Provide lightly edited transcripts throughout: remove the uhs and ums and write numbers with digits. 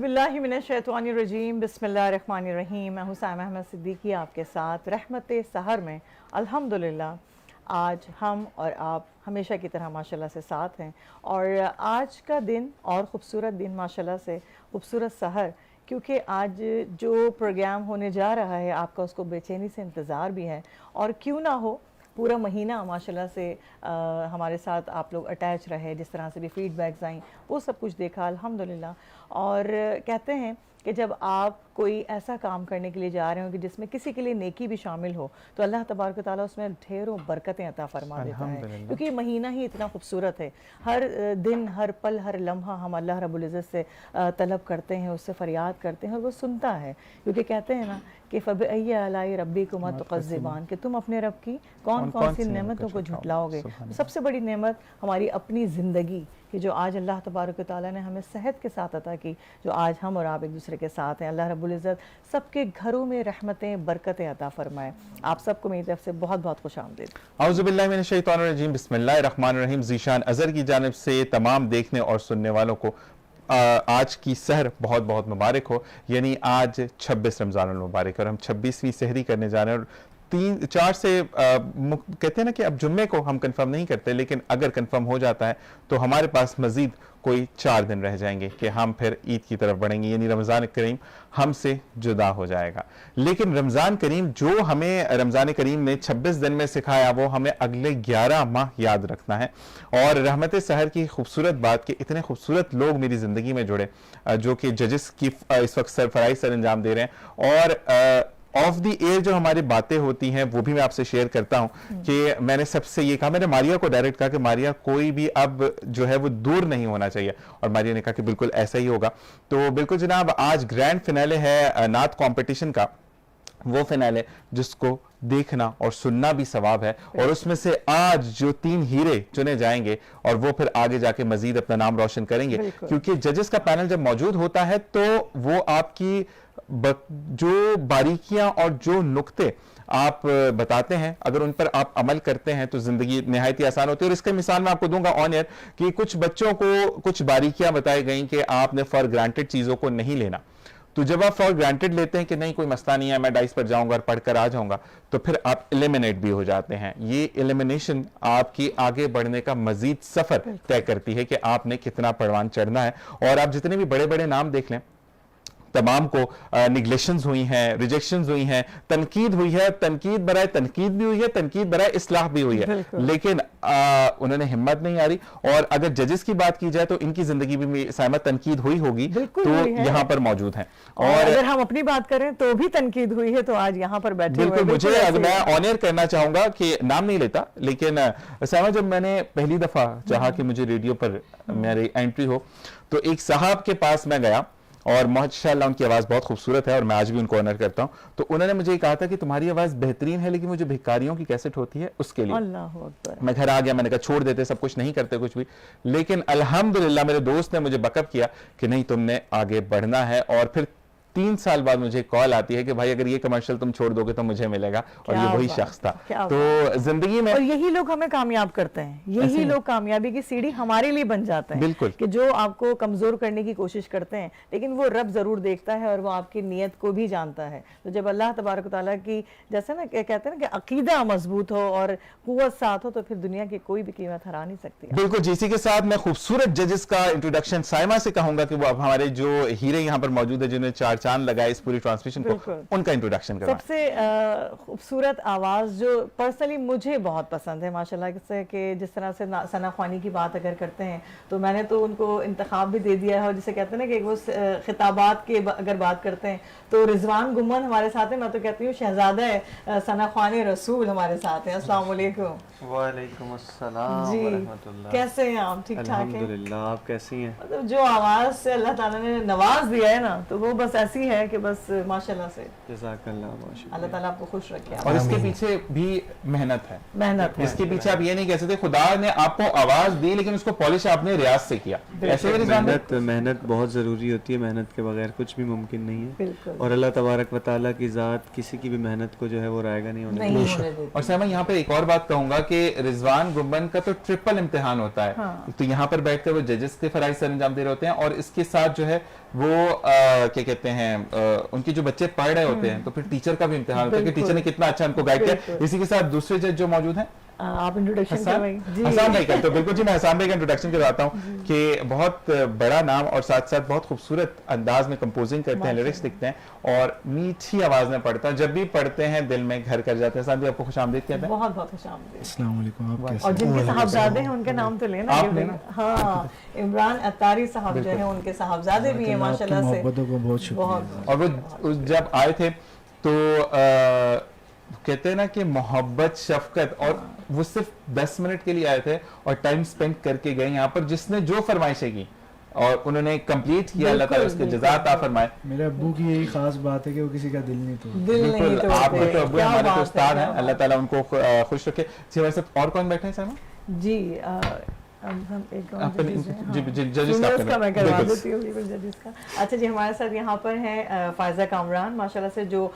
औज़ुबिल्लाहि मिनश्शैतानिर्रजीम बिस्मिल्लाहिर्रहमानिर्रहीम। मैं हूँ साइमा अहमद सिद्दीकी आपके साथ रहमत सहर में। अल्हम्दुलिल्लाह आज हम और आप हमेशा की तरह माशाल्लाह से साथ हैं और आज का दिन और ख़ूबसूरत दिन माशाल्लाह से ख़ूबसूरत सहर, क्योंकि आज जो प्रोग्राम होने जा रहा है आपका उसको बेचैनी से इंतज़ार भी है। और क्यों ना हो, पूरा महीना माशाल्लाह से हमारे साथ आप लोग अटैच रहे, जिस तरह से भी फीडबैक्स आई वो सब कुछ देखा अल्हम्दुलिल्लाह। और कहते हैं कि जब आप कोई ऐसा काम करने के लिए जा रहे हो कि जिसमें किसी के लिए नेकी भी शामिल हो तो अल्लाह तबारक व तआला उसमें ढेरों बरकतें अता फरमा देता है, क्योंकि ये महीना ही इतना खूबसूरत है। हर दिन, हर पल, हर लम्हा हम अल्लाह रब्बुल इज़्ज़त से तलब करते हैं, उससे फ़रियाद करते हैं और वो सुनता है। क्योंकि कहते हैं ना कि फ़बिअय्यि आलाइ रब्बिकुमा तुकज़्ज़िबान, कि तुम अपने रब की कौन कौन सी नेमतों को झुटलाओगे। तो सबसे बड़ी नेमत हमारी अपनी ज़िंदगी कि जो आज अल्लाह तबारक व तआला ने हमें सेहत के साथ अता की, जो आज हम और आप एक दूसरे के साथ हैं। अल्लाह रब्बुल इज़्ज़त सबके घरों में रहमतें बरकतें अता फरमाए। आप सबको मेरी तरफ से बहुत बहुत खुशामदीद। औज़ुबिल्लाहि मिनश्शैतानिर्रजीम बिस्मिल्लाहिर्रहमानिर्रहीम। ज़ीशान अज़हर की जानिब से तमाम देखने और सुनने वालों को आज की सहर बहुत बहुत मुबारक हो। यानी आज 26 रमज़ानुल मुबारक और हम 26वीं सहरी करने जा रहे हैं। और 3-4 से कहते हैं ना कि अब जुम्मे को हम कंफर्म नहीं करते, लेकिन अगर कंफर्म हो जाता है तो हमारे पास मज़ीद कोई 4 दिन रह जाएंगे कि हम फिर ईद की तरफ बढ़ेंगे, यानी रमज़ान करीम हमसे जुदा हो जाएगा। लेकिन रमज़ान करीम जो हमें रमज़ान करीम ने 26 दिन में सिखाया वो हमें अगले 11 माह याद रखना है। और रहमत सहर की खूबसूरत बात कि इतने खूबसूरत लोग मेरी ज़िंदगी में जुड़े जो कि जजेस की इस वक्त सरफराई सर अंजाम दे रहे हैं। और ऑफ द एयर जो हमारी बातें होती हैं वो भी मैं आपसे शेयर करता हूं कि मैंने सबसे ये कहा, मैंने मारिया को डायरेक्ट कहा कि मारिया कोई भी अब जो है वो दूर नहीं होना चाहिए, और मारिया ने कहा कि बिल्कुल ऐसा ही होगा। तो बिल्कुल जनाब, आज ग्रैंड फिनाले है नात कंपटीशन का, वो फिनाले जिसको देखना और सुनना भी सवाब है। और उसमें से आज जो 3 हीरे चुने जाएंगे और वो फिर आगे जाके मजीद अपना नाम रोशन करेंगे, क्योंकि जजेस का पैनल जब मौजूद होता है तो वो आपकी जो बारीकियां और जो नुक्ते आप बताते हैं, अगर उन पर आप अमल करते हैं तो जिंदगी निहायत ही आसान होती है। और इसका मिसाल मैं आपको दूंगा ऑन एयर कि कुछ बच्चों को कुछ बारीकियां बताई गई कि आपने फॉर ग्रांटेड चीजों को नहीं लेना। तो जब आप फॉर ग्रांटेड लेते हैं कि नहीं कोई मसला नहीं है, मैं डाइस पर जाऊंगा और पढ़कर आ जाऊंगा, तो फिर आप एलिमिनेट भी हो जाते हैं। ये एलिमिनेशन आपकी आगे बढ़ने का मजीद सफर तय करती है कि आपने कितना परवान चढ़ना है। और आप जितने भी बड़े बड़े नाम देख लें, तमाम को निगलेशंस हुई हैं, रिजेक्शंस हुई हैं, तनकीद हुई है, तनकीद बराए तनकीद भी हुई है, तनकीद बराए इस्लाह भी हुई है, लेकिन उन्होंने हिम्मत नहीं आ रही। और अगर जजेस की बात की जाए तो इनकी जिंदगी भी साइमा तनकीद हुई होगी तो यहाँ पर मौजूद हैं। और अगर हम अपनी बात करें तो भी तनकीद हुई है, तो आज यहाँ पर बैठे बिल्कुल मुझे अगर मैं ऑन एयर करना चाहूंगा कि नाम नहीं लेता, लेकिन साइमा जब मैंने पहली दफा चाहा कि मुझे रेडियो पर मेरी एंट्री हो तो एक साहब के पास मैं गया और माशाअल्लाह उनकी आवाज़ बहुत खूबसूरत है और मैं आज भी उनको ऑनर करता हूं। तो उन्होंने मुझे कहा था कि तुम्हारी आवाज़ बेहतरीन है लेकिन मुझे भिखारियों की कैसेट होती है उसके लिए। अल्लाह अकबर। मैं घर आ गया, मैंने कहा छोड़ देते, सब कुछ नहीं करते कुछ भी, लेकिन अल्हम्दुलिल्लाह मेरे दोस्त ने मुझे बकअप किया कि नहीं तुमने आगे बढ़ना है। और फिर 3 साल बाद मुझे कॉल आती है कि भाई अगर ये कमर्शियल तुम छोड़ दोगे तो मुझे मिलेगा, और ये वही शख्स था। तो जिंदगी में, और यही लोग हमें कामयाब करते हैं, यही लोग कामयाबी की सीढ़ी हमारे लिए बन जाते हैं। बिल्कुल कि जो आपको कमजोर करने की कोशिश करते हैं, लेकिन वो रब जरूर देखता है और वो आपकी नीयत को भी जानता है। तो जब अल्लाह तबारक तआला की जैसे ना कहते हैं ना कि अकीदा मजबूत हो और कुव्वत साथ हो, तो फिर दुनिया की कोई भी कीमत हरा नहीं सकती। बिल्कुल जी। इसी के साथ मैं खूबसूरत जजेस का इंट्रोडक्शन साइमा से कहूंगा कि वो अब हमारे जो हीरे यहाँ पर मौजूद है जिन्होंने 4 चांद लगाए इस पूरी ट्रांसमिशन को, उनका इंट्रोडक्शन करवाएं। सबसे खूबसूरत आवाज जो पर्सनली मुझे बहुत पसंद है माशाल्लाह से, कि जिस तरह से सना ख्वानी की बात अगर करते हैं तो मैंने तो उनको इंतखाब भी दे दिया है। और जिसे कहते हैं ना कि वो खिताबात के अगर बात करते हैं तो रिजवान गुम्मन हमारे साथ है। मैं तो कहती हूँ शहजादा है सना ख्वानी रसूल हमारे साथ है। अस्सलाम वालेकुम। वालेकुम अस्सलाम जी, व रहमतुल्लाह। कैसे हैं आप? ठीक ठाक हैं? अल्हम्दुलिल्लाह, आप कैसी हैं? मतलब जो आवाज से अल्लाह ताला ने नवाज दिया है ना, तो वो बस ऐसे ایسی ہے کہ بس ماشاءاللہ سے جزاک اللہ بہت شکریہ. اللہ تعالیٰ آپ کو خوش رکھے. اور اس کے پیچھے بھی محنت ہے, محنت ہے. اس کے پیچھے آپ یہ نہیں کہہ سکتے خدا نے آپ کو آواز دی لیکن اس کو پالش آپ نے ریاض سے کیا. ایسے ہی رضوان بھائی؟ محنت بہت ضروری ہوتی ہے, محنت کے بغیر کچھ بھی ممکن نہیں ہے, بالکل اور اللہ تبارک و تعالیٰ کی ذات کسی کی بھی محنت کو جو ہے وہ رائے گا نہیں ہونے نہیں ہونے دیتی. اور سیما یہاں پہ ایک اور بات کہوں گا کہ رضوان گنبد کا تو ٹرپل امتحان ہوتا ہے. تو یہاں پر بیٹھ کر وہ ججز کے فرائض سر انجام دے رہے ہوتے ہیں, اور اس کے ساتھ جو ہے وہ کیا کہتے ہیں ان کے جو بچے پڑھ رہے ہوتے ہیں, تو پھر ٹیچر کا بھی امتحان ہوتا ہے کہ ٹیچر نے کتنا اچھا ان کو گائیڈ کیا. اسی کے ساتھ دوسرے جج جو موجود ہیں آپ انٹروڈکشن کروائیں. حسان بھائی کا, تو بالکل جی میں حسان بھائی کا انٹروڈکشن کرواتا ہوں کہ بہت بڑا نام اور ساتھ ساتھ بہت خوبصورت انداز میں کمپوزنگ کرتے ہیں, لیرکس لکھتے ہیں اور میٹھی آواز میں پڑھتا ہے. جب بھی پڑھتے ہیں دل میں گھر کر جاتے ہیں. حسان بھائی آپ کو خوش آمدید کہتے ہیں. بہت بہت خوش آمدید. السلام علیکم. آپ کیسے اور جن کے صاحبزادے ہیں ان کا نام تو لینا. آپ لینا. ہاں, عمران اتاری صاحب جو ہیں ان کے صاحبزادے بھی ہیں ماشاءاللہ سے. محبتوں کو بہت شکریہ. اور وہ جب آئے تھے تو کہتے ہیں نا کہ محبت شفقت, اور وہ صرف 10 منٹ کے لیے آئے تھے اور ٹائم سپینڈ کر کے گئے یہاں پر, جس نے جو فرمائشیں کی اور انہوں نے کمپلیٹ کیا. اللہ تعالیٰ اس کے جزا عطا فرمائے. میرے ابو کی یہی خاص بات ہے کہ وہ کسی کا دل نہیں توڑتے. دل نہیں بالکل آپ کے تو ابو توڑتے. ہمارے تو استاد ہیں, اللہ تعالیٰ ان کو خوش رکھے. جی ہمارے ساتھ اور کون بیٹھے ہیں سیما؟ جی ہم ایک ججز کا میں کروا دیتی ہوں بالکل ججز کا. اچھا جی, ہمارے ساتھ یہاں پر ہیں فائزہ کامران ماشاءاللہ سے, جو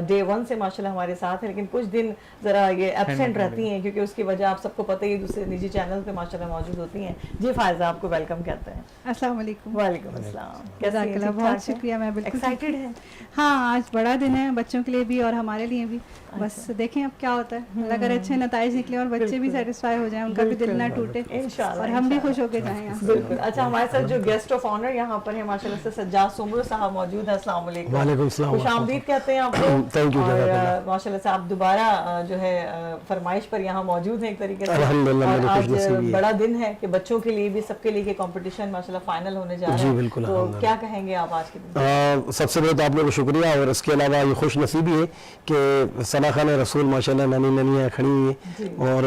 ڈے 1 سے ماشاءاللہ ہمارے ساتھ ہیں, لیکن کچھ دن ذرا یہ ایبسینٹ رہتی ہیں کیونکہ اس کی وجہ آپ سب کو پتہ ہی دوسرے نجی چینل پہ ماشاءاللہ موجود ہوتی ہیں. جی فائزہ آپ کو ویلکم کہتے ہیں. السلام علیکم. وعلیکم السلام. جزاک اللہ, بہت شکریہ. میں بالکل ایکسائٹیڈ ہیں. ہاں, آج بڑا دن ہے بچوں کے لیے بھی اور ہمارے لیے بھی. بس دیکھیں اب کیا ہوتا ہے, اللہ کرے اچھے نتائج نکلیں اور بچے بھی سیٹسفائی ہو جائیں, ان کا بھی دل نہ ٹوٹے اور ہم بھی خوش ہو کے جائیں یہاں. بالکل. اچھا, ہمارے ساتھ جو گیسٹ آف آنر یہاں پر ہیں ماشاءاللہ سے سجاد سمرو صاحب موجود ہیں. السلام علیکم. وعلیکم السلام. خوش آمدید کہتے ہیں آپ کو. Thank you. اور ماشاءاللہ سے آپ دوبارہ جو ہے فرمائش پر یہاں موجود ہیں ایک طریقے سے. الحمدللہ, اور میری خوش آج نصیبی ہے. بڑا دن ہے کہ بچوں کے لیے بھی, سب کے لیے کہ کمپٹیشن ماشاءاللہ فائنل ہونے جا رہا ہے. جی بالکل. تو کیا کہیں گے آپ آج کے دن؟ سب سے پہلے تو آپ لوگوں کو شکریہ, اور اس کے علاوہ یہ خوش نصیبی ہے کہ ثنا خان رسول ماشاءاللہ نانی ننیاں کھڑی ہوئی ہیں, اور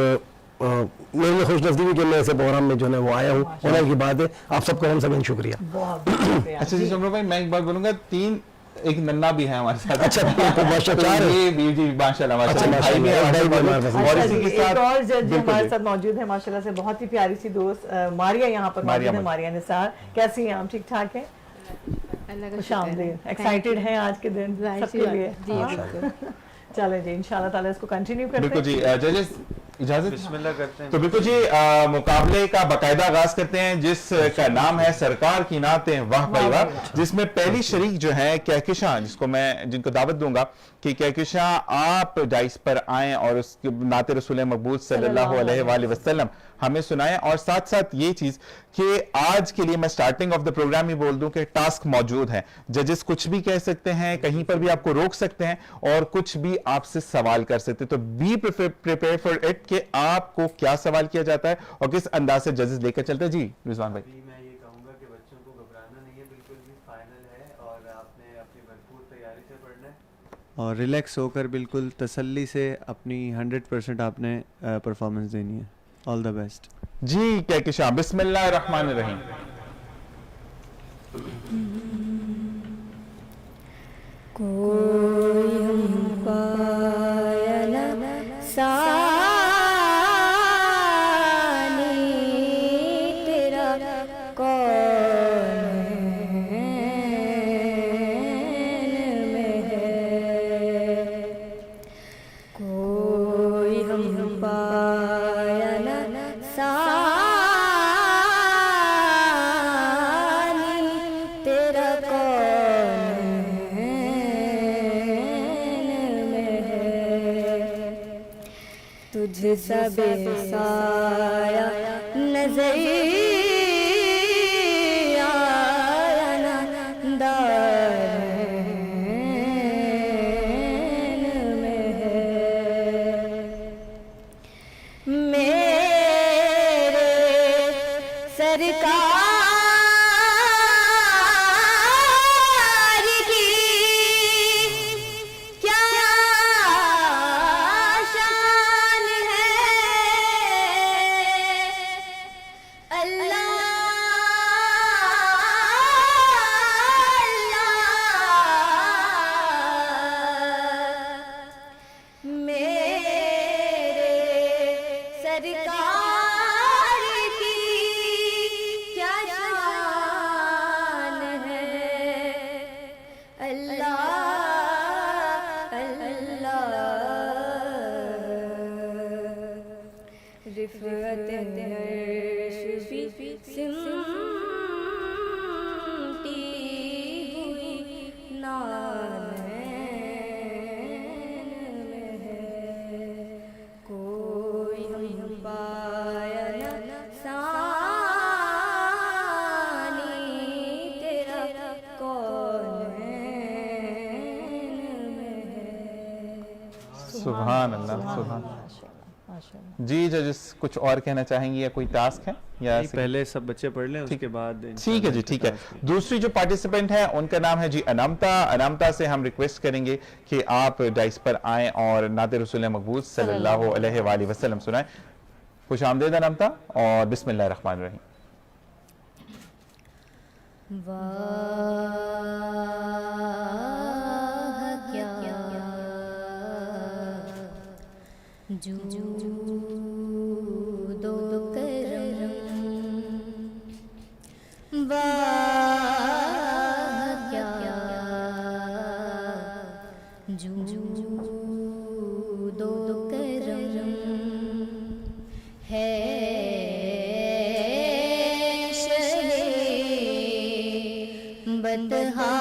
میرے لیے خوش نصیبی کہ میں ایسے پروگرام میں جو ہے وہ آیا ہوں. ہونے کی بات ہے. آپ سب کا ہم سب شکریہ. بہت شکریہ. اچھا جی سمرو بھائی, میں ایک بات بولوں گا, ایک ننا بھی ہے ہمارے ساتھ. اچھا ماشاءاللہ. یہ جی ماشاءاللہ اور اسی کے ساتھ ایک اور جج ہمارے ساتھ موجود ہے ماشاءاللہ سے, بہت ہی پیاری سی دوست ماریا یہاں پر موجود ہے. ماریا نثار, کیسی ہیں آپ؟ ٹھیک ٹھاک ہیں؟ خوش آمدید. ایکسائٹیڈ ہیں آج کے دن سب کے لیے؟ چلیں جی, انشاءاللہ تعالیٰ اس کو کنٹینیو کرتے ہیں. بالکل جی. ججز اجازت بسم اللہ کرتے ہیں. تو بالکل جی, مقابلے کا باقاعدہ آغاز کرتے ہیں جس کا نام ہے سرکار کی نعتیں واہ بھائی واہ, جس میں پہلی شریک جو ہے کہکشاں, جن کو دعوت دوں گا کہ کہکشاں آپ ڈائس پر آئیں اور اس نعت رسول مقبول صلی اللہ علیہ وآلہ وسلم ہمیں سنائیں. اور ساتھ ساتھ یہ چیز کہ آج کے لیے میں سٹارٹنگ آف دا پروگرام ہی بول دوں کہ ٹاسک موجود ہے. ججز کچھ بھی کہہ سکتے ہیں, کہیں پر بھی آپ کو روک سکتے ہیں اور کچھ بھی آپ سے سوال کر سکتے ہیں. تو بی پریپیئر فار اٹ کہ آپ کو کیا سوال کیا جاتا ہے اور کس انداز سے ججز لے کر چلتے ہیں. جی رضوان بھائی. میں یہ کہوں گا کہ بچوں کو گھبرانا نہیں ہے, بالکل بھی فائنل ہے اور آپ نے اپنی بھرپور تیاری سے پڑھنا ہے اور ریلیکس ہو کر بالکل تسلی سے اپنی 100% آپ نے پرفارمنس دینی ہے. آل دا بیسٹ. جی کہکشاں, بسم اللہ الرحمن الرحیم. کوئی ہم پایا نہ سانی تیرا کون میں ہے, کوئی ہم پایا نہ سانی تیرا کون میں ہے, تجھ سا بے سایہ نظر آیا نہ دارین میں ہے, میرے سرکار کی کیا شان ہے, اللہ اللہ सुभान अल्लाह, सुभान। माशाल्लाह माशाल्लाह। जी जजिस कुछ और कहना चाहेंगे या कोई टास्क है या नहीं, पहले सब बच्चे पढ़ लें, उसके बाद ठीक है जी, ठीक है। दूसरी जो पार्टिसिपेंट है उनका नाम है जी अनमता। अनमता से हम रिक्वेस्ट करेंगे कि आप डाइस पर आएं और नात रसूल मकबूल सल्लल्लाहु अलैहि वसल्लम सुनाएं। खुश आमदीद अनमता और बिस्मिल्लाहिर रहमानिर रहीम। वाह क्या जूदो करम, वाह क्या जूदो करम है बदहा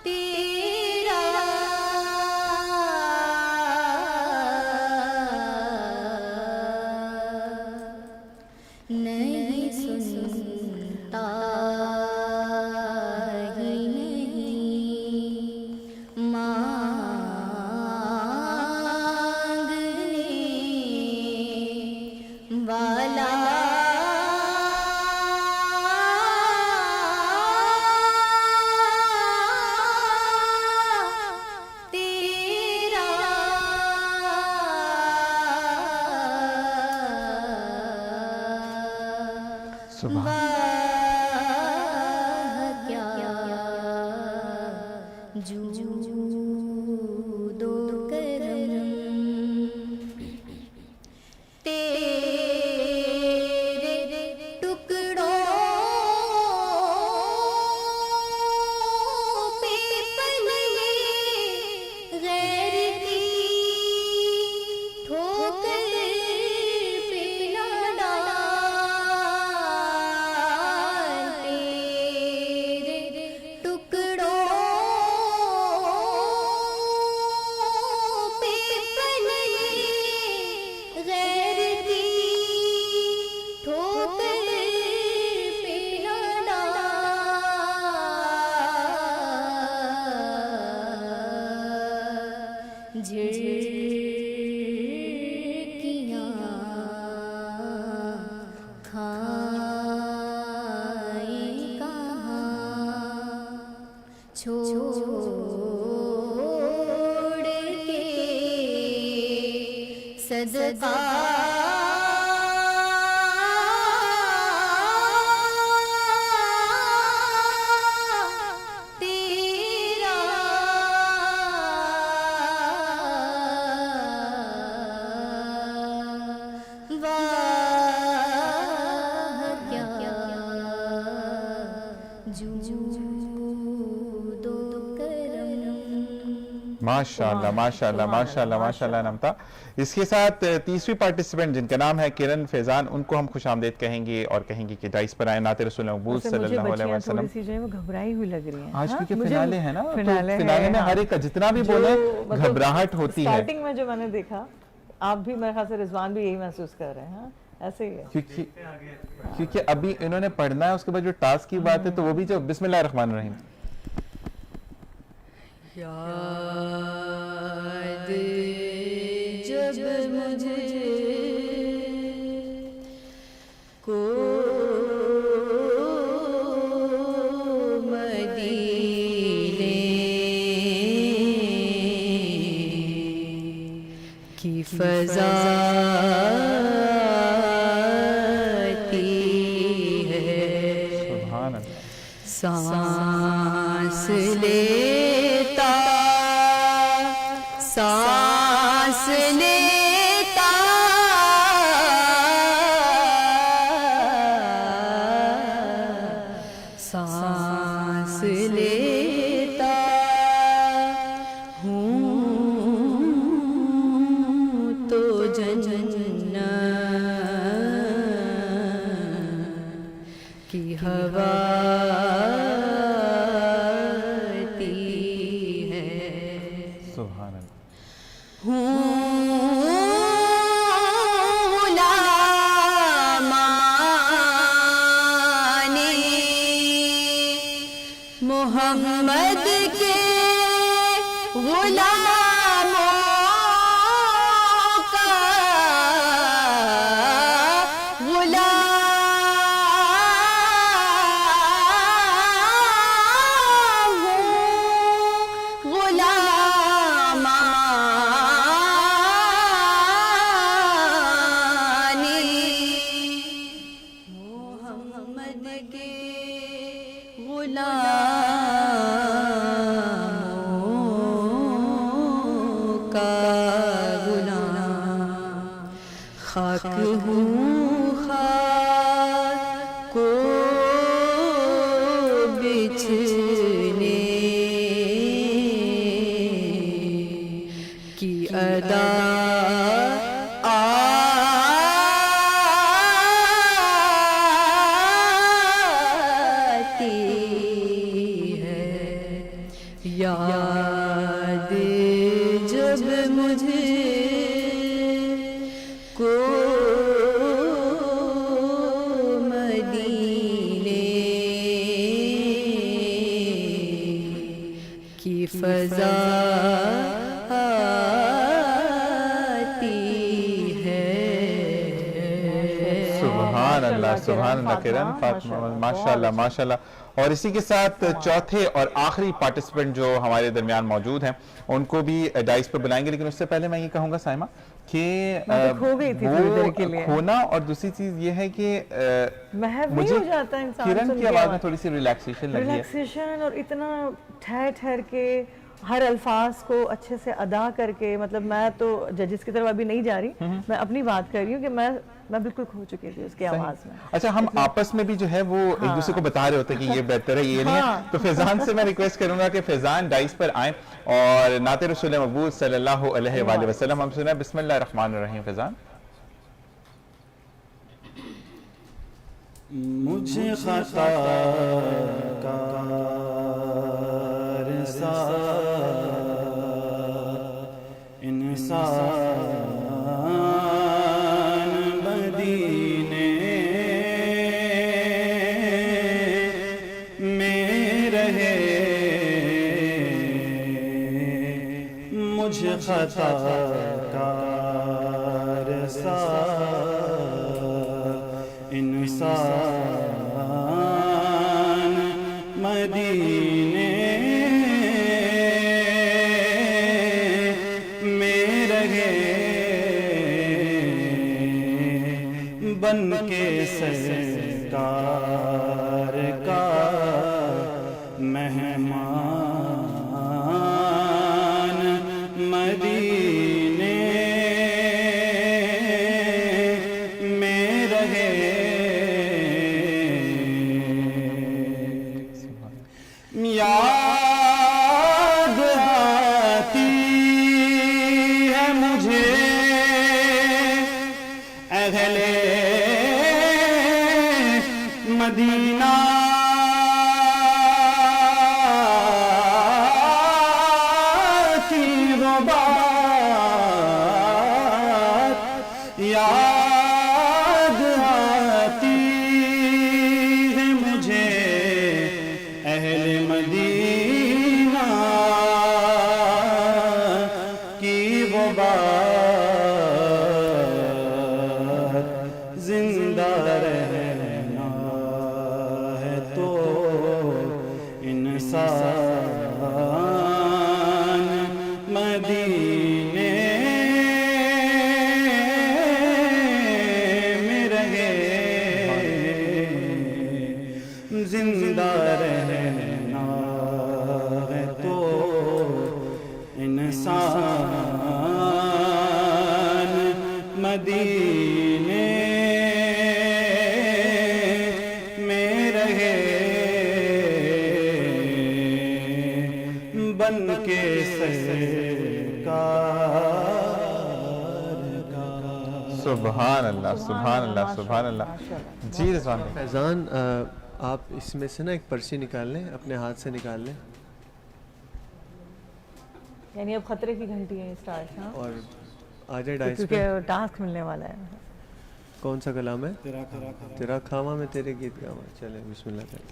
तेरा नहीं सुनता ही नहीं मांगने वाला तेरा सुभान वाह क्या जूदो करम, तेरे टुकड़ों पे पले गैर की ठोकर पे न डाल, तेरे टुकड़ों पे पले गैर की ठोकर पे न डाल, झिड़कियाँ खाए कहाँ छोड़ के सदका तेरा वाह क्या जूदो करम। माशाल्लाह माशाल्लाह माशाल्लाह माशाल्लाह अनमता। इसके साथ तीसरी पार्टिसिपेंट जिनका नाम है किरण फैजान, उनको हम खुश आमदीद कहेंगे और कहेंगे कि डाइस पर आए नात रसूल मकबूल वैसे मुझे सल्लल्लाहु अलैहि बच्चियां वसल्लम। थोड़ी सी जो है वो घबराई हुई लग रही हैं आज हाँ? क्योंकि मुझे फिनाले है ना, तो फिनाले फिनाले है, में हाँ। हर एक जितना भी जो बोले मतलब घबराहट होती है, स्टार्टिंग में जो मैंने देखा, आप भी मेरे ख्याल से रिजवान भी यही महसूस कर रहे हैं हाँ? ऐसे ही है। क्योंकि अभी इन्होंने पढ़ना है, उसके बाद जो टास्क की बात है तो वो भी जो बिस्मिल्लाहिर रहमानिर रहीम। याद जब मुझे को मदीने की फज़ा आती है, सुभान अल्लाह। सांस लेता सांस लेता सांस लेता हूँ तो जन्नत की हवा सुभान अल्लाह। माने محمد کے غلاموں کا غلام، خاک ہوں خاک کو بچھنے کی ادا یاد جب مجھے کو مدینے کی فضا آتی ہے۔ سبحان اللہ، سبحان اللہ کرن فاطمہ، ماشاءاللہ ماشاءاللہ۔ اور اسی کے ساتھ چوتھے اور آخری پارٹیسپنٹ جو ہمارے درمیان موجود ہیں ان کو بھی ڈائس پہ بلائیں گے، لیکن اس سے پہلے میں یہ کہوں گا سائمہ کہ کھو گئی تھی تھوڑی دیر کے لیے کھونا، اور دوسری چیز یہ ہے کہ محو مجھے ہو جاتا ہے انسان کرن کی آواز میں تھوڑی سی ریلیکسیشن لگی ہے، ریلیکسیشن، اور اتنا ٹھہر ٹھہر کے ہر الفاظ کو اچھے سے ادا کر کے، مطلب میں تو ججز کی طرف ابھی نہیں جا رہی، میں اپنی بات کر رہی ہوں کہ میں بالکل کھو چکی تھی اس کی آواز میں۔ اچھا، ہم آپس میں بھی جو ہے وہ ایک دوسرے کو بتا رہے ہوتے ہیں کہ یہ بہتر ہے، یہ نہیں ہے، تو فیضان سے میں ریکویسٹ کروں گا کہ فیضان ڈائس پر آئیں اور نعت رسول مبعوث صلی اللہ علیہ وآلہ وسلم ہم سنیں۔ بسم اللہ الرحمن الرحیم۔ فیضان، مجھے خطا کار سا انسان مدینے میں رہے، مجھے خطا کار سا انسان مدینے میں رہے، بن کے سرکار کا مہمان مدینے میں رہے، یاد آتی ہے مجھے اہل مدینہ کی وہ بات، یاد آتی ہے مجھے اہل مدینہ کی وہ بات، زندہ رہنا ہے تو انسان مدینے میں رہے، زندہ رہنا ہے تو انسان مدینے میں رہے، بن کے سرکار کا۔ سبحان اللہ، سبحان اللہ، سبحان اللہ۔ جی رضوان بھائی، فیضان آپ اس میں سے نا ایک پرچی نکال لیں، اپنے ہاتھ سے نکال لیں، یعنی اب خطرے کی گھنٹی ہے اسٹارٹ، ہاں، اور آ جائے ڈائس پہ۔ کیونکہ ٹاسک ملنے والا ہے۔ کون سا کلام ہے؟ تیرا کھاواں میں تیرے گیت گاواں۔ چلیں بسم اللہ کریں۔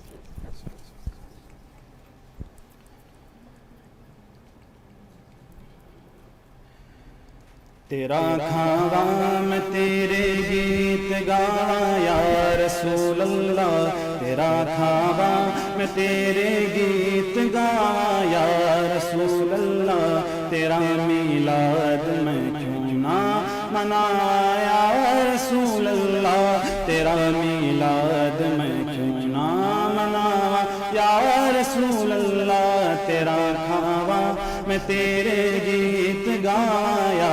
تیرا کھاواں میں تیرے گیت گاواں یا رسول اللہ، تیرا کھاواں میں تیرے گیت گاواں یا رسول اللہ، تیرا میلاد میں کیوں نہ منایا رسول اللہ تیرا میلاد میں کیوں نہ مناوا یا رسول اللہ تیرا کھاوا میں تیرے گیت گایا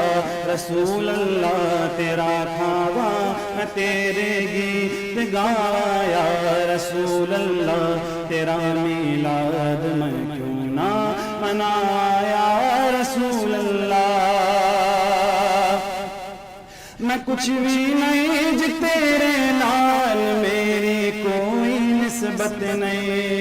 رسول اللہ تیرا کھاوا میں تیرے گیت گایا رسول اللہ تیرا میلاد میں کیوں نہ منایا رسول اللہ میں کچھ بھی نہیں جی تیرے نال میری کوئی نسبت نہیں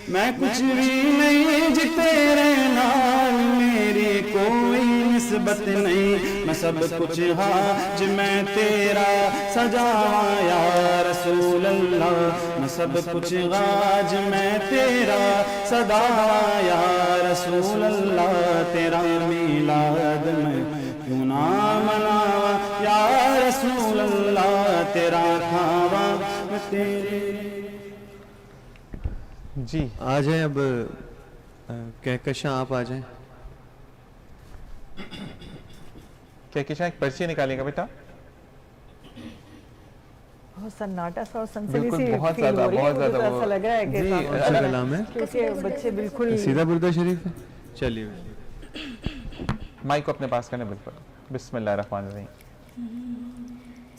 میں کچھ بھی نہیں جی تیرے نال میری کوئی نسبت نہیں میں سب کچھ حاج میں تیرا سجاواں یا رسول اللہ میں سب کچھ حاج میں تیرا سجاواں یا رسول اللہ تیرا میلاد میں کیوں نہ مناواں یا رسول اللہ تیرا کھاواں میں تیرے جی آ جائیں اب کہکشاں آپ آ جائیں کہکشاں ایک پرچی نکالیں گا بیٹا بہت سناٹا سا اور سنسنی بالکل سی بہت فیل زیادہ ہو رہی ہے بہت مجھے تو زیادہ ایسا لگ رہا ہے کہ جی کون سا کلام ہے کیونکہ بچے بالکل سیدھا بردہ شریف ہے چلیے مائک کو اپنے پاس کرنے بالکل بسم اللہ الرحمن الرحیم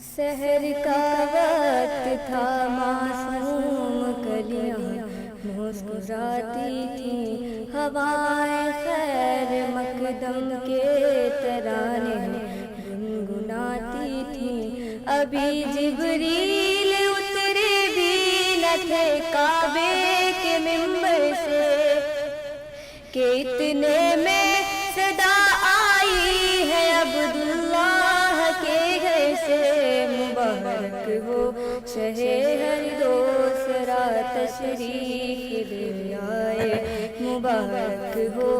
سحر کا وقت تھا معصوم کلیاں مسکراتی تھی ہوائیں خیر مقدم کے ترانے گنگناتی تھی ابھی جبریل اترے بھی نہ تھے کعبے کے منبر سے کہ اتنے میں صدا آئی ہے عبداللہ کے گھر سے مبارک ہو شہر ہر دوسرا تشریف لے آئے مبارک ہو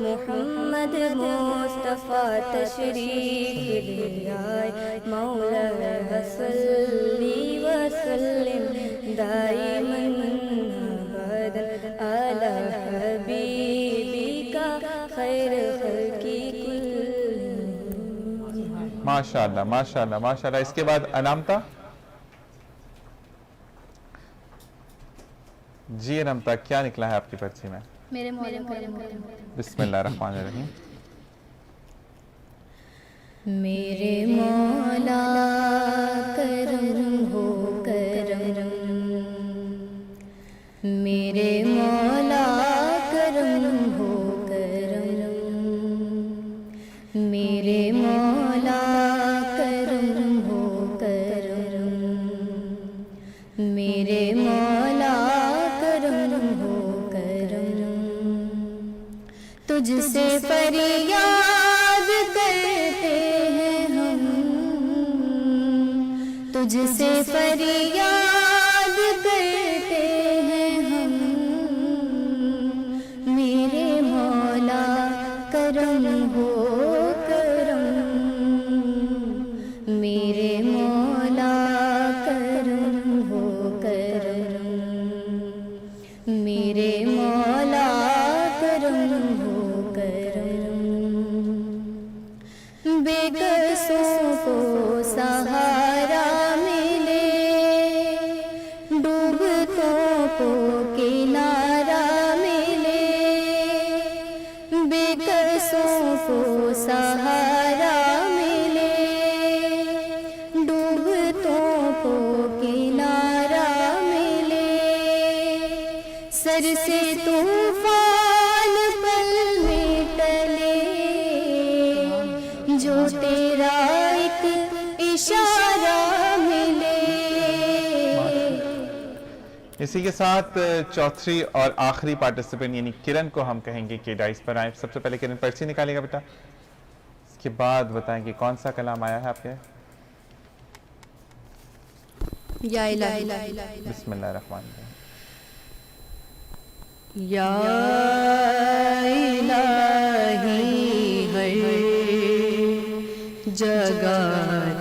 محمد مصطفیٰ تشریف لے آئے مولا صلی وسلم دائماً ابداً علی حبیبی کا خیر خلقی ماشاءاللہ ماشاءاللہ ماشاءاللہ اس کے بعد انامتا جی انامتا کیا نکلا ہے آپ کی پرچی میں میرے مولا بسم اللہ الرحمن الرحیم میرے مولا کرم ہو کرم میرے مولا کرم ہو کرم میرے مولا کرم ہو کرم میرے مولا کرم ہو کرم تجھ سے فریاد کرتے ہیں ہم تجھ سے فریاد کرتے ہیں ہم میرے مولا کرم ہو کرم میرے مولا کرم ہو کرم میرے مولا کرم ہو کرم بے قصوں کو سہارا ملے ڈوبتوں کو کنارا ملے بے قصوں کو سہارا ملے ڈوبتوں کو کنارا ملے سر سے طوفان پل میں ٹلے جو تیرا ایک اشارہ ملے اسی کے ساتھ چوتھی اور آخری پارٹیسپینٹ یعنی کرن کو ہم کہیں گے کہ ڈائس پر آئیں سب سے پہلے کرن پرچی نکالے گا بیٹا اس کے بعد بتائیں کہ کون سا کلام آیا ہے آپ کے یا الہی بسم اللہ الرحمن الرحیم یا الہی ہر جگہ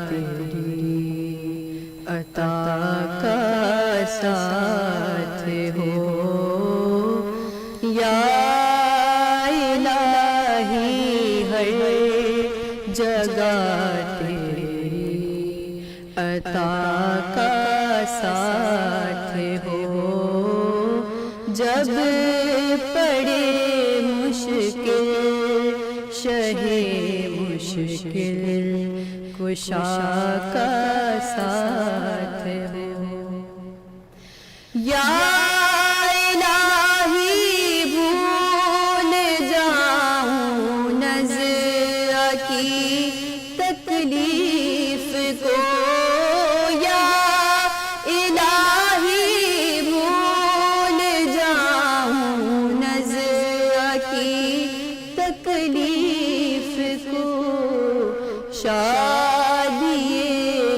تیری عطا کا ساتھ ہو یا الہی ہر جگہ تیری عطا کا ساتھ ہو، جب پڑے مشکل شہ مشکل کشا کا ساتھ ہو، یا الہی بھول جاؤں نزع کی تکلیف کو، یا الہی بھول جاؤں نزع کی تکلیف کو، شادی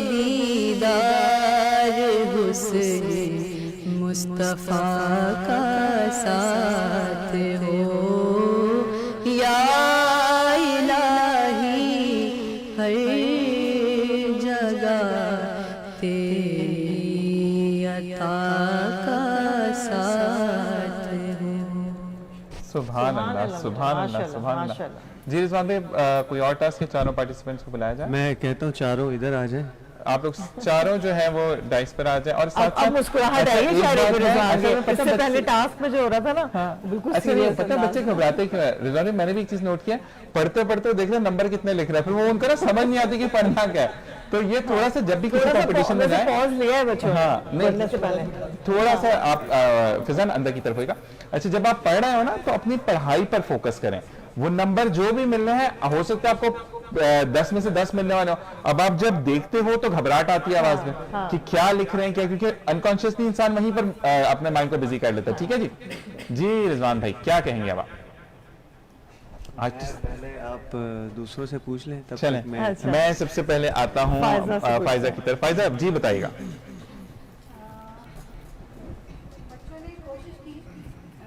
دیدار حسن مصطفیٰ کا ساتھ ہو، یا الہی ہر جگہ تیری عطا کا ساتھ ہو۔ سبحان اللہ، سبحان اللہ، سبحان اللہ۔ جی رضوان بھائی، کوئی اور ٹاسک ہے؟ چاروں پارٹیسپینٹس کو بلایا جائے؟ میں کہتا ہوں چاروں ادھر آ جائیں، آپ لوگ چاروں جو ہیں وہ ڈائس پر آ جائیں، اور ساتھ اب مسکراہٹ آئی ہے چہرے پہ رضوان سے، اس سے پہلے ٹاسک میں جو ہو رہا تھا نا بالکل اچھا، یہ سیریس پتہ بچے گھبراتے کیوں ہیں رضوان بھائی؟ میں نے بھی ایک چیز نوٹ کیا، پڑھتے پڑھتے دیکھ رہے نمبر کتنے لکھ رہا ہے، پھر وہ ان کو نا سمجھ نہیں آتی کہ پڑھنا کیا ہے، تو یہ تھوڑا سا جب بھی کسی کمپٹیشن میں جائیں، پاز لیا ہے بچوں ہاں پڑھنے سے پہلے، تھوڑا سا آپ فضان اندر کی طرف ہوئے گا۔ اچھا، جب آپ پڑھ رہے ہو نا تو اپنی پڑھائی پر فوکس کریں، وہ نمبر جو بھی ملنے ہیں ہو سکتا ہے آپ کو 10 میں سے 10 ملنے والے ہو، اب آپ جب دیکھتے ہو تو گھبراہٹ آتی ہے آواز میں کہ کیا لکھ رہے ہیں کیا، کیونکہ انکانشیسلی انسان وہیں پر اپنے مائنڈ کو بزی کر لیتا ہے۔ ٹھیک ہے جی، جی رضوان بھائی کیا کہیں گے اب آپ؟ آج پہلے آپ دوسروں سے پوچھ لیں تب چلیں، تک میں میں سب سے پہلے آتا ہوں فائزہ کی طرف۔ فائزہ جی بتائیے گا۔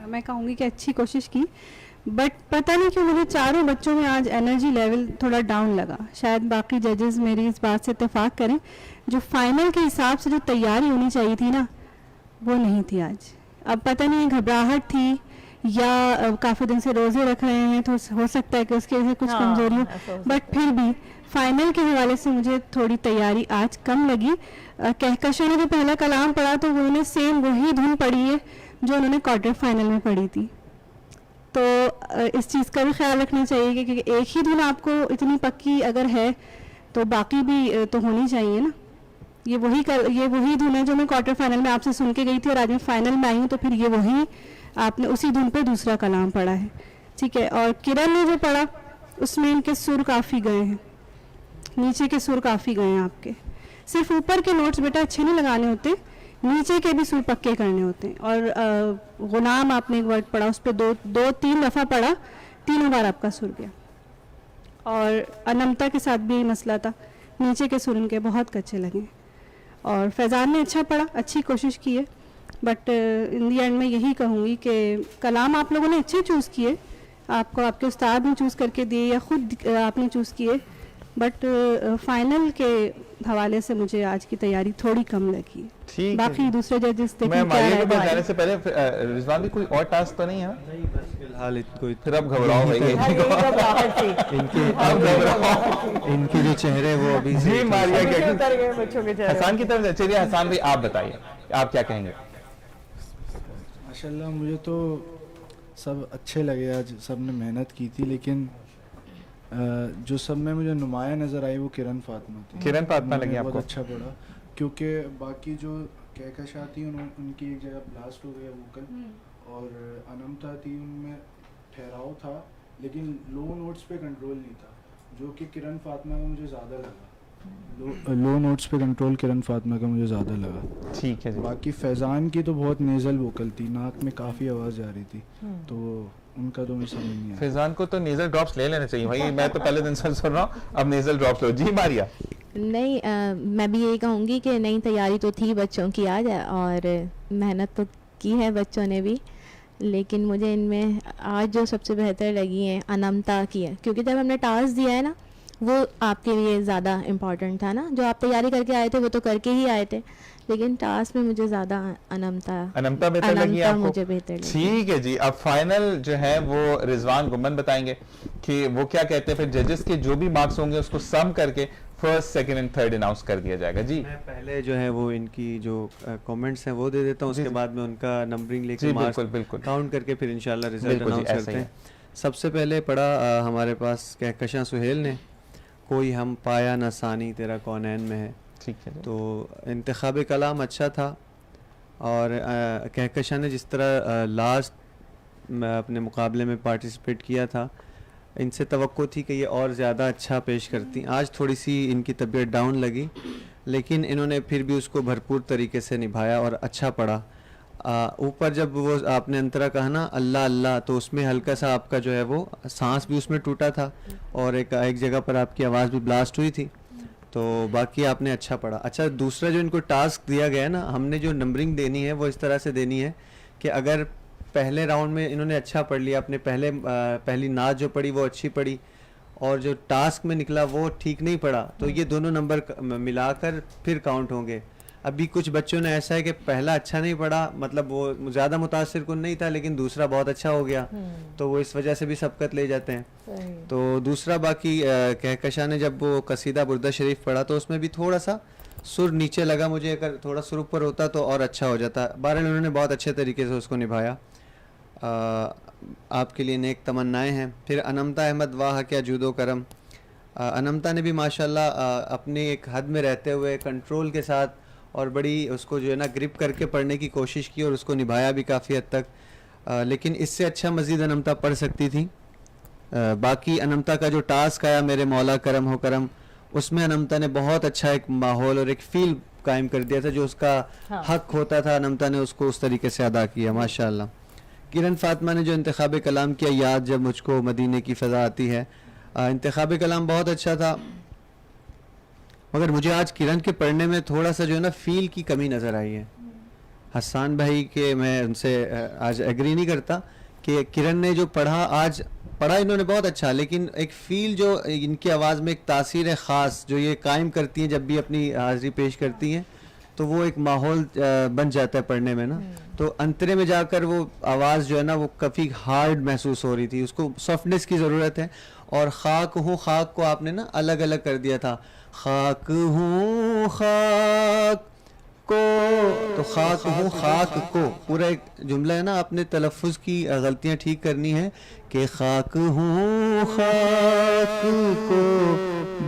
میں کہوں گی کہ اچھی کوشش کی، بٹ پتہ نہیں کیوں مجھے چاروں بچوں میں آج انرجی لیول تھوڑا ڈاؤن لگا، شاید باقی ججز میری اس بات سے اتفاق کریں، جو فائنل کے حساب سے جو تیاری ہونی چاہیے تھی نا وہ نہیں تھی آج۔ اب پتہ نہیں گھبراہٹ تھی یا کافی دن سے روزے رکھ رہے ہیں تو ہو سکتا ہے کہ اس کی وجہ سے کچھ کمزوری ہو، بٹ پھر بھی فائنل کے حوالے سے مجھے تھوڑی تیاری آج کم لگی۔ کہکشاں نے جو پہلا کلام پڑھا تو انہوں نے سیم وہی دھن پڑھی ہے جو انہوں نے کوارٹر فائنل میں پڑھی تھی، تو اس چیز کا بھی خیال رکھنا چاہیے کہ ایک ہی دھن آپ کو اتنی پکی اگر ہے تو باقی بھی تو ہونی چاہیے نا۔ یہ وہی دھن ہے جو میں کوارٹر فائنل میں آپ سے سن کے گئی تھی، اور آج میں فائنل میں آئی ہوں تو پھر یہ وہی آپ نے اسی دھن پہ دوسرا کلام پڑھا ہے، ٹھیک ہے۔ اور کرن نے جو پڑھا اس میں ان کے سر کافی گئے ہیں، نیچے کے سر کافی گئے ہیں آپ کے، صرف اوپر کے نوٹس بیٹا اچھے نہیں لگانے ہوتے، نیچے کے بھی سر پکے کرنے ہوتے ہیں۔ اور غلام آپ نے ایک ورڈ پڑھا، اس پہ دو تین دفعہ پڑھا، تینوں بار آپ کا سر گیا۔ اور انمتا کے ساتھ بھی مسئلہ تھا، نیچے کے سر ان کے بہت کچے لگے۔ اور فیضان نے اچھا پڑھا، اچھی کوشش کی ہے، بٹ ان دی اینڈ میں یہی کہوں گی کہ کلام آپ لوگوں نے اچھے چوز کیے، آپ کو آپ کے استاد نے چوز کر کے دیے یا خود آپ نے چوز کیے، بٹ فائنل کے حوالے سے مجھے آج کی تیاری تھوڑی کم لگی۔ باقی دوسرے ججز میں ماریہ کے پاس جانے سے پہلے رضوان بھی کوئی اور ٹاسک تو نہیں ہے؟ فی الحال کوئی پھر اب گھبراؤ بھائی، ان کے جو چہرے وہ ابھی جی ماریہ کیا بچوں کے چہرے۔ حسان کی طرف سے۔ چلیے حسان بھائی آپ بتائیے آپ کیا کہیں گے؟ ماشاءاللہ مجھے تو سب اچھے لگے، آج سب نے محنت کی تھی، لیکن جو سب میں مجھے نمایاں نظر آئی وہ کرن فاطمہ تھی۔ کرن فاطمہ لگی آپ کو؟ بہت اچھا پڑھا، کیونکہ باقی جو کہکشاں تھی ان کی ایک جگہ بلاسٹ ہو گیا ووکل، اور انمتا تھی ان میں ٹھہراؤ تھا لیکن لو نوٹس پہ کنٹرول نہیں تھا، جو کہ کرن فاطمہ کا مجھے زیادہ لگا، لو نوٹس پہ کنٹرول کرن فاطمہ کا مجھے زیادہ لگا۔ ٹھیک ہے جی۔ باقی فیضان کی تو بہت نیزل ووکل تھی، ناک میں کافی آواز جا رہی تھی، تو ان کا تو مجھے سمجھ نہیں آیا۔ فیضان کو تو نیزل ڈراپس لے لینے چاہیے بھائی، میں تو پہلے دن سے سن رہا ہوں، اب نیزل ڈراپس لو۔ جی ماریہ؟ نہیں، میں بھی یہی کہوں گی کہ نئی تیاری تو تھی بچوں کی آج، اور محنت تو کی ہے بچوں نے بھی، لیکن مجھے ان میں آج جو سب سے بہتر لگی ہیں انمتا کی ہے، کیونکہ جب ہم نے ٹاسک دیا ہے نا وہ آپ کے لیے زیادہ امپورٹنٹ تھا نا. جو آپ تیاری کر کے آئے تھے وہ تو کر کے ہی آئے تھے, لیکن ٹاسک میں مجھے زیادہ انمتا بہتر لگی آپ کو؟ مجھے بہتر لگی. ٹھیک ہے جی, اب فائنل جو ہے وہ رضوان گمن بتائیں گے کہ وہ کیا کہتے ہیں. پھر ججز کے جو بھی مارکس ہوں گے اس کو سم کر کے first second and third announce کر دیا جائے گا. جی میں پہلے جو ہے وہ ان کی جو کامنٹس ہیں وہ دے دیتا ہوں, اس کے بعد میں ان کا نمبرنگ لے کے مارکس کاؤنٹ کر کے پھر انشاءاللہ رزلٹ اناؤنس کرتے ہیں. سب سے پہلے پڑھا ہمارے پاس کہکشاں سہیل نے, کوئی ہم پایا نہ ثانی تیرا کونین میں ہے. ٹھیک ہے, تو انتخاب کلام اچھا تھا, اور کہکشاں نے جس طرح لاسٹ اپنے مقابلے میں پارٹیسپیٹ کیا تھا, ان سے توقع تھی کہ یہ اور زیادہ اچھا پیش کرتی. آج تھوڑی سی ان کی طبیعت ڈاؤن لگی, لیکن انہوں نے پھر بھی اس کو بھرپور طریقے سے نبھایا اور اچھا پڑھا. اوپر جب وہ آپ نے انترا کہا نا اللہ اللہ, تو اس میں ہلکا سا آپ کا جو ہے وہ سانس بھی اس میں ٹوٹا تھا, اور ایک جگہ پر آپ کی آواز بھی بلاسٹ ہوئی تھی. تو باقی آپ نے اچھا پڑھا. اچھا, دوسرا جو ان کو ٹاسک دیا گیا ہے نا, ہم نے جو نمبرنگ دینی ہے وہ اس طرح سے دینی ہے کہ اگر پہلے راؤنڈ میں انہوں نے اچھا پڑھ لیا, اپنے پہلی نعت جو پڑھی وہ اچھی پڑھی, اور جو ٹاسک میں نکلا وہ ٹھیک نہیں پڑھا, تو یہ دونوں نمبر ملا کر پھر کاؤنٹ ہوں گے. ابھی کچھ بچوں نے ایسا ہے کہ پہلا اچھا نہیں پڑھا, مطلب وہ زیادہ متاثر کن نہیں تھا, لیکن دوسرا بہت اچھا ہو گیا, تو وہ اس وجہ سے بھی سبقت لے جاتے ہیں. تو دوسرا باقی کہکشاں نے جب وہ قصیدہ بردہ شریف پڑھا تو اس میں بھی تھوڑا سا سر نیچے لگا مجھے, اگر تھوڑا سر اوپر ہوتا تو اور اچھا ہو جاتا. بہرحال انہوں نے بہت اچھے طریقے سے اس کو نبھایا. آپ کے لیے نیک تمنائیں ہیں. پھر انمتا احمد, واہ کیا جود و کرم. انمتا نے بھی ماشاءاللہ اپنی ایک حد میں رہتے ہوئے کنٹرول کے ساتھ اور بڑی اس کو جو ہے نا گرپ کر کے پڑھنے کی کوشش کی, اور اس کو نبھایا بھی کافی حد تک, لیکن اس سے اچھا مزید انمتا پڑھ سکتی تھی. باقی انمتا کا جو ٹاسک آیا میرے مولا کرم ہو کرم, اس میں انمتا نے بہت اچھا ایک ماحول اور ایک فیل قائم کر دیا تھا, جو اس کا حق ہوتا تھا انمتا نے اس کو اس طریقے سے ادا کیا ماشاءاللہ. کرن فاطمہ نے جو انتخاب کلام کیا, یاد جب مجھ کو مدینے کی فضا آتی ہے, انتخاب کلام بہت اچھا تھا, مگر مجھے آج کرن کے پڑھنے میں تھوڑا سا جو ہے نا فیل کی کمی نظر آئی ہے. حسان بھائی کے میں ان سے آج ایگری نہیں کرتا کہ کرن نے جو پڑھا انہوں نے بہت اچھا, لیکن ایک فیل جو ان کی آواز میں ایک تاثیر خاص جو یہ قائم کرتی ہیں جب بھی اپنی حاضری پیش کرتی ہیں, تو وہ ایک ماحول بن جاتا ہے پڑھنے میں نا. تو انترے میں جا کر وہ آواز جو ہے نا وہ کافی ہارڈ محسوس ہو رہی تھی, اس کو سافٹنس کی ضرورت ہے. اور خاک ہوں خاک کو آپ نے نا الگ الگ کر دیا تھا, خاک ہوں خاک کو, تو خاک ہوں خاک کو پورا ایک جملہ ہے نا, آپ نے تلفظ کی غلطیاں ٹھیک کرنی ہے کہ خاک ہوں خاک کو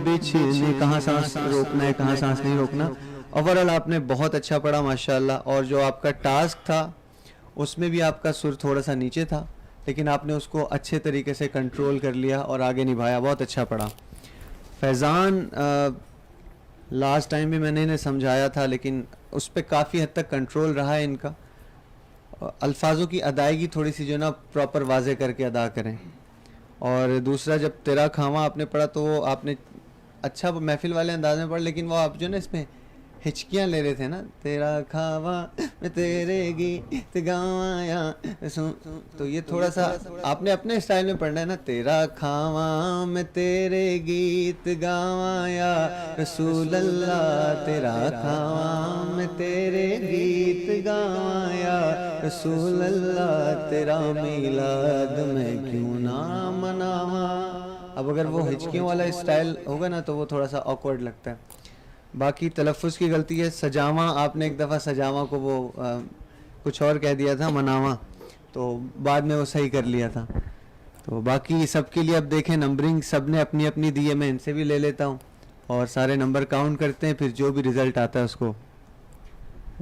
بچھنے, کہاں سانس روکنا ہے کہاں سانس نہیں روکنا. اوورال آپ نے بہت اچھا پڑھا ماشاءاللہ. اور جو آپ کا ٹاسک تھا اس میں بھی آپ کا سر تھوڑا سا نیچے تھا, لیکن آپ نے اس کو اچھے طریقے سے کنٹرول کر لیا اور آگے نبھایا, بہت اچھا پڑھا. فیضان لاسٹ ٹائم بھی میں نے انہیں سمجھایا تھا, لیکن اس پہ کافی حد تک کنٹرول رہا ہے ان کا. الفاظوں کی ادائیگی تھوڑی سی جو ہے نا پراپر واضح کر کے ادا کریں. اور دوسرا جب تیرا کھاواں آپ نے پڑھا تو وہ آپ نے اچھا محفل والے انداز میں پڑھا, لیکن وہ آپ جو نا اس میں ہچکیاں لے رہے تھے نا, تیرا کھاواں میں تیرے گیت گاواں, تو یہ تھوڑا سا آپ نے اپنے اسٹائل میں پڑھنا ہے نا, تیرا کھاواں میں تیرے گیت گاواں یا رسول اللہ, تیرا کھاواں میں تیرے گیت گاواں یا رسول اللہ, تیرا میلاد میں کیوں نہ مناواں. اب اگر وہ ہچکیوں والا اسٹائل ہوگا نا تو وہ تھوڑا سا آکورڈ لگتا ہے. باقی تلفظ کی غلطی ہے, سجاواں آپ نے ایک دفعہ سجاواں کو وہ کچھ اور کہہ دیا تھا, مناواں, تو بعد میں وہ صحیح کر لیا تھا. تو باقی سب کے لیے اب دیکھیں نمبرنگ سب نے اپنی اپنی دی ہے, میں ان سے بھی لے لیتا ہوں اور سارے نمبر کاؤنٹ کرتے ہیں, پھر جو بھی رزلٹ آتا ہے اس کو.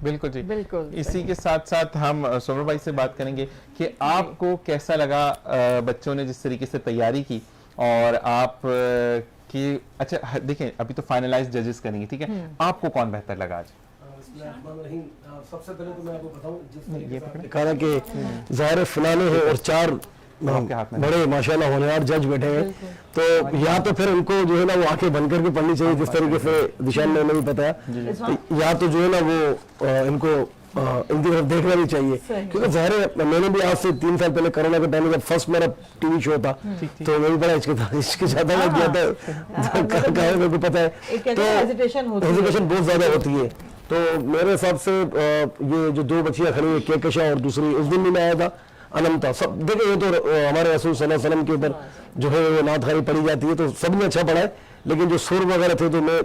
بالکل جی, بالکل. اسی کے ساتھ ساتھ ہم سمر بھائی سے بات کریں گے کہ آپ کو کیسا لگا بچوں نے جس طریقے سے تیاری کی, اور آپ کی اچھا دیکھیں ابھی تو فائنلائز ججز کریں گے, ٹھیک ہے, آپ کو کون بہتر لگا آج؟ سب سے پہلے تو میں آپ کو بتاؤں کہا کہ ظاہر فلانے ہیں اور 4 بڑے ماشاءاللہ ہونہار جج بیٹھے ہیں, تو یا تو پھر ان کو جو ہے نا وہ آنکھیں بند کر کے پڑھنی چاہیے جس طریقے سے دشان نے بھی بتایا, یا تو جو ہے نا وہ ان کو इनकी तरफ देखना भी चाहिए, क्योंकि ज़ाहिर है मैंने भी आज से 3 साल पहले कोरोना के टाइम में जब फर्स्ट मेरा टीवी शो था तो मैं भी बड़ा हिचकिचाता लग गया था, मेरे को पता है, तो हेजिटेशन बहुत ज़्यादा होती है। तो मेरे हिसाब से ये जो 2 बच्चियाँ खड़ी हैं, केकशा और दूसरी उस दिन भी मैं आया था अनमता, सब देखिए ये तो हमारे रसूल सल्लल्लाहु अलैहि वसल्लम के ऊपर जो है वो नात खानी पढ़ी जाती है, तो सबने अच्छा पढ़ा है, लेकिन जो सुर वगैरह थे तो मैं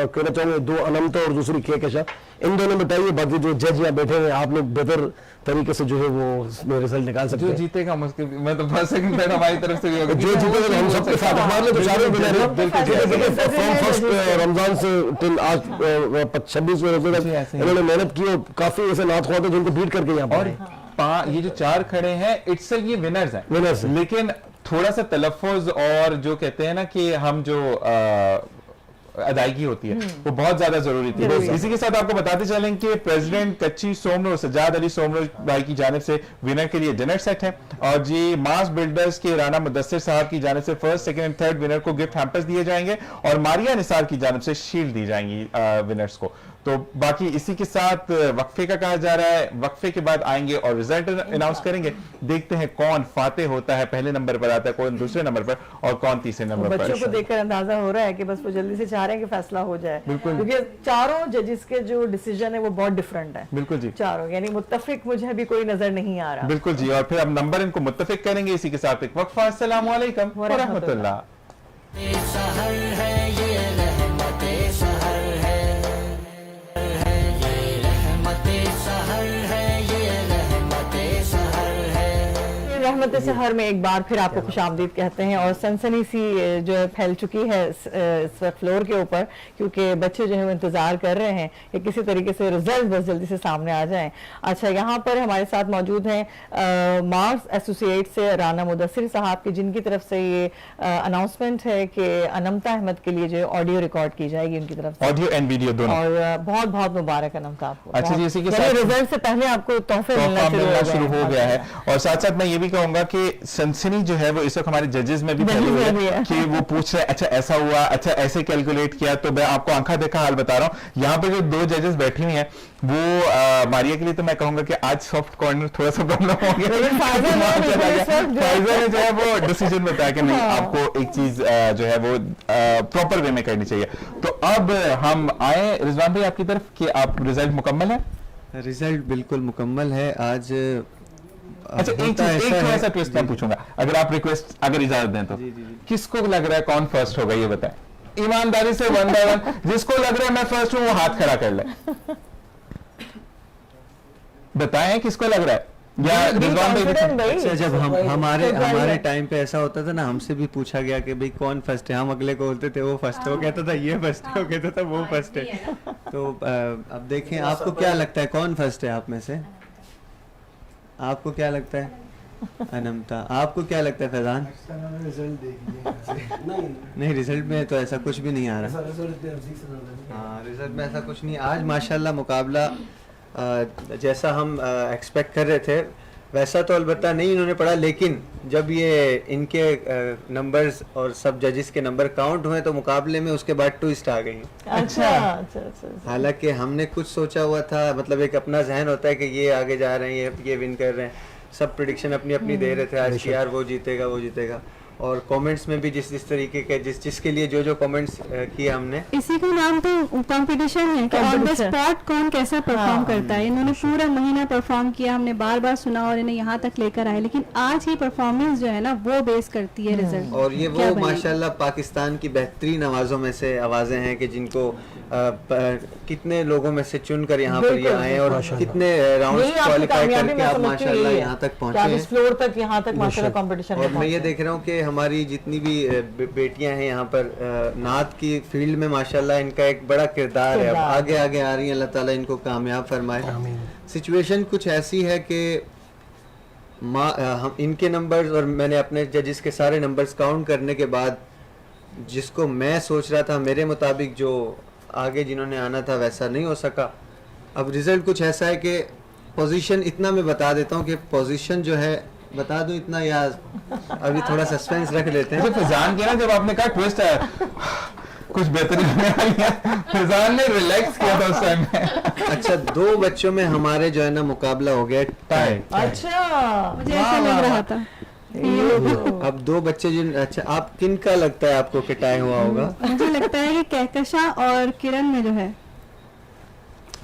कहना चाहूँगा 2 अनमता और दूसरी केकशा, इन दोनों बताइए, बाकी जो जज यहाँ बैठे हैं आप लोग बेहतर तरीके से जो है वो रिजल्ट निकाल सकते हैं। जो जीतेगा मुश्किल, मैं तो फर्स्ट सेकंड थर्ड हमारी तरफ से भी होगा, जो जीतेगा हम सबके साथ, हमारे लिए तो चारों विनर हैं फ्रॉम फर्स्ट रमजान से टिल आज 26वें रोजे तक इन्होंने मेहनत की और काफी ऐसे नात ख्वाह थे जिनको बीट करके यहाँ पर ये जो 4 खड़े हैं इटसेल्फ ये विनर्स हैं, लेकिन थोड़ा सा तलफ़ुज़ और जो कहते हैं ना कि हम जो अदायगी होती है वो बहुत ज्यादा जरूरी थी। इसी के साथ आपको बताते चलें कि प्रेसिडेंट कच्ची सोमरो सज्जाद अली सोमरो भाई की जानिब से विनर के लिए डिनर सेट है, और जी मास बिल्डर्स के राना मुदस्सिर साहब की जानिब से first second and third winner को गिफ्ट हैम्पर्स दिए जाएंगे, और मारिया निसार की जानिब से शील्ड दी जाएंगी विनर्स को। तो बाकी इसी के साथ वक्फे का कहा जा रहा है, वक्फे के बाद आएंगे और रिजल्ट अनाउंस करेंगे, देखते हैं कौन फातेह होता है, पहले नंबर पर आता है, कौन दूसरे नंबर पर और कौन तीसरे नंबर पर। बच्चों को देखकर अंदाजा हो रहा है कि बस वो जल्दी से चाह रहे हैं कि फैसला हो जाए, क्योंकि चारों जजेस के जो डिसीजन है वो बहुत डिफरेंट है। बिल्कुल जी, चारों यानी मुत्तफिक मुझे अभी कोई नजर नहीं आ रहा। बिल्कुल जी, और फिर अब नंबर इनको मुत्तफिक करेंगे। इसी के साथ एक वक्फा। अस्सलाम वालेकुम व रहमतुल्लाह। रहमत सहर में एक बार फिर आपको खुशामदीद कहते हैं, और सनसनी सी जो है फैल चुकी है इस वक्त फ्लोर के ऊपर, क्योंकि बच्चे जो है वो इंतजार कर रहे हैं कि किसी तरीके से रिजल्ट बस जल्दी से सामने आ जाएं। अच्छा, यहाँ पर हमारे साथ मौजूद हैं मार्क्स एसोसिएट से राना मुदस्सिर साहब की, जिनकी तरफ से ये अनाउंसमेंट है कि अनमता अहमद के लिए जो ऑडियो रिकॉर्ड की जाएगी उनकी तरफ से, ऑडियो एंड वीडियो दोनों, और बहुत बहुत मुबारक अनमता आपको। अच्छा जी, इसी के साथ रिजल्ट से पहले आपको तोहफे मिलना शुरू हो गया है, और साथ साथ मैं ये भी कहूंगा कि सनसनी जो है वो इस वक्त हमारे जजेस में भी फैली हुई है कि वो पूछ रहे हैं अच्छा ऐसा हुआ, अच्छा ऐसे कैलकुलेट किया। तो मैं आपको आंखा देखा हाल बता रहा हूँ, यहाँ पे जो 2 जजेस बैठी हुई हैं वो मारिया के लिए तो मैं कहूंगा कि आज सॉफ्ट कॉर्नर थोड़ा सा प्रॉब्लम हो गया, फाइजर ने जो है वो डिसीजन बताया कि नहीं आपको एक चीज जो है वो प्रॉपर वे में करनी चाहिए। तो अब हम आए रिजवान भाई आपकी तरफ कि आप रिजल्ट मुकम्मल है? रिजल्ट बिल्कुल मुकम्मल है आज। अच्छा, एक थोड़ा सा ट्विस्ट मैं पूछूंगा, अगर आप रिक्वेस्ट अगर इजाजत दें तो, किसको लग रहा है कौन फर्स्ट होगा ये बताएं ईमानदारी से, 1 बाय 1। जिसको लग रहा है मैं फर्स्ट हूं वो हाथ खड़ा कर ले, बताएं किसको लग रहा है। या अच्छा, जब हमारे टाइम पे ऐसा होता था ना, हमसे भी पूछा गया कि भाई कौन फर्स्ट है, हम अगले को बोलते थे वो फर्स्ट है, वो कहता था ये फर्स्ट है, वो कहता था वो फर्स्ट है। तो अब देखें आपको क्या लगता है कौन फर्स्ट है आप में से? आपको क्या लगता है अनमता? आपको क्या लगता है फैजान? नहीं, रिजल्ट में तो ऐसा कुछ भी नहीं आ रहा। हाँ, रिजल्ट में ऐसा कुछ नहीं। आज माशाल्लाह मुकाबला जैसा हम एक्सपेक्ट कर रहे थे वैसा तो अलबत्ता नहीं इन्होंने पढ़ा, लेकिन जब ये इनके नंबर्स और सब जजेस के नंबर काउंट हुए तो मुकाबले में उसके बाद ट्विस्ट आ गई। अच्छा, हालांकि हमने कुछ सोचा हुआ था, मतलब एक अपना जहन होता है कि ये आगे जा रहे हैं, ये विन कर रहे हैं, सब प्रेडिक्शन अपनी अपनी दे रहे थे आज की यार वो जीतेगा, और कमेंट्स में भी जिस तरीके के जिसके लिए जो कमेंट्स किए हमने, इसी का नाम तो कंपटीशन है कि ऑन द स्पॉट कौन कैसा परफॉर्म करता है। इन्होंने पूरा महीना परफॉर्म किया, हमने बार बार सुना और इन्हें यहाँ तक लेकर आए, लेकिन आज की परफॉर्मेंस जो है ना वो बेस करती है रिजल्ट। और ये वो माशाल्लाह पाकिस्तान की बेहतरीन आवाज़ों में से आवाज़ें हैं कि जिनको कितने लोगों में से चुनकर यहाँ पर ये आए और कितने राउंड्स क्वालिफाई करके आप माशाल्लाह यहाँ तक पहुँचे हैं, फ्लोर तक यहाँ तक माशाल्लाह कंपटीशन। और मैं ये देख रहा हूँ कि हमारी जितनी भी बेटियां हैं यहाँ पर नात की फील्ड में माशाल्लाह इनका एक बड़ा किरदार है, अब आगे आगे आ रही हैं, अल्लाह ताला इनको कामयाब फरमाए। सिचुएशन कुछ ऐसी है कि हम इनके नंबर्स और मैंने अपने जजेस के सारे नंबर्स काउंट करने के बाद जिसको मैं सोच रहा था मेरे मुताबिक जो आगे जिन्होंने आना था वैसा नहीं हो सका। अब रिजल्ट कुछ ऐसा है कि पोजीशन इतना मैं बता देता हूँ कि पोजीशन जो है बता दूं इतना, या अभी थोड़ा सस्पेंस रख लेते हैं। फैजान के ना जब आपने कहा ट्विस्ट है कुछ बेहतरीन होने वाली है। फैजान ने रिलैक्स किया था उस टाइम में। अच्छा, 2 बच्चों में हमारे जो है ना मुकाबला हो गया टाई। अच्छा, मुझे ऐसा लग रहा था। अब 2 बच्चे जिन, अच्छा आप किन का लगता है आपको कि टाई हुआ होगा? मुझे लगता है कि कहकशा और किरण में जो है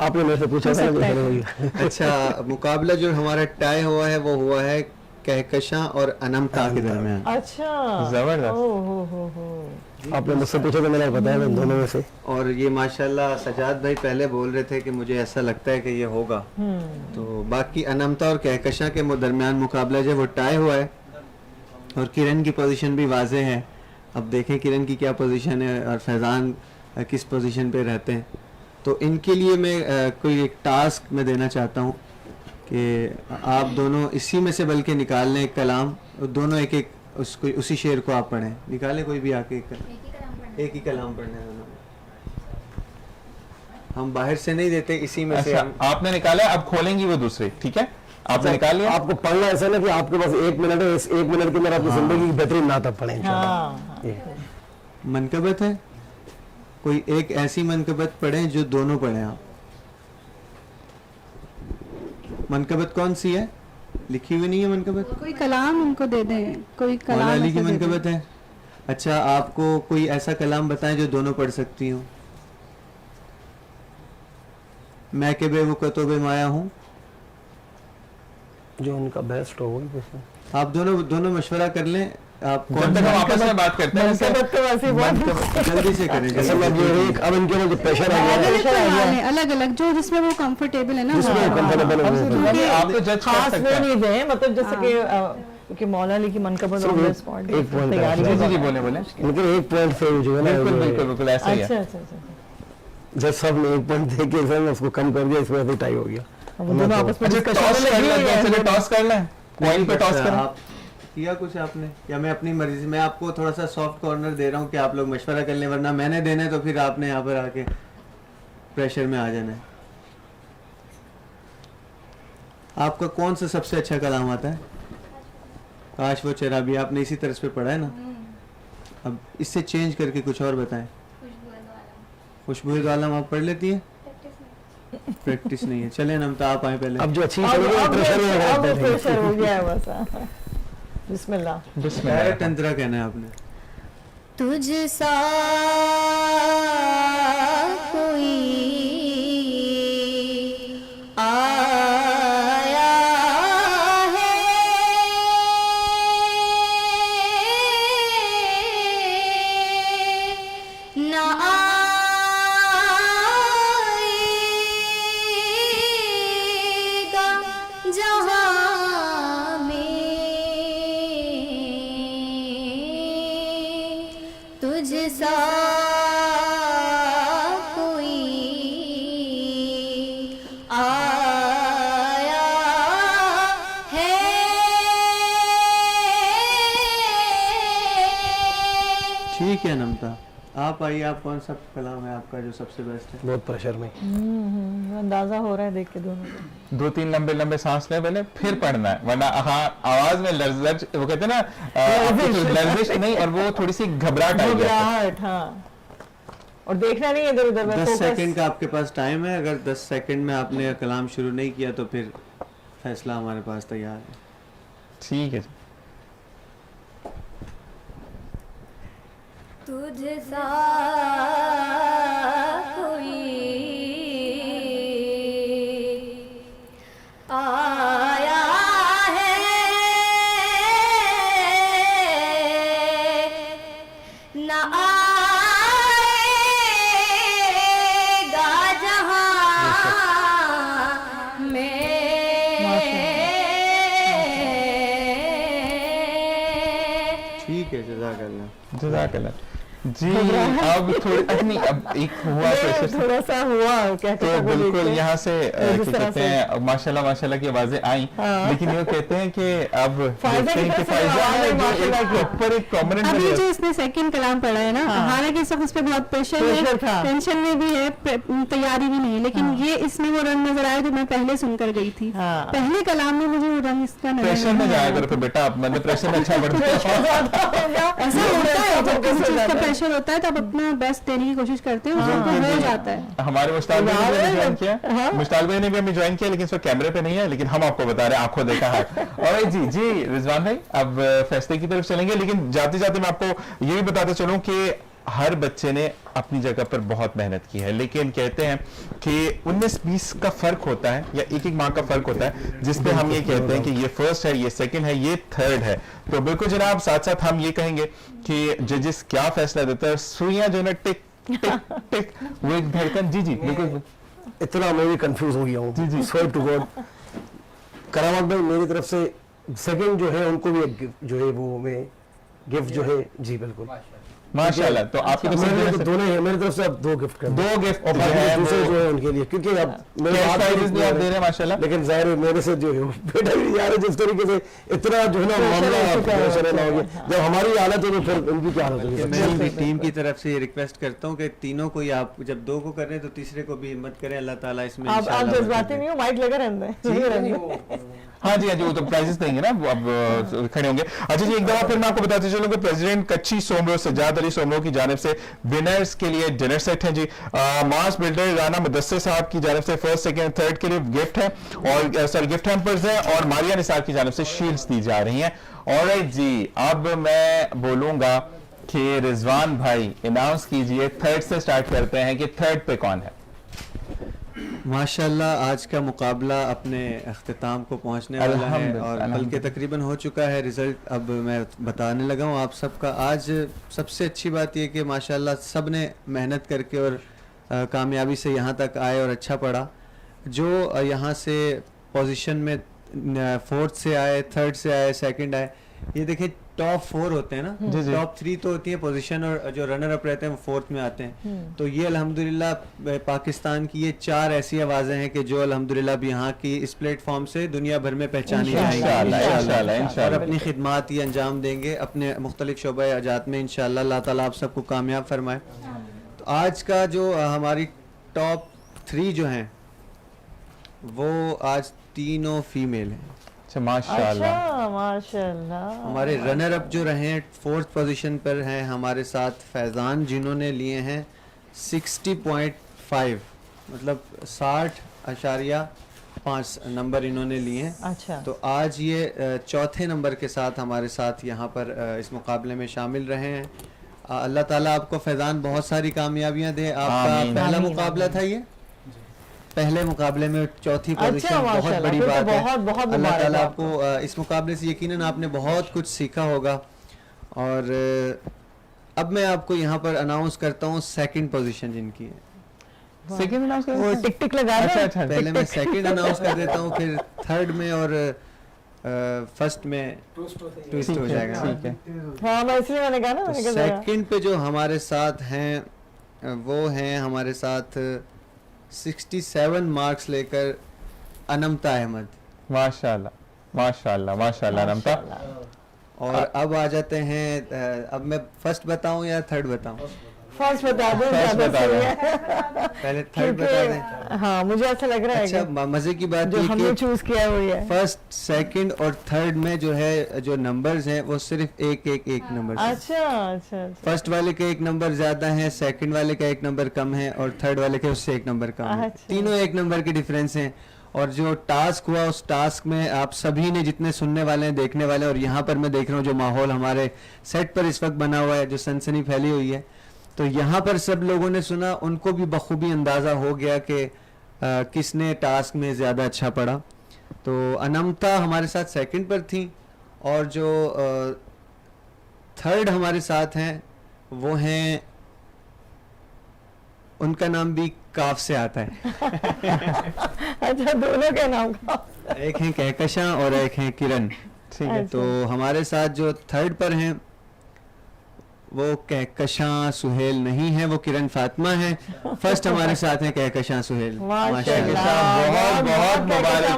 आपने मेरे से पूछा था ना, अच्छा, मुकाबला जो हमारा टाई हुआ है वो हुआ है कहकशा और अनमता के दरमियान। अच्छा, जबरदस्त। हो। आपने मुझसे पूछा तो मैंने बताया मैं दोनों में से। और ये माशाल्लाह सजाद भाई पहले बोल रहे थे कि मुझे ऐसा लगता है कि ये होगा, तो बाकी अनमता और कहकशा के दरमियान मुकाबला जो वो टाई हुआ है और किरण की पोजीशन भी वाज़ेह है। अब देखें किरण की क्या पोजीशन है और फैज़ान किस पोजीशन पे रहते हैं। तो इनके लिए मैं कोई एक टास्क मैं देना चाहता हूँ कि आप दोनों इसी में से बल्कि निकाल लें एक कलाम, दोनों एक एक उसको उसी शेर को आप पढ़ें, निकालें कोई भी आके एक ही कलाम पढ़ने दोनों। हम बाहर से नहीं देते, इसी में से अच्छा, आपने निकाला, अब खोलेंगी वो दूसरे, ठीक है? आपने निकाल लिया। आपको पढ़ना ऐसा ना कि आपके पास 1 मिनट है, इस 1 मिनट के अंदर आपकी जिंदगी की बेहतरीन नाता पढ़े इंशाल्लाह। मनकबत है कोई एक ऐसी मनकबत पढ़ें जो दोनों पढ़ें आप। मनकबत कौन सी है? लिखी हुई नहीं है मनकबत? कोई कलाम उनको दे दें, कोई मौला कलाम अली की ऐसा दे दें। मनकबत है। अच्छा, आपको कोई ऐसा कलाम बताएं जो दोनों पढ़ सकती हूँ। मैं के बेवकतो बे माया हूँ, जो उनका बेस्ट हो वही। आप दोनों मशवरा कर लें। आप जब तक हम आपस में बात करते हैं, मनकबत तो वैसे बहुत जल्दी से करें, असल में ये एक अब इनके ऊपर जो प्रेशर आ गया है, अलग अलग जो जिसमें वो कंफर्टेबल है ना, जिसमें वो- कंफर्टेबल है आप तो जज कर खास सकते वो हैं। नहीं दे, मतलब जैसे कि क्योंकि मौला अली की मनकबत सिर्फ ऑन द एक- स्पॉट एक point तैयारी है। में जी बोले बोले। लेकिन एक पॉइंट से जो है ना, बिल्कुल वो- बिल्कुल बिल्कुल ऐसा ही अच्छा है। अच्छा अच्छा। जज साहब ने एक पॉइंट दे के सर उसको कम कर दिया, इस वजह से टाई हो गया। अब दोनों आपस में अच्छा, डिस्कशन टॉस कर लगी हुई लेते हैं, है। चलिए टॉस कर लें, पॉइंट पे टॉस करें। आप किया कुछ आपने, या मैं अपनी मर्जी से, मैं आपको थोड़ा सा सॉफ्ट कॉर्नर दे रहा हूँ कि आप लोग मशवरा कर लें, वरना मैंने देना है तो फिर आपने यहाँ पर आके प्रेशर में आ जाना है। आपका कौन सा सबसे अच्छा कलाम आता है? काश वो चराबी, आपने इसी तरह पे पढ़ा है ना। अब इससे चेंज करके कुछ और बताएं। खुशबू आलम आप पढ़ लेती है? प्रैक्टिस नहीं है। चले नमता आप आए पहले। अब जो अच्छी अब प्रेशर में अब रहते हैं। प्रेशर हो गया है बस। बिस्मिल्लाह। डायरेक्ट अंतरा कहना है आपने। तुझ सा कोई आया है, ना आएगा जहाँ में तुझ सा कोई आया है। ठीक है नमता, आप आइए। आप कौन सा कलाम है आपका जो सबसे बेस्ट है? बहुत प्रेशर में। अंदाजा हो रहा है देख के दोनों को। 2-3 लंबे लंबे सांस ले पहले, फिर पढ़ना है, वरना हाँ आवाज में लर्ज, वो कहते हैं ना लर्जिश नहीं, और वो थोड़ी सी घबराहट आई है। घबराहट, हाँ। और देखना नहीं है इधर उधर, 10 सेकंड का आपके पास टाइम है। अगर 10 सेकंड में आपने कलाम शुरू नहीं किया तो फिर फैसला हमारे पास तैयार है। ठीक है। तुझ सा कोई आया है, ना आएगा जहाँ में। ठीक है, जज़ाकल्लाह। जज़ाकल्लाह। जी अब थोड़ी नहीं, अब एक हुआ प्रेशर से, थोड़ा सा हुआ क्या तो बिल्कुल यहाँ से क्या कहते हैं माशाल्लाह माशाल्लाह की आवाजें आई, लेकिन ये कहते हैं कि अब देखते हैं कि फायदा है जो एक प्रॉपर एक प्रोमिनेंट अभी जो इसने सेकंड कलाम पढ़ा है ना, हालांकि सब उस पे बहुत प्रेशर है, था। टेंशन में भी है, तैयारी भी नहीं है, लेकिन ये इसमें वो रंग नजर आया जो मैं पहले सुनकर गई थी। हाँ। पहले कलाम में मुझे वो रंग इसका नजर प्रेशर में नहीं जाया आया करो था। फिर बेटा, आप मतलब प्रेशर में अच्छा बढ़ते हैं। ऐसा होता है जब किसी चीज का प्रेशर होता है तो आप अपना बेस्ट देने की कोशिश करते हैं, उसको हो जाता है। हमारे मुश्ताक भाई ने भी ज्वाइन किया, मुश्ताक भाई ने भी हमें ज्वाइन किया, लेकिन इस वक्त कैमरे पे नहीं है, लेकिन हम आपको बता रहे हैं, आंखों देखा है। और जी जी रिजवान भाई, अब फैसले की तरफ चलेंगे, लेकिन जाते जाते मैं आपको ये भी बताते चलूं कि हर बच्चे ने अपनी जगह पर बहुत मेहनत की है, लेकिन कहते हैं कि 19-20 का फर्क होता है या एक माह का फर्क होता है, जिसपे हम ये कहते हैं कि ये फर्स्ट है, ये सेकंड है, ये थर्ड है। तो बिल्कुल जनाब, साथ साथ हम ये कहेंगे कि जजेस क्या फैसला देता है, सुइयां जो है टिक टिक टिक वो एक धड़कन। जी जी बिल्कुल, इतना मैं भी कंफ्यूज हो गया हूँ जी, स्वेयर टू गॉड। करामत भाई मेरी तरफ से सेकंड जो है उनको भी एक जो है वो मैं गिफ्ट जो है, जी बिल्कुल माशाल्लाह। तो आपकी मेरे तो दोनों है, मेरी तरफ से आप 2 गिफ्ट कर दो गिफ्ट और बाकी दूसरे जो है उनके लिए, क्योंकि अब मेरे कैश हाथ प्राइजेस भी आप दे रहे हैं में, माशाल्लाह। लेकिन जाहिर है मेरे से जो है वो बेटा भी यार जिस तरीके से इतना जो है ना मामला प्रेशर हो गया, जब हमारी हालत हो तो फिर उनकी क्या हालत होगी। मैं भी टीम की तरफ से रिक्वेस्ट करता हूँ कि तीनों को ही आप जब 2 को कर रहे हैं तो तीसरे को भी हिम्मत करें, अल्लाह ताला इसमें आप इंशाअल्लाह जज्बाती नहीं हो, माइक लगा रहने दें। हाँ जी हाँ जी, वो तो प्राइजेस देंगे ना, वो अब खड़े होंगे। अच्छा जी, एक दफा फिर मैं आपको बताते चलूं कि प्रेसिडेंट कच्ची सोमरो सज्जाद अली सोमरो की जानिब से विनर्स के लिए डिनर सेट है जी। मास बिल्डर राना मुदस्सिर साहब की जानिब से फर्स्ट सेकंड थर्ड के लिए गिफ्ट है, और सर गिफ्ट हैम्पर्स है, और मारिया निसार की जानिब से शील्ड्स दी जा रही हैं। ऑलराइट जी, अब मैं बोलूंगा कि रिजवान भाई अनाउंस कीजिए, थर्ड से स्टार्ट करते हैं कि थर्ड पे कौन है। माशाल्लाह आज का मुकाबला अपने अख्तिताम को पहुंचने वाला है, और अल्हम्दुलिल्लाह। बल्कि तकरीबन हो चुका है रिज़ल्ट। अब मैं बताने लगा हूं आप सबका। आज सबसे अच्छी बात यह कि माशाल्लाह सब ने मेहनत करके और कामयाबी से यहाँ तक आए और अच्छा पढ़ा। जो यहाँ से पोजीशन में 4th से आए, 3rd से आए, 2nd आए, ये देखें टॉप 4 होते हैं ना, टॉप 3 तो होती है पोजीशन, और जो रनर अप रहते हैं वो 4th में आते हैं। तो ये अल्हम्दुलिल्लाह पाकिस्तान की ये 4 ऐसी आवाज़ें हैं कि जो अल्हम्दुलिल्लाह अब यहाँ की इस प्लेटफॉर्म से दुनिया भर में पहचानी जाएंगी और अपनी खिदमात ये अंजाम देंगे अपने मुख्तलिफ शोबा अजात में इंशाअल्लाह। अल्लाह ताला आप सबको कामयाब फरमाए। तो आज का जो हमारी टॉप 3 जो हैं वो आज तीनों फीमेल हैं। अच्छा माशाल्लाह माशाल्लाह। हमारे रनर अप जो रहे 4th पोजीशन पर हैं हमारे साथ फैज़ान, जिन्होंने लिए हैं 60.5, मतलब 60.5 नंबर इन्होंने लिए हैं। अच्छा, तो आज ये चौथे नंबर के साथ हमारे साथ यहाँ पर इस मुकाबले में शामिल रहे हैं। अल्लाह ताला आपको फैज़ान बहुत सारी कामयाबियाँ दे। आपका आमीन। पहला आमीन, मुकाबला था ये, पहले मुकाबले में चौथी पोजीशन अच्छा, बहुत माशाल्लाह, बड़ी फिर तो बात है। बहुत बहुत अल्लाह मुबारक ताला आपको। आपको इस मुकाबले से यकीनन आपने बहुत कुछ सीखा होगा। और अब मैं आपको यहाँ पर अनाउंस करता हूँ 2nd पोजीशन जिनकी है। सेकंड अनाउंस कर वो टिक टिक लगा अच्छा रहे अच्छा पहले मैं 2nd अनाउंस कर देता हूँ, फिर 3rd में और 1st में ट्विस्ट हो जाएगा। ठीक है। हाँ, मैं इसलिए मैंने कहा ना, तो मैंने कहा जरा। 2nd पे जो हमारे साथ हैं वो हैं हमारे साथ 67 मार्क्स लेकर अनमता अहमद। माशाल्लाह माशाल्लाह माशाल्लाह नमता। और अब आ जाते हैं, अब मैं फर्स्ट बताऊं या 3rd बताऊं? फर्स्ट बता दो, फर्स्ट ज्यादा बता सही दो। है। पहले 3rd बता दें। क्योंकि हाँ, मुझे ऐसा लग रहा है अच्छा, कि मजे की बात जो ये हमने कि चूज किया हुई है। 1st, 2nd और 3rd में जो है जो नंबर्स हैं वो सिर्फ एक नंबर से। अच्छा अच्छा अच्छा। फर्स्ट वाले के 1 नंबर ज्यादा है, 2nd वाले का 1 नंबर कम है, और 3rd वाले के उससे 1 नंबर कम है। अच्छा। तीनों 1 नंबर के डिफरेंस हैं। और जो टास्क हुआ उस टास्क में आप सभी ने, जितने सुनने वाले हैं, देखने वाले हैं, और यहाँ पर मैं देख रहा हूँ जो माहौल हमारे सेट पर इस वक्त बना हुआ है, जो सनसनी फैली हुई है, तो यहाँ पर सब लोगों ने सुना, उनको भी बखूबी अंदाज़ा हो गया कि किसने टास्क में ज़्यादा अच्छा पढ़ा। तो अनमता हमारे साथ 2nd पर थी, और जो 3rd हमारे साथ हैं वो हैं, उनका नाम भी काफ से आता है। अच्छा, दोनों के नाम का। एक हैं कहकशां और एक हैं किरण। ठीक है। तो हमारे साथ जो 3rd पर हैं वो कहकशां सुहेल नहीं है, वो किरण फातिमा है। फर्स्ट हमारे साथ हैं कहकशां सुहेल। माशाल्लाह, बहुत बहुत मुबारक हो।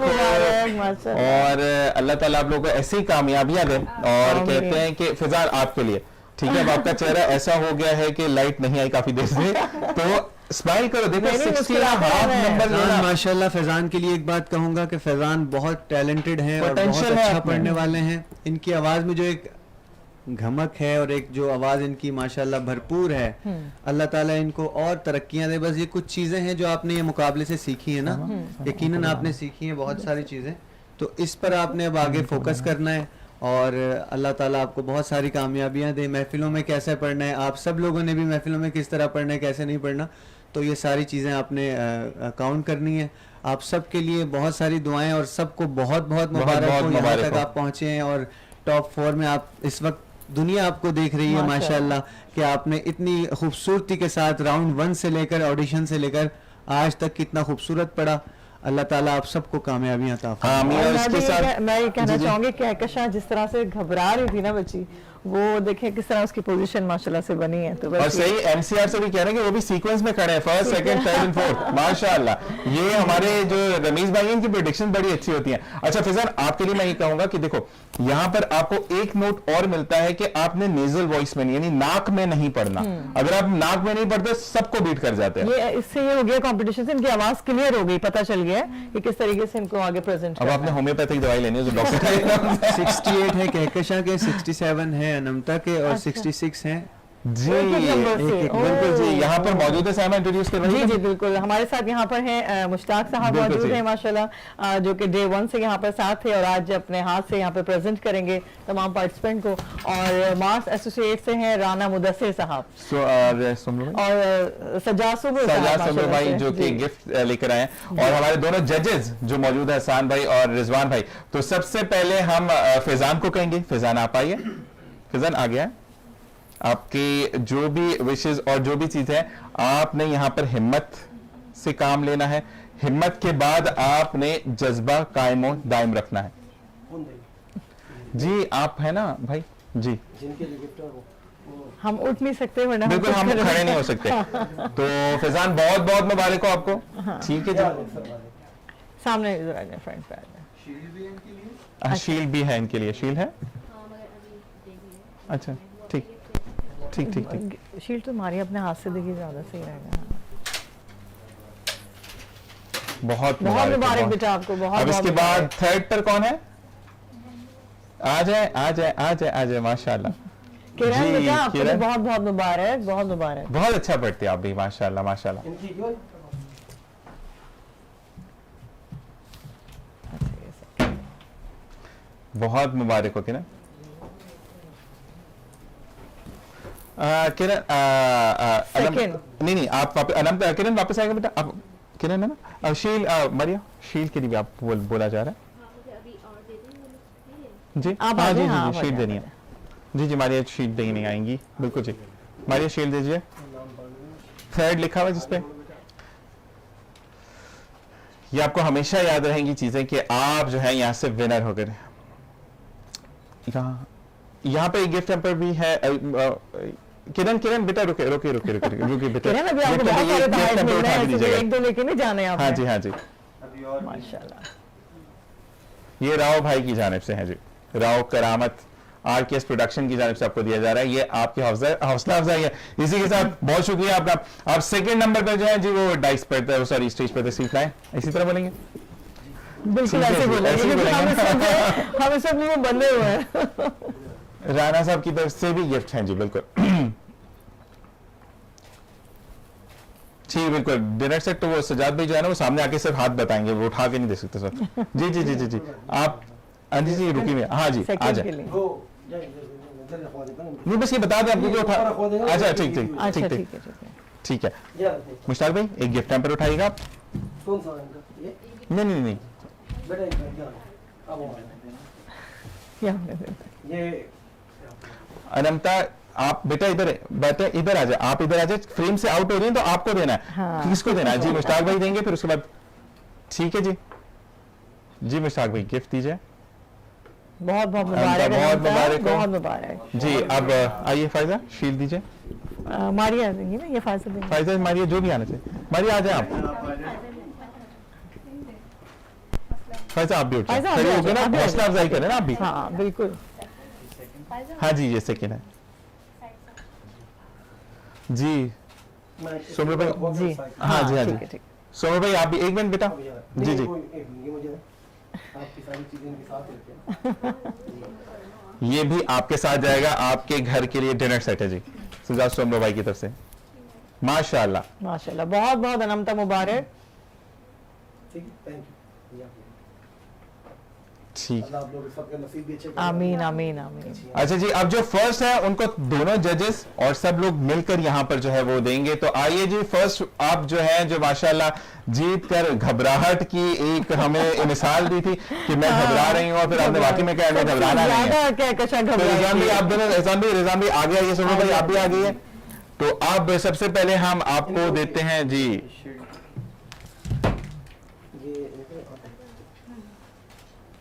माशाल्लाह। और अल्लाह ताला आप लोगों को ऐसी ही कामयाबियां दे। और आमीन। कहते हैं कि फिजान आपके लिए, ठीक है, अब आपका चेहरा ऐसा हो गया है कि लाइट नहीं आई काफी देर से, तो स्माइल करो, देखो नहीं, 60.5 नंबर लेना। माशाल्लाह फैजान के लिए एक बात कहूंगा कि फैजान बहुत टैलेंटेड हैं और बहुत Potential है अच्छा आप में। पढ़ने वाले हैं। इनकी आवाज में जो एक گھمک ہے اور ایک جو آواز ان کی ماشاءاللہ بھرپور ہے. اللہ تعالیٰ ان کو اور ترقیاں دے. بس یہ کچھ چیزیں ہیں جو آپ نے یہ مقابلے سے سیکھی ہیں نا, یقیناً آپ نے سیکھی ہیں بہت ساری چیزیں, تو اس پر آپ نے اب آگے فوکس کرنا ہے اور اللہ تعالیٰ آپ کو بہت ساری کامیابیاں دے. محفلوں میں کیسے پڑھنا ہے, آپ سب لوگوں نے بھی محفلوں میں کس طرح پڑھنا ہے, کیسے نہیں پڑھنا, تو یہ ساری چیزیں آپ نے کاؤنٹ کرنی ہے. آپ سب کے لیے بہت ساری دعائیں اور سب کو بہت بہت مبارک ہو. یہاں تک آپ پہنچے ہیں اور ٹاپ 4 میں آپ اس وقت دنیا آپ کو دیکھ رہی ہے ماشاءاللہ کہ آپ نے اتنی خوبصورتی کے ساتھ راؤنڈ 1 سے لے کر آڈیشن سے لے کر آج تک کتنا خوبصورت پڑا. اللہ تعالیٰ آپ سب کو کامیابیاں عطا فرمائے. اور میں یہ کہنا چاہوں گی کہ کہکشاں جس طرح سے گھبرا رہی تھی نا بچی, وہ دیکھیں کس طرح اس کی پوزیشن ماشاءاللہ سے بنی ہے. تو اور صحیح ایم سی آر سے بھی کہہ رہے ہیں کہ وہ بھی سیکوینس میں کھڑے ہیں, first second third and fourth. ماشاءاللہ یہ ہمارے جو رمیز بھائی ان کی پریڈکشن بڑی اچھی ہوتی ہیں. اچھا فیضان, آپ کے لیے میں یہ کہوں گا کہ دیکھو یہاں پر آپ کو ایک نوٹ اور ملتا ہے کہ آپ نے نیزل وائس میں یعنی ناک میں نہیں پڑھنا. اگر آپ ناک میں نہیں پڑھتے سب کو بیٹ کر جاتے ہیں. یہ اس سے یہ ہو گیا کمپٹیشن سے ان کی آواز کلیئر ہو گئی, پتہ چل گیا کہ کس طریقے سے ان کو آگے پریزنٹ اب آپ نے ہومیوپیتھک دوائی لینی ہے جو ڈاکٹر 68 ہے کہکشاں کے, 67 ہے انمتا کے اور 66 ہیں. جی بالکل جی, یہاں پر موجود ہے سائمہ انٹروڈیوس کر رہی ہے. جی بالکل, ہمارے ساتھ یہاں پر ہیں مشتاق صاحب موجود ہیں ماشاءاللہ, جو کہ ڈے 1 سے یہاں پر ساتھ تھے اور آج اپنے ہاتھ سے یہاں پہ پریزنٹ کریں گے تمام پارٹیسپینٹ کو. اور ماس ایسوسیٹ سے ہیں رانا مدثر صاحب اور سجاد صبر بھائی جو کہ گفٹ لے کر آئے ہیں, اور ہمارے دونوں ججز جو موجود ہیں احسان بھائی اور رضوان بھائی. تو سب سے پہلے ہم فیضان کو کہیں گے. فیضان آپ آئیے. فیضان آ گیا ہے. آپ کی جو بھی وشز اور جو بھی چیز ہے آپ نے یہاں پر ہمت سے کام لینا ہے. ہمت کے بعد آپ نے جذبہ قائم و دائم رکھنا ہے. جی آپ ہے نا بھائی, جی ہم اٹھ نہیں سکتے ورنہ بالکل ہم کھڑے نہیں ہو سکتے. تو فیضان بہت بہت مبارک ہو آپ کو. ٹھیک ہے جی, سامنے ادھر آ جائیں, فرنٹ پہ آ جائیں. شیل بھی ہے ان کے لیے, شیل ہے. اچھا ٹھیک ٹھیک ٹھیک ٹھیک. شیلڈ تو ہماری اپنے ہاتھ سے دیکھی زیادہ صحیح رہے گا. بہت مبارک بیٹا آپ کو. بہت. اب اس کے بعد تھرڈ پر کون ہے؟ آ جائے آ جائے آ جائے آ جائے ماشاءاللہ. کرن بیٹا آپ کو بہت بہت مبارک, بہت مبارک. بہت اچھا پڑھتے آپ بھی ماشاءاللہ ماشاءاللہ. بہت مبارک ہو. کرن نہیں آپ کرن واپس آئے گا بیٹا. آپ کرن ہے نا, شیل مریا شیل کے لیے بھی آپ بولا جا رہا ہے. جی ہاں جی جی شیل دینی ہے. جی جی ماریا شیل دینی آئیں گی بالکل. جی ماریا شیل دیجیے. تھرڈ لکھا ہوا جس پہ. یہ آپ کو ہمیشہ یاد رہیں گی چیزیں کہ آپ جو ہے یہاں سے ونر ہو گئے. یہاں پہ گفٹ ہیمپر بھی ہے. کرن بیٹا رکے بیٹا. ہاں جی ہاں جی ماشاءاللہ. یہ راؤ بھائی کی جانب سے ہے جی. راؤ کرامت آر کے ایس پروڈکشن کی جانب سے آپ کو دیا جا رہا ہے. یہ آپ کی حوصلہ افزائی ہے. اسی کے ساتھ بہت شکریہ آپ کا. آپ سیکنڈ نمبر پہ جو ہے جی وہ ڈائس پر سوری اسٹیج پہ تشریف لائیں. اسی طرح بولیں گے بالکل ایسے بولیں. ہم سب لیے بندے ہوئے ہیں. رانا صاحب کی طرف سے بھی گفٹ ہیں جی بالکل. ٹھیک بالکل. ڈنر سیٹ تو وہ سجاد بھائی جو ہے نا وہ سامنے آ کے صرف ہاتھ بتائیں گے, وہ اٹھا کے نہیں دے سکتے سر. جی جی جی جی جی آپ جی رکی میں. ہاں جی آ جائیں. نہیں بس یہ بتا دیں آپ کو اٹھا. اچھا ٹھیک ٹھیک ٹھیک ٹھیک ہے. مشتاق بھائی ایک گفٹ ٹائم پر اٹھائیے گا آپ. نہیں نہیں انمتا آپ بیٹا ادھر آ جائے. آپ ادھر آ جائے, فریم سے آؤٹ ہو رہی ہیں تو آپ کو دینا ہے. کس کو دینا ہے؟ جی مشتاق بھائی دیں گے پھر اس کے بعد. ٹھیک ہے جی جی مشتاق بھائی گفٹ دیجیے. بہت بہت مبارک. بہت مبارک بہت مبارک جی. اب آئیے فائزہ شیل دیجیے. ماریا دیں گی نا یا فائزہ دیں گے؟ فائزہ ماریا جو بھی آنا چاہیے. ماریا آ جائیں آپ. فائزہ آپ بھی اٹھ جائیں. حوصلہ افزائی کریں نا آپ بھی. ہاں بالکل. ہاں جی یہ سیکنڈ ہے جی. سومر بھائی جی ہاں جی ہاں جی. سومر بھائی آپ بھی ایک منٹ بیٹا. جی جی ये भी आपके साथ जाएगा, आपके घर के लिए डिनर सेट है जी, सजाद सोमरो भाई की तरफ से। माशाल्लाह माशाल्लाह, बहुत बहुत अनमता मुबारक। ठीक, आमीन आमीन आमीन। अच्छा जी, अब जो फर्स्ट है उनको दोनों जजेस और सब लोग मिलकर यहाँ पर जो है वो देंगे। तो आइए जी, फर्स्ट आप जो है जो माशाल्लाह जीत कर घबराहट की एक हमें मिसाल दी थी कि मैं घबरा रही हूँ, और फिर आपने वाकई में कहा मैं घबराना नहीं है। तो रिजवान भाई आप दोनों, रिजवान भाई आगे आइए, सोनू भाई आप भी आ गए। तो आप सबसे पहले हम आपको देते हैं जी,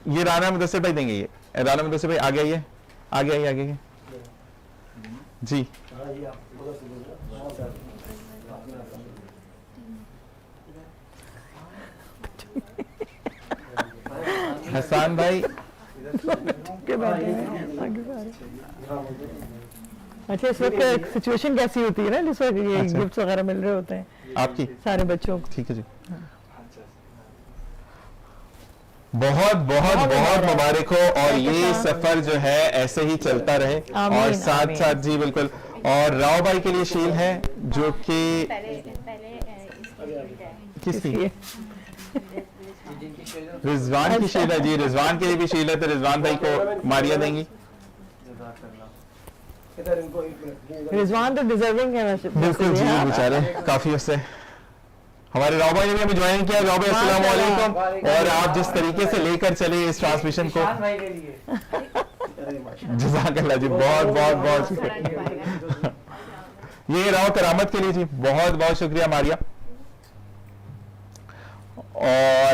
ये राना मुदस्सिर भाई देंगे, ये राना मुदस्सिर भाई आगे आइए, आगे आइए, आगे आइए जी। हसन भाई अच्छा, इस वक्त सिचुएशन कैसी होती है ना जिस वक्त ये गिफ्ट्स वगैरह मिल रहे होते हैं आपकी सारे बच्चों को? ठीक है जी, बहुत बहुत बहुत मुबारक हो, और ये सफर जो है ऐसे ही चलता रहे। और साथ साथ जी बिल्कुल, और राव भाई के लिए शील है जो कि किसकी, रिजवान की शील है जी, रिजवान के लिए भी शील है, तो रिजवान भाई को मारिया देंगी। रिजवान तो डिजर्विंग है वैसे। बिल्कुल जी, बेचारे काफी उससे हमारे राव भाई ने भी हमें ज्वाइन किया। राव भाई अस्सलाम वालेकुम, और आप जिस तरीके से लेकर चले इस ट्रांसमिशन को, जज़ाकल्लाह जी, बहुत बहुत बहुत शुक्रिया। ये राव करामत के लिए जी बहुत बहुत शुक्रिया मारिया। और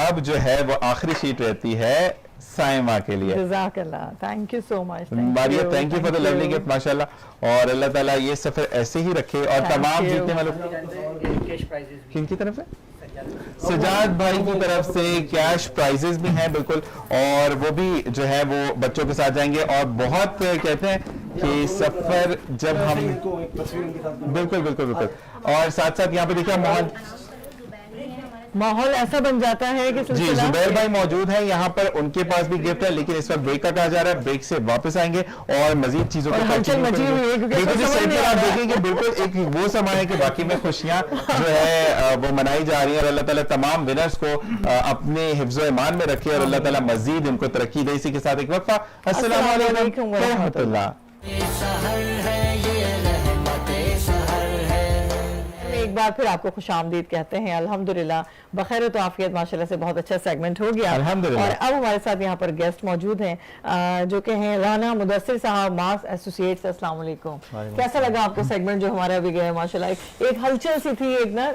अब जो है वो आखिरी शीट रहती है साइमा के लिए। जज़ाकल्लाह, thank you so much Maria, thank you for the lovely gift माशाल्लाह, और अल्लाह ताला ये सफर ऐसे ही रखे। और तमाम जीतने वालों किनकी तरफ है? सजाद भाई की तरफ से कैश प्राइजेस भी हैं बिल्कुल, और वो भी जो है वो बच्चों के साथ जाएंगे। और बहुत कहते हैं कि सफर जब हम बिल्कुल बिल्कुल बिल्कुल, और साथ साथ यहाँ पे देखिए माहौल ऐसा बन जाता है कि जी, जुबैर भाई मौजूद हैं यहाँ पर, उनके पास भी गिफ्ट है, लेकिन इस वक्त ब्रेक का कहा जा रहा है, ब्रेक से वापस आएंगे और मजीद चीजों को हलचल मची हुई है, क्योंकि बिल्कुल समझ नहीं आ आप रहा है। देखेंगे बिल्कुल एक वो समय है कि बाकी में खुशियां जो है वो मनाई जा रही है, और अल्लाह ताला तमाम विनर्स को अपने हिफ्ज़ो ईमान में रखे, और अल्लाह ताला मजीद इनको तरक्की दे। इसी के साथ एक वक्फा। अस्सलाम वालेकुम व रहमतुल्लाह। एक बार फिर आपको खुशामदीद कहते हैं। अल्हम्दुलिल्लाह बखैर तो आफियत माशाल्लाह से बहुत अच्छा सेगमेंट हो गया अल्हम्दुलिल्लाह। और अब हमारे साथ यहाँ पर गेस्ट मौजूद हैं जो कि हैं राना मुदस्सिर साहब, मास एसोसिएट्स। अस्सलाम वालेकुम, कैसा लगा आपको सेगमेंट जो हमारा अभी गया? माशाल्लाह एक हलचल सी थी, एक ना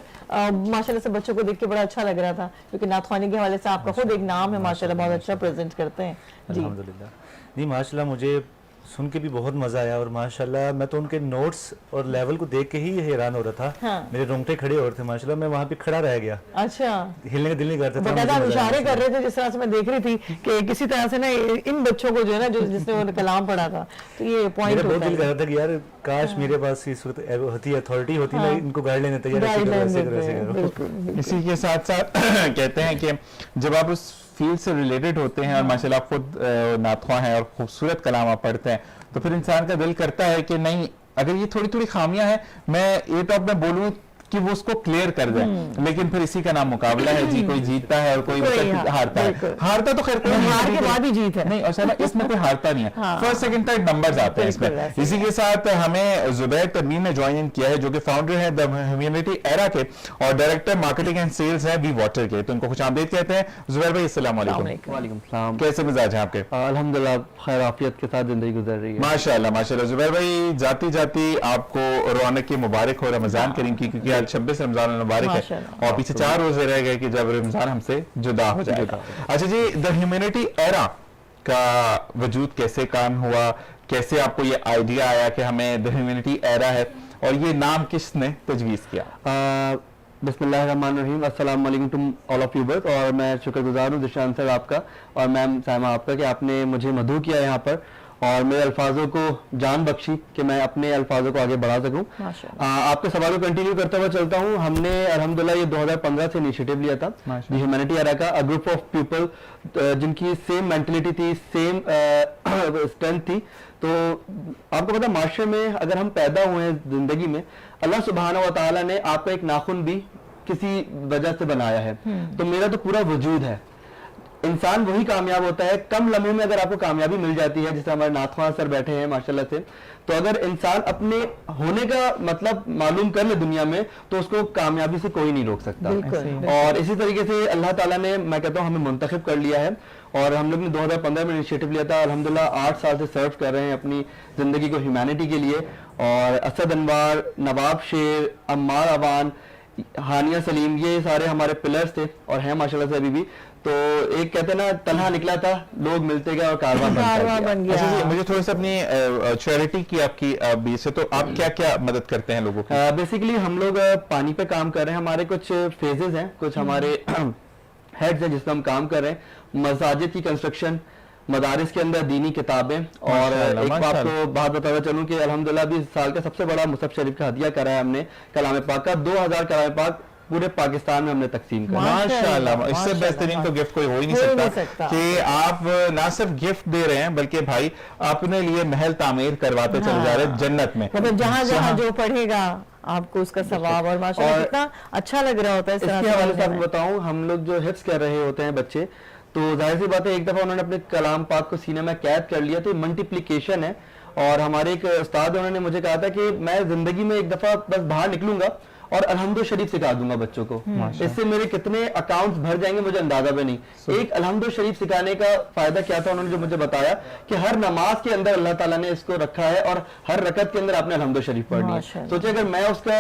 माशाल्लाह से बच्चों को देख के बड़ा अच्छा लग रहा था, क्योंकि नाथवानी के हवाले से आपका खुद एक नाम है माशाल्लाह, बहुत अच्छा प्रेजेंट करते हैं जी। अल्हम्दुलिल्लाह जी, माशाल्लाह मुझे सुन के भी बहुत मजा आया, और माशाल्लाह मैं तो उनके नोट्स और लेवल को देख के ही हैरान हो रहा था। हाँ। मेरे रोंगटे खड़े हो रहे थे माशाल्लाह, मैं वहाँ पे खड़ा रह गया, अच्छा, हिलने का दिल नहीं करता था। बकायदा इशारे कर रहे थे, जिस तरह से मैं देख रही थी कि किसी तरह से ना इन बच्चों को जो है ना, जो जिसने वो कलाम पढ़ा था, तो ये पॉइंट बहुत होता दिल कर है। रहा था कि यार काश मेरे पास इस वक्त होती अथॉरिटी होती ना, इनको गाइड लेने तैयार। इसी के साथ साथ कहते हैं कि जब आप उस फील्ड से रिलेटेड होते हैं, और माशाल्लाह आप खुद नाथ्वा हैं और खूबसूरत कलाम आप पढ़ते हैं, तो फिर इंसान का दिल करता है कि नहीं, अगर ये थोड़ी थोड़ी खामियां हैं, मैं ये टॉप में बोलूं कि वो उसको क्लियर कर दे। लेकिन फिर इसी का नाम मुकाबला है जी, कोई जीतता है और कोई हारता है। हारता तो खैर कोई हार के बाद ही जीत है नहीं, और शायद इसमें कोई हारता नहीं है। फर्स्ट सेकंड थर्ड नंबर्स आते हैं इसमें। इसी के साथ हमें जुबैर तमीम ने ज्वाइन इन किया है, जो कि फाउंडर है द ह्यूमैनिटी एरा के और डायरेक्टर मार्केटिंग एंड सेल्स है बी वाटर के। तो उनको खुशामदीद कहते हैं। जुबैर भाई अस्सलाम वालेकुम। वालेकुम सलाम। कैसे मिजाज है आपके? अल्हम्दुलिल्लाह खैर आफियत के साथ जिंदगी गुजर रही है। माशाल्लाह माशाल्लाह। जुबैर भाई जाती जाती आपको रौनक की मुबारक हो रमजान करीम की, क्योंकि आज 26 रमजान मुबारक है और पीछे 4 रोजे रह गए कि जब रमजान हमसे जुदा हो जाएगा। अच्छा जी, द ह्यूमैनिटी एरा का वजूद कैसे काम हुआ, कैसे आपको ये आइडिया आया कि हमें द ह्यूमैनिटी एरा है, और ये नाम किसने तजवीज़ किया? बिस्मिल्लाहिर्रहमानिर्रहीम, अस्सलाम वालेकुम टू ऑल ऑफ व्यूअर्स। और मैं शुक्रगुजार हूँ दिशान सर आपका और मैम साइमा आपका कि आपने मुझे मदऊ किया यहाँ पर, اور میرے الفاظوں کو جان بخشی کہ میں اپنے الفاظوں کو آگے بڑھا سکوں. آپ کے سوال کو کنٹینیو کرتے ہوئے چلتا ہوں. ہم نے الحمدللہ یہ 2015 سے انیشیٹو لیا تھا دی ہیومینٹی ایرا کا, گروپ آف پیپل جن کی سیم مینٹلٹی تھی, سیم اسٹرینتھ تھی. تو آپ کو پتا معاشرے میں اگر ہم پیدا ہوئے ہیں زندگی میں, اللہ سبحانہ و تعالیٰ نے آپ کا ایک ناخن بھی کسی وجہ سے بنایا ہے, تو میرا تو پورا وجود ہے. انسان وہی کامیاب ہوتا ہے کم لمحوں میں اگر آپ کو کامیابی مل جاتی ہے, جیسے ہمارے نعت خواں سر بیٹھے ہیں ماشاءاللہ سے, تو اگر انسان اپنے ہونے کا مطلب معلوم کر لے دنیا میں تو اس کو کامیابی سے کوئی نہیں روک سکتا. اور اسی طریقے سے اللہ تعالیٰ نے, میں کہتا ہوں, ہمیں منتخب کر لیا ہے, اور ہم لوگ نے 2015 میں انیشیٹو لیا تھا. الحمدللہ 8 سال سے سرو کر رہے ہیں اپنی زندگی کو ہیومینٹی کے لیے. اور اسد انوار, نواب شیر, عمار اوان, ہانیہ سلیم, یہ سارے ہمارے پلرز تھے اور ہیں ماشاءاللہ سے ابھی بھی. تو ایک کہتے ہیں نا, تنہا نکلا تھا, لوگ ملتے گئے اور کارواں بن گیا. مجھے تھوڑا سا اپنی چیریٹی کی آپ کی بیس سے, تو آپ کیا کیا مدد کرتے ہیں لوگوں کی؟ بیسیکلی ہم لوگ پانی پہ کام کر رہے ہیں. ہمارے کچھ فیزز ہیں, کچھ ہمارے ہیڈز ہیں جس پہ ہم کام کر رہے ہیں. مساجد کی کنسٹرکشن, مدارس کے اندر دینی کتابیں, اور ایک آپ کو بات بتانا چلوں کہ الحمدللہ ابھی اس سال کا سب سے بڑا مصحف شریف کا ہدیہ کرا ہے ہم نے کلام پاک کا. 2000 کلام پاک پورے پاکستان میں ہم نے تقسیم کیا. ماشاءاللہ, اس سے بہترین تو گفٹ کوئی ہو ہی نہیں سکتا کہ آپ نہ صرف گفٹ دے رہے ہیں بلکہ بھائی اپنے لیے محل تعمیر کرواتے چلے جا رہے ہیں جنت میں. مطلب جہاں جہاں جو پڑھے گا آپ کو اس کا ثواب, اور ماشاءاللہ کتنا اچھا لگ رہا ہوتا ہے. اس کے حوالے سے آپ کو بتاؤں, ہم لوگ جو حفظ کر رہے ہوتے ہیں بچے, تو ظاہر سی بات ہے ایک دفعہ انہوں نے اپنے کلام پاک کو سینے میں قید کر لیا, تو یہ ملٹیپلیکیشن ہے. اور ہمارے ایک استاد انہوں نے مجھے کہا تھا کہ میں زندگی میں ایک دفعہ بس باہر نکلوں گا اور الحمد شریف سکھا دوں گا بچوں کو. اس سے میرے کتنے اکاؤنٹس بھر جائیں گے مجھے اندازہ بھی نہیں. ایک الحمد شریف سکھانے کا فائدہ کیا تھا, انہوں نے جو مجھے بتایا کہ ہر نماز کے اندر اللہ تعالیٰ نے اس کو رکھا ہے اور ہر رکعت کے اندر آپ نے الحمد شریف پڑھنی ہے. سوچے اگر میں اس کا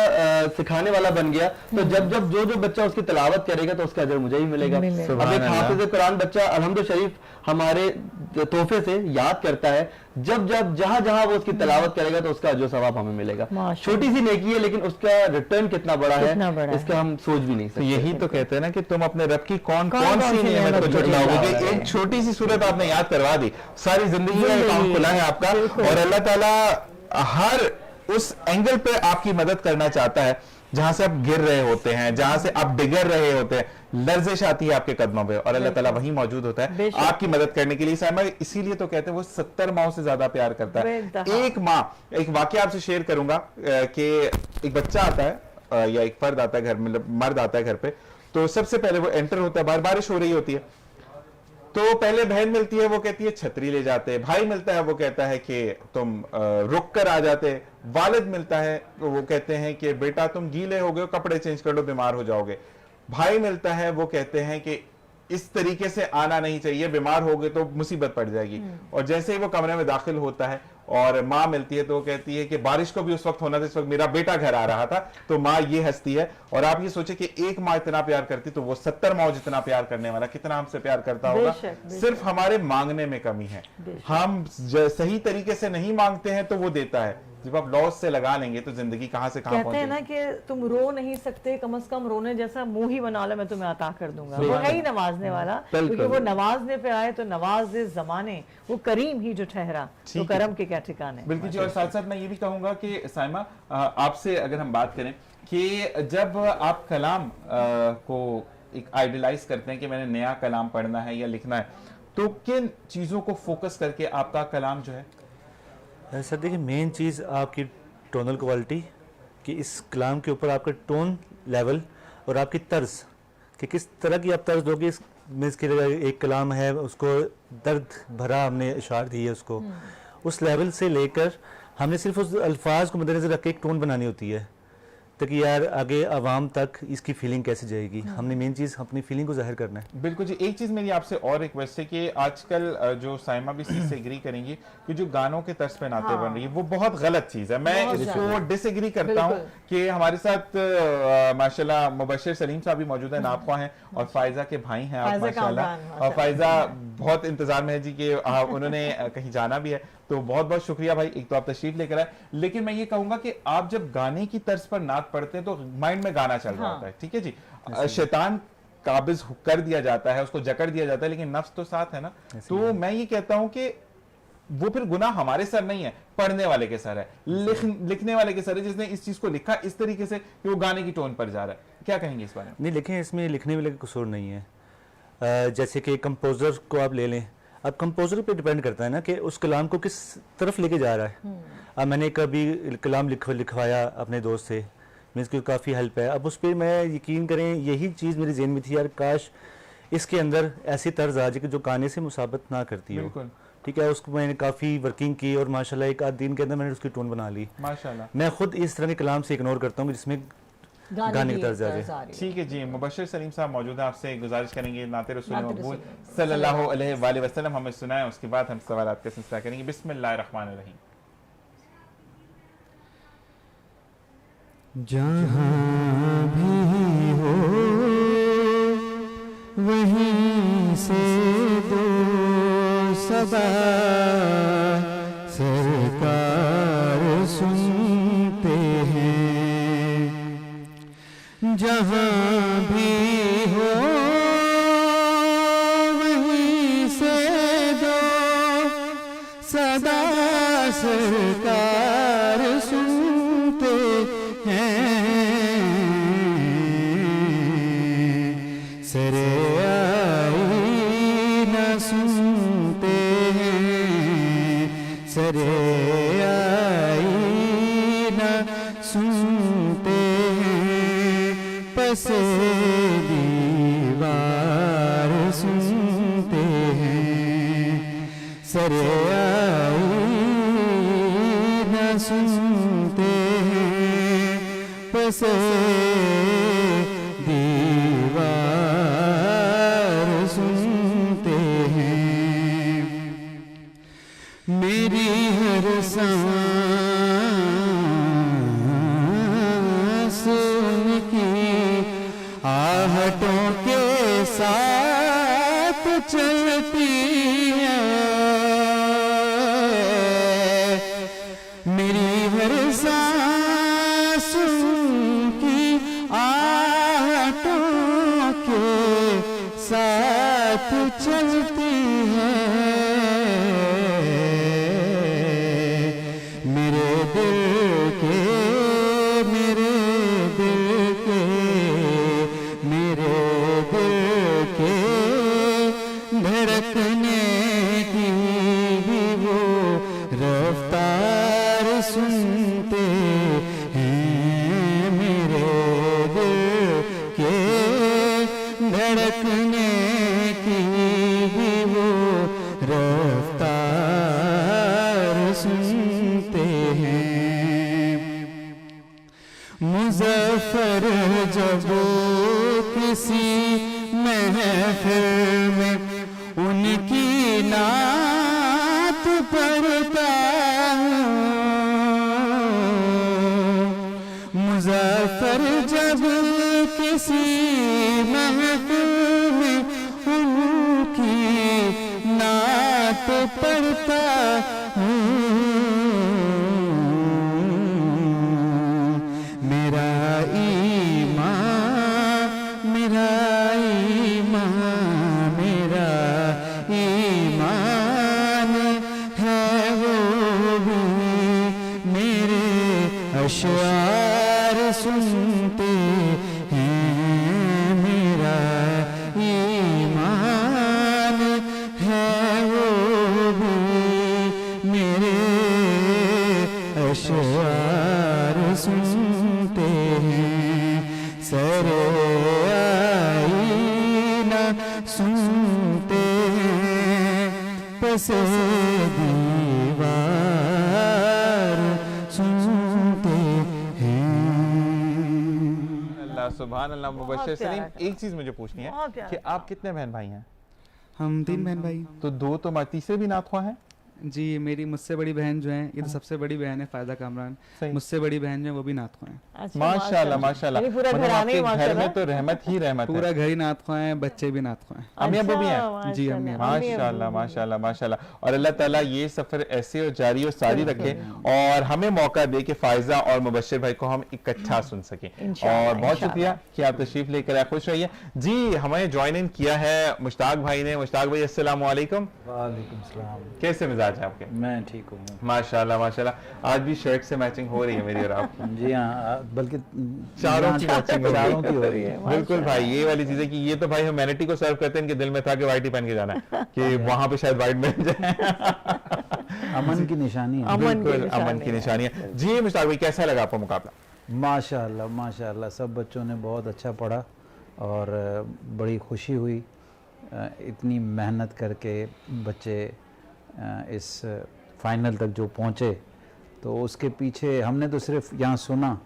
سکھانے والا بن گیا تو جب جب جو بچہ اس کی تلاوت کرے گا تو اس کا اجر مجھے ہی ملے گا. اب ایک حافظ قرآن بچہ الحمد شریف ہمارے تحفے سے یاد کرتا ہے, جب جہاں جہاں وہ اس کی تلاوت کرے گا تو اس کا جو ثواب ہمیں ملے گا. چھوٹی سی نیکی ہے لیکن اس کا ریٹرن کتنا بڑا ہے اس کا ہم سوچ بھی نہیں سکتے. یہی تو کہتے ہیں نا کہ تم اپنے رب کی کون سی نعمت کو جھٹلاؤ گے. ایک چھوٹی سی صورت آپ نے یاد کروا دی, ساری زندگی کا کام کھلا ہے آپ کا, اور اللہ تعالیٰ ہر اس اینگل پہ آپ کی مدد کرنا چاہتا ہے جہاں سے آپ گر رہے ہوتے ہیں, جہاں سے آپ بگڑ رہے ہوتے ہیں, لرزش آتی ہے آپ کے قدموں پہ, اور اللہ تعالیٰ وہی موجود ہوتا ہے آپ کی مدد کرنے کے لیے. سائمہ, اسی لیے تو کہتے ہیں وہ 70 ماؤں سے زیادہ پیار کرتا ہے. ایک ماں, ایک واقعہ آپ سے شیئر کروں گا کہ ایک بچہ آتا ہے یا ایک فرد آتا ہے گھر, مطلب مرد آتا ہے گھر پہ, تو سب سے پہلے وہ انٹر ہوتا ہے, بارش ہو رہی ہوتی ہے, تو پہلے بہن ملتی ہے, وہ کہتی ہے چھتری لے جاتے. بھائی ملتا ہے, وہ کہتا ہے کہ تم رک کر آ جاتے. والد ملتا ہے, وہ کہتے ہیں کہ بیٹا تم گیلے ہو گئے, کپڑے چینج کر لو, بیمار ہو جاؤ گے. بھائی ملتا ہے, وہ کہتے ہیں کہ اس طریقے سے آنا نہیں چاہیے, بیمار ہو گئے تو مصیبت پڑ جائے گی. اور جیسے ہی وہ کمرے میں داخل ہوتا ہے اور ماں ملتی ہے تو وہ کہتی ہے کہ بارش کو بھی اس وقت ہونا تھا اس وقت میرا بیٹا گھر آ رہا تھا. تو ماں یہ ہستی ہے. اور آپ یہ سوچیں کہ ایک ماں اتنا پیار کرتی تو وہ 70 ماں جتنا پیار کرنے والا کتنا ہم سے پیار کرتا ہوگا. صرف ہمارے مانگنے میں کمی ہے, ہم صحیح طریقے سے نہیں مانگتے ہیں تو وہ دیتا ہے. جب آپ لاس سے لگا لیں گے تو زندگی کہاں سے کہاں کہتے ہیں نا کہ تم رو نہیں سکتے, کم از کم رونے جیسا منہ ہی بنا لے, میں تمہیں عطا کر دوں گا. وہ ہے ہی نوازنے والا, کیونکہ وہ نوازنے پہ آئے تو نواز زمانے, وہ کریم ہی جو ٹھہرا تو کرم کے کیا ٹھکانے. بالکل جی. اور ساتھ ساتھ میں یہ بھی کہوں گا کہ سائمہ, آپ سے اگر ہم بات کریں کہ جب آپ کلام کو ایک آئیڈیلائز کرتے ہیں کہ میں نے نیا کلام پڑھنا ہے یا لکھنا ہے, تو کن چیزوں کو فوکس کر کے آپ کا کلام جو ہے؟ سر دیکھیں, مین چیز آپ کی ٹونل کوالٹی, کہ اس کلام کے اوپر آپ کا ٹون لیول اور آپ کی طرز, کہ کس طرح کی آپ طرز دوگے. اس کے ایک کلام ہے, اس کو درد بھرا ہم نے اشعار دی ہے, اس کو اس لیول سے لے کر ہم نے صرف اس الفاظ کو مد نظر رکھ کے ایک ٹون بنانی ہوتی ہے, تاکہ یار آگے عوام تک اس کی فیلنگ کیسے جائے گی. ہم نے مین چیز اپنی فیلنگ کو ظاہر کرنا ہے. بالکل جی. ایک چیز میری آپ سے اور ریکویسٹ ہے کہ آج کل جو سائمہ بھی اس سے ایگری کریں گی کہ جو گانوں کے طرز پہ نعتیں بن رہی ہے وہ بہت غلط چیز ہے. میں اس کو ڈس ایگری کرتا ہوں کہ ہمارے ساتھ ماشاءاللہ مبشر سلیم صاحب بھی موجود ہیں, نعت خواں ہیں, اور فائزہ کے بھائی ہیں آپ ماشاءاللہ. اور فائزہ بہت انتظار میں ہے جی کہ انہوں نے کہیں جانا بھی ہے, تو بہت بہت شکریہ بھائی, ایک تو آپ تشریف لے کر آئے. لیکن میں یہ کہوں گا کہ آپ جب گانے کی طرز پر نعت پڑھتے ہیں تو مائنڈ میں گانا چل رہا ہوتا ہے, ٹھیک ہے جی, شیطان قابض کر دیا جاتا ہے, اس کو جکڑ دیا جاتا ہے, لیکن نفس تو ساتھ ہے نا. تو میں یہ کہتا ہوں کہ وہ پھر گناہ ہمارے سر نہیں ہے, پڑھنے والے کے سر ہے, لکھنے والے کے سر ہے جس نے اس چیز کو لکھا اس طریقے سے کہ وہ گانے کی ٹون پر جا رہا ہے. کیا کہیں گے اس بارے میں؟ نہیں لکھیں, اس میں لکھنے والے کا قصور نہیں ہے. جیسے کہ کمپوزر کو آپ لے لیں, اب کمپوزر پہ ڈیپینڈ کرتا ہے نا کہ اس کلام کو کس طرف لے کے جا رہا ہے. اب میں نے کبھی کلام لکھوایا اپنے دوست سے, مینس کہ کافی ہیلپ ہے. اب اس پہ میں یقین کریں یہی چیز میرے ذہن میں تھی, یار کاش اس کے اندر ایسی طرز آ جائے کہ جو گانے سے مسابقت نہ کرتی ہو. ٹھیک ہے, اس کو میں نے کافی ورکنگ کی اور ماشاءاللہ ایک آدھ دن کے اندر میں نے اس کی ٹون بنا لی. ماشاءاللہ میں خود اس طرح کے کلام سے اگنور کرتا ہوں جس میں گانے کی طرز آ جائے. ٹھیک ہے جی, مبشر سلیم صاحب موجود ہیں, آپ سے گزارش کریں گے نعت رسول مقبول صلی اللہ علیہ وآلہ وسلم ہمیں سنائیں, اس کے بعد ہم سوالات کا سلسلہ کریں گے. بسم اللہ الرحمن الرحیم. جہاں بھی ہو وہیں سے دو صبا سرکار سنتے ہیں. جہاں بھی ہو وہیں سے دو صدا سرکار سنتے ہیں. سرے آئینہ سنتے ہیں, سرے آئینہ سنتے ہیں, پس دیوار سنتے ہیں. سرے آئینہ سنتے ہیں, پس دیوار سنتے ہیں. میری ہر سانس ان کی آہٹوں کے ساتھ چلتی ہے. میری ہر سانس ان کی آہٹوں کے ساتھ چلتی ہے. میرے دل کے میرے دل کے میرے دل کے دھڑکنے کی بھی وہ رفتار سنتے ہیں. میرے دل کے دھڑکنے کی بھی وہ رفتار سنتے ہیں. مظفر جب کسی محفل میں ان کی نعت پڑھتا ہوں. مظفر جب کسی محفل میں ان کی نعت پڑھتا ہوں. میرا ایمان میرا ایمان میرا ایمان ہے وہ بھی میرے اشعار سنتے ہیں. میرا ایمان ہے وہ بھی میرے اشعار سنتے ہیں. سر آئینہ سنتے ہیں, پس دیوار سنتے ہیں. اللہ سبحان اللہ. مبشر سلیم, ایک چیز مجھے پوچھنی ہے کہ آپ کتنے بہن بھائی ہیں؟ ہم 3 بہن بھائی. تو 2 تو تیسرے بھی نعت خواہ ہیں؟ جی میری مجھ سے بڑی بہن جو ہیں, یہ تو سب سے بڑی بہن ہے فائدہ کامران, مجھ سے بڑی بہن جو ہے وہ بھی نعت خواہ ہیں. ماشاءاللہ ماشاءاللہ. مطلب آپ کے گھر میں تو رحمت ہی رحمت ہے. پورا گھر ہی نعت خواہ ہیں, بچے بھی نعت خواہ ہیں. امی ابو بھی ہیں؟ جی امی ابو. ماشاءاللہ ماشاءاللہ ماشاءاللہ. اور اللہ تعالیٰ یہ سفر ایسے اور جاری اور ساری رکھے اور ہمیں موقع دے کہ فائزہ اور مبشر بھائی کو ہم اکٹھا سن سکیں. اور بہت شکریہ کہ آپ تشریف لے کر آئے, خوش رہیے. جی ہمیں جوائن ان کیا ہے مشتاق بھائی نے. مشتاق بھائی السلام علیکم. وعلیکم السلام. کیسے مزاج मिजाज है आपके? मैं ठीक हूँ। माशाल्लाह माशाल्लाह, आज भी शर्ट से मैचिंग हो रही है मेरी और आपकी। जी हाँ, बल्कि चारों की मैचिंग चारों की हो रही है। बिल्कुल भाई, ये वाली चीजें कि ये तो भाई ह्यूमैनिटी को सर्व करते हैं, इनके दिल में था कि व्हाइट ही पहन के जाना है कि वहां पे शायद व्हाइट मिल जाए। अमन की निशानी है। बिल्कुल अमन की निशानी है। जी मुश्ताक भाई, कैसा लगा आपका मुकाबला? माशाल्लाह माशाल्लाह, सब बच्चों ने बहुत अच्छा पढ़ा और बड़ी खुशी हुई। इतनी मेहनत करके बच्चे इस फाइनल तक जो पहुँचे, तो उसके पीछे हमने तो सिर्फ यहाँ सुना,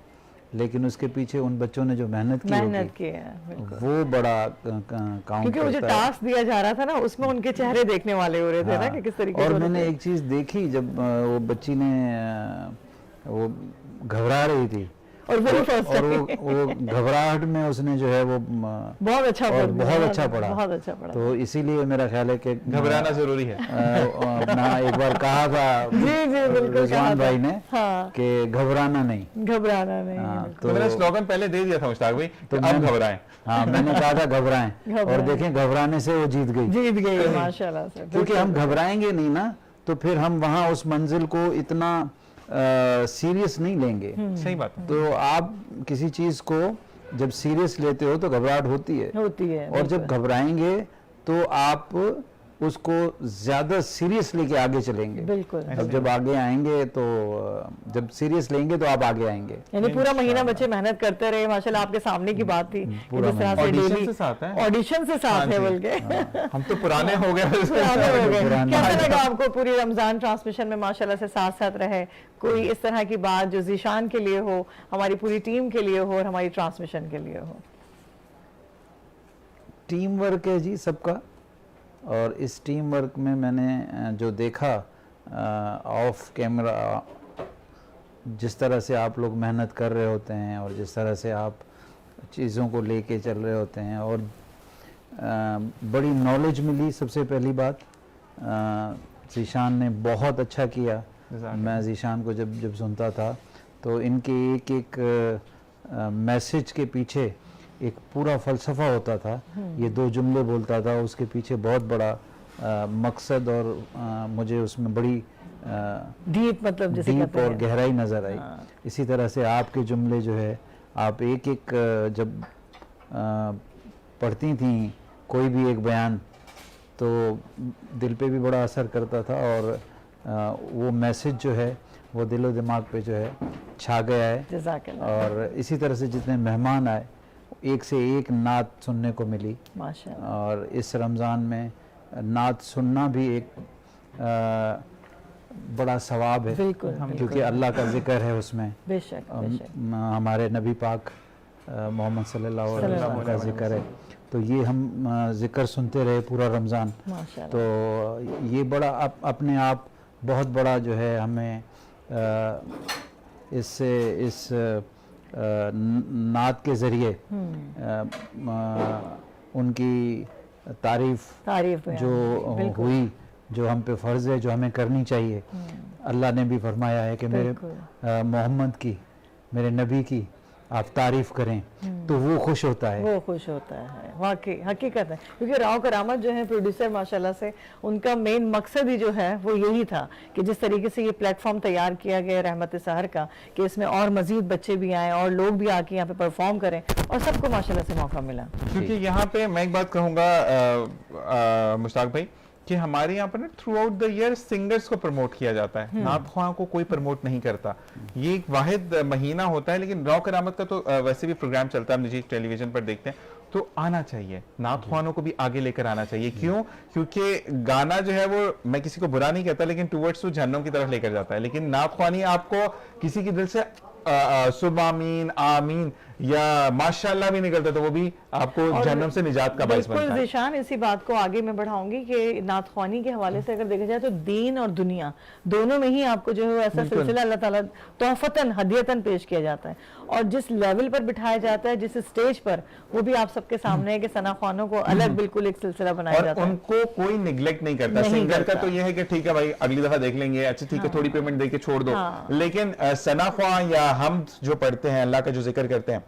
लेकिन उसके पीछे उन बच्चों ने जो मेहनत की है वो बड़ा काउंट क्योंकि वो जो टास्क दिया जा रहा था ना, उसमें उनके चेहरे देखने वाले हो रहे थे ना कि किस तरीके और से मैंने एक चीज़ देखी, जब वो बच्ची ने वो घबरा रही थी और वो घबराहट में उसने जो है वो बहुत अच्छा पढ़ा, बहुत अच्छा पढ़ा। तो इसीलिए मेरा ख्याल है कि घबराना जरूरी है। अपना एक बार कहा था रिजवान भाई ने कि घबराना नहीं। तो मैंने स्लोगन पहले दे दिया था मुश्ताक भाई, तो अब घबराएं। हाँ, मैंने कहा था घबराएं, और देखें घबराने से वो जीत गई माशाल्लाह से। क्योंकि हम घबराएंगे नहीं ना, तो फिर हम वहाँ उस मंजिल को इतना सीरियस नहीं लेंगे। सही बात है। तो आप किसी चीज को जब सीरियस लेते हो तो घबराहट होती है और जब घबराएंगे तो आप उसको ज्यादा सीरियस लेके आगे चलेंगे। बिल्कुल। अब जब आगे आएंगे तो जब सीरियस लेंगे तो आप आगे आएंगे। यानी पूरा महीना बच्चे मेहनत करते रहे, माशाल्लाह आपके सामने की बात थी। ऑडिशन से साथ है, ऑडिशन से साथ है बोल के हम तो पुराने हो गए। कैसा लगा आपको पूरी रमजान ट्रांसमिशन में माशाल्लाह से साथ साथ रहे? कोई इस तरह की बात जो ज़ीशान के लिए हो, हमारी पूरी टीम के लिए हो और हमारी ट्रांसमिशन के लिए हो? टीम वर्क है जी सबका, और इस टीम वर्क में मैंने जो देखा ऑफ कैमरा, जिस तरह से आप लोग मेहनत कर रहे होते हैं और जिस तरह से आप चीज़ों को लेके चल रहे होते हैं, और बड़ी नॉलेज मिली। सबसे पहली बात, ज़ीशान ने बहुत अच्छा किया। मैं ज़ीशान को जब सुनता था तो इनके एक एक मैसेज के पीछे एक पूरा फ़लसफ़ा होता था। ये 2 जुमले बोलता था, उसके पीछे बहुत बड़ा मकसद और मुझे उसमें बड़ी डीप मतलब डीप और गहराई नज़र आई। इसी तरह से आपके जुमले जो है, आप एक एक जब पढ़ती थी कोई भी एक बयान, तो दिल पे भी बड़ा असर करता था, और वो मैसेज जो है वो दिलो दिमाग पे जो है छा गया है। और इसी तरह से जितने मेहमान आए, एक से एक नात सुनने को मिली माशाअल्लाह। और इस रमज़ान में नात सुनना भी एक बड़ा सवाब है, क्योंकि अल्लाह का जिक्र है उसमें। बेशक हमारे नबी पाक मोहम्मद सल्लल्लाहु अलैहि वसल्लम का जिक्र है, तो ये हम जिक्र सुनते रहे पूरा रमज़ान। तो ये बड़ा अपने आप बहुत बड़ा जो है हमें इस नात के ज़रिए उनकी तारीफ जो हुई, जो हम पे फ़र्ज़ है, जो हमें करनी चाहिए। अल्लाह ने भी फरमाया है कि मेरे मोहम्मद की, मेरे नबी की आप तारीफ करें, तो वो खुश होता है। वो खुश होता है, वाकई हकीकत है। क्योंकि राव करामत जो है प्रोड्यूसर, माशाल्लाह से उनका मेन मकसद ही जो है वो यही था कि जिस तरीके से ये प्लेटफॉर्म तैयार किया गया रहमत सहर का, कि इसमें और मजीद बच्चे भी आए और लोग भी आके यहाँ पे परफॉर्म करें, और सबको माशाल्लाह से मौका मिला। क्योंकि यहाँ पे मैं एक बात कहूँगा मुश्ताक भाई, कि हमारे यहाँ पर ना through out the year singers को प्रमोट किया जाता है, नात ख्वां को कोई प्रमोट नहीं करता। ये एक वाहिद महीना होता है, लेकिन राव करामत का तो वैसे भी प्रोग्राम चलता है, हम निजी टेलीविजन पर देखते हैं, तो आना चाहिए, नात ख्वानों को भी आगे लेकर आना चाहिए। क्यों? क्योंकि गाना जो है वो, मैं किसी को बुरा नहीं कहता, लेकिन टूवर्ड्स टू जहन्नम की तरफ लेकर जाता है, लेकिन नात ख्वानी आपको किसी की दिल से सुबह आमीन आमीन या माशाल्लाह भी निकलता, तो वो भी आपको जहन्नम से निजात का बाइस बनता है। बिल्कुल ज़ीशान, इसी बात को आगे मैं बढ़ाऊंगी कि नात ख्वानी के हवाले से अगर देखा जाए तो दीन और दुनिया दोनों में ही आपको जो है ऐसा सिलसिला अल्लाह ताला तोहफतन हदियतन पेश किया जाता है, और जिस लेवल पर बिठाया जाता है, जिस स्टेज पर, वो भी आप सबके सामने है कि सना ख्वानों को अलग बिल्कुल एक सिलसिला बनाया जाता है। उनको कोई निगलेक्ट नहीं करता। सिंगर का तो ये है कि ठीक है भाई अगली दफा देख लेंगे, अच्छा ठीक है थोड़ी पेमेंट देके छोड़ दो, लेकिन सना ख्वां या हम जो पढ़ते हैं, अल्लाह का जो जिक्र करते हैं,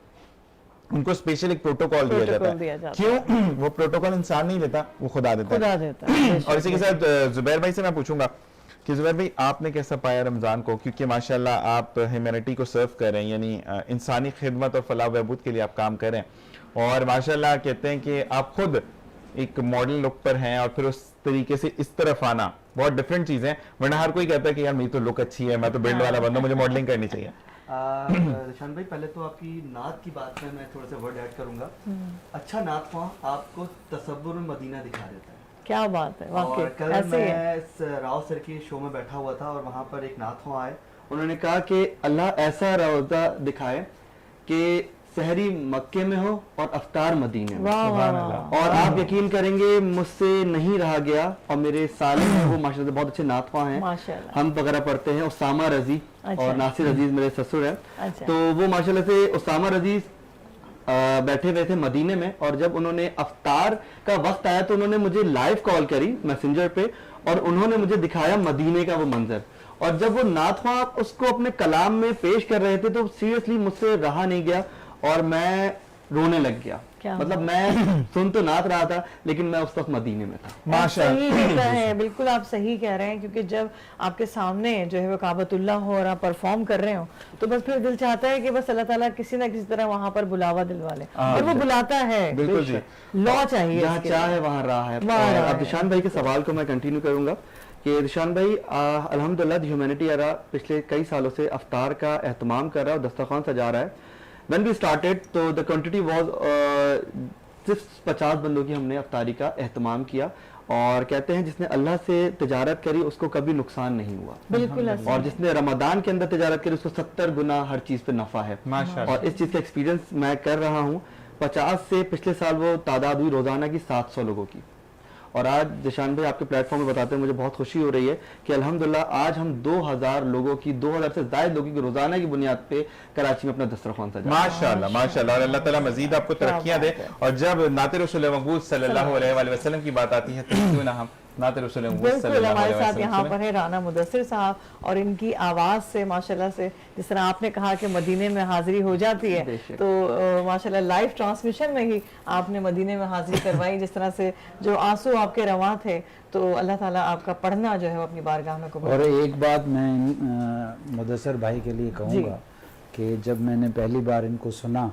उनको स्पेशल एक प्रोटोकॉल दिया जाता है। क्यों? वो प्रोटोकॉल इंसान नहीं लेता, वो खुदा देता है। खुदा देता है। और इसी के साथ जुबैर भाई से मैं पूछूंगा کہ زبیر بھائی آپ نے کیسا پایا رمضان کو، کیونکہ ماشاءاللہ آپ ہیومینٹی کو سرو کر رہے ہیں، یعنی انسانی خدمت اور فلاح و بہبود کے لیے آپ کام کر رہے ہیں، اور ماشاءاللہ کہتے ہیں کہ آپ خود ایک ماڈل لک پر ہیں، اور پھر اس طریقے سے اس طرف آنا بہت ڈفرینٹ چیز ہے، ورنہ ہر کوئی کہتا ہے کہ یار میری تو لک اچھی ہے، میں تو بلڈ والا بندہ ہوں، مجھے ماڈلنگ کرنی چاہیے۔ رشان بھائی پہلے تو آپ کی نعت کی بات میں تھوڑا سا ورڈ ایڈ کروں گا. اچھا نعت خواں آپ کو تصور مدینہ دکھا دیتا ہے. کیا بات ہے واقعی. کل میں راؤ سر کے شو میں بیٹھا ہوا تھا اور وہاں پر ایک نعت خواں آئے, انہوں نے کہا کہ اللہ ایسا روضہ دکھائے کہ سحری مکے میں ہو اور افطار مدینے میں, اور آپ یقین کریں گے مجھ سے نہیں رہا گیا. اور میرے سالے ہیں وہ ماشاءاللہ سے بہت اچھے نعت خواں ہیں, ہم وغیرہ پڑھتے ہیں, اسامہ رضی اور ناصر عزیز میرے سسر ہیں, تو وہ ماشاءاللہ سے اسامہ عزیز بیٹھے ہوئے تھے مدینے میں, اور جب انہوں نے افطار کا وقت آیا تو انہوں نے مجھے لائیو کال کری میسنجر پہ, اور انہوں نے مجھے دکھایا مدینے کا وہ منظر. اور جب وہ نعت خواں اس کو اپنے کلام میں پیش کر رہے تھے تو سیریسلی مجھ سے رہا نہیں گیا اور میں رونے لگ گیا. مطلب میں سن تو نعت رہا تھا لیکن میں اس وقت مدینے میں تھا. صحیح ہوتا ہے, بالکل آپ صحیح کہہ رہے ہیں, کیونکہ جب آپ کے سامنے جو ہے وہ کعبۃ اللہ ہو اور آپ پرفارم کر رہے ہو تو بس پھر دل چاہتا ہے کہ بس اللہ تعالیٰ کسی نہ کسی طرح وہاں پر بلاوا دلوا لے, اور وہ بلاتا ہے. بالکل جی, لا چاہیے, جہاں چاہے وہاں راہ ہے. اب دشان بھائی کے سوال کو میں کنٹینیو کروں گا کہ دشان بھائی الحمدللہ دی ہیومینٹی ایرا پچھلے کئی سالوں سے افطار کا اہتمام کر رہا ہے اور دسترخوان سجا رہا ہے. When we started تو the quantity was صرف 50 بندوں کی ہم نے افطاری کا اہتمام کیا, اور کہتے ہیں جس نے اللہ سے تجارت کری اس کو کبھی نقصان نہیں ہوا, بالکل, اور جس نے رمضان کے اندر تجارت کری اس کو 70 گنا ہر چیز پہ نفع ہے. اور اس چیز کا ایکسپیرینس میں کر رہا ہوں. 50 سے پچھلے سال وہ تعداد ہوئی روزانہ کی 700 لوگوں کی, اور آج دشان بھائی آپ کے پلیٹ فارم میں بتاتے ہیں مجھے بہت خوشی ہو رہی ہے کہ الحمدللہ آج ہم 2000 لوگوں کی 2000 سے زائد لوگوں کی روزانہ کی بنیاد پہ کراچی میں اپنا دسترخوان سجا. ماشاءاللہ ماشاءاللہ, اور اللہ تعالیٰ مزید آپ کو ترقیاں دے. اور جب نعت رسول مقبول صلی اللہ علیہ وآلہ وسلم کی بات آتی ہے تو کیوں نہ ہم نعت رسول مقبول صلی بالکل. اللہ ہمارے علیہ ساتھ وسلم یہاں پر ہے رانا مدثر صاحب, اور ان کی آواز سے ماشاءاللہ سے جس طرح آپ نے کہا کہ مدینے میں حاضری ہو جاتی ہے, تو ماشاءاللہ لائیو ٹرانسمیشن میں ہی آپ نے مدینے میں حاضری کروائی, جس طرح سے جو آنسو آپ کے رواں تھے, تو اللہ تعالیٰ آپ کا پڑھنا جو ہے وہ اپنی بارگاہ میں قبول. اور ایک بات میں مدثر بھائی کے لیے کہوں گا کہ جب میں نے پہلی بار ان کو سنا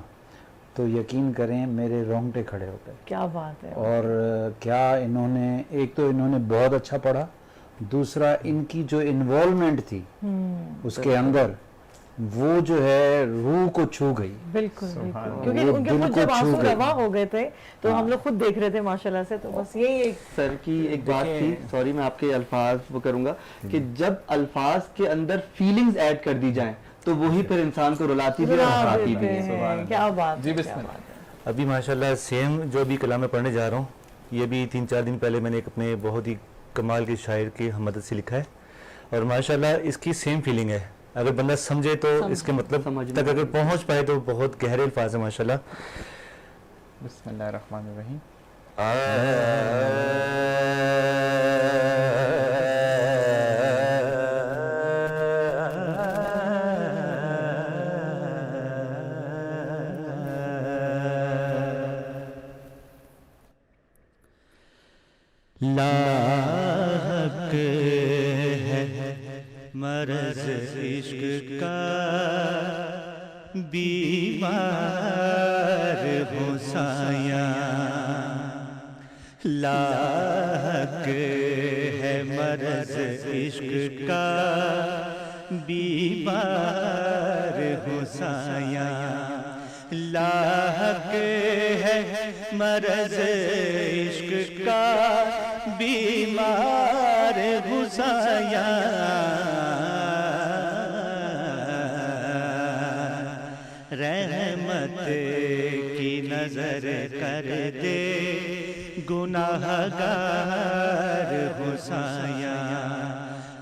تو یقین کریں میرے رونگٹے کھڑے ہو گئے. کیا بات ہے. اور کیا انہوں نے, ایک تو انہوں نے بہت اچھا پڑھا, دوسرا ان کی جو انوالومنٹ تھی اس کے اندر وہ جو ہے روح کو چھو گئی. بالکل بالکل, کیونکہ ان کے خود جب آنسو رواں ہو گئے تھے تو ہم لوگ خود دیکھ رہے تھے ماشاءاللہ سے. تو بس یہی ایک سر کی ایک بات تھی, سوری میں آپ کے الفاظ وہ کروں گا, کہ جب الفاظ کے اندر فیلنگز ایڈ کر دی جائیں تو وہی پھر انسان کو رلاتی بھی اور ہنساتی بھی ہے. کیا بات جی بسم اللہ. ابھی ماشاءاللہ سیم جو بھی کلام میں پڑھنے جا رہا ہوں, یہ بھی 3-4 دن پہلے میں نے ایک اپنے بہت ہی کمال کے شاعر کی مدد سے لکھا ہے, اور ماشاءاللہ اس کی سیم فیلنگ ہے. اگر بندہ سمجھے تو اس کے مطلب تک اگر پہنچ پائے تو بہت گہرے الفاظ ہیں ماشاءاللہ. بسم اللہ الرحمن الرحیم. لاحق ہے مرض عشق کا بیمار ہو سایہ, لاحق ہے مرض عشق کا بیمار ہو سایہ, لاحق ہے مرض عشق کا بیمار ہو سایہ, رحمت کی نظر کر دے گناہ گار ہو سایہ,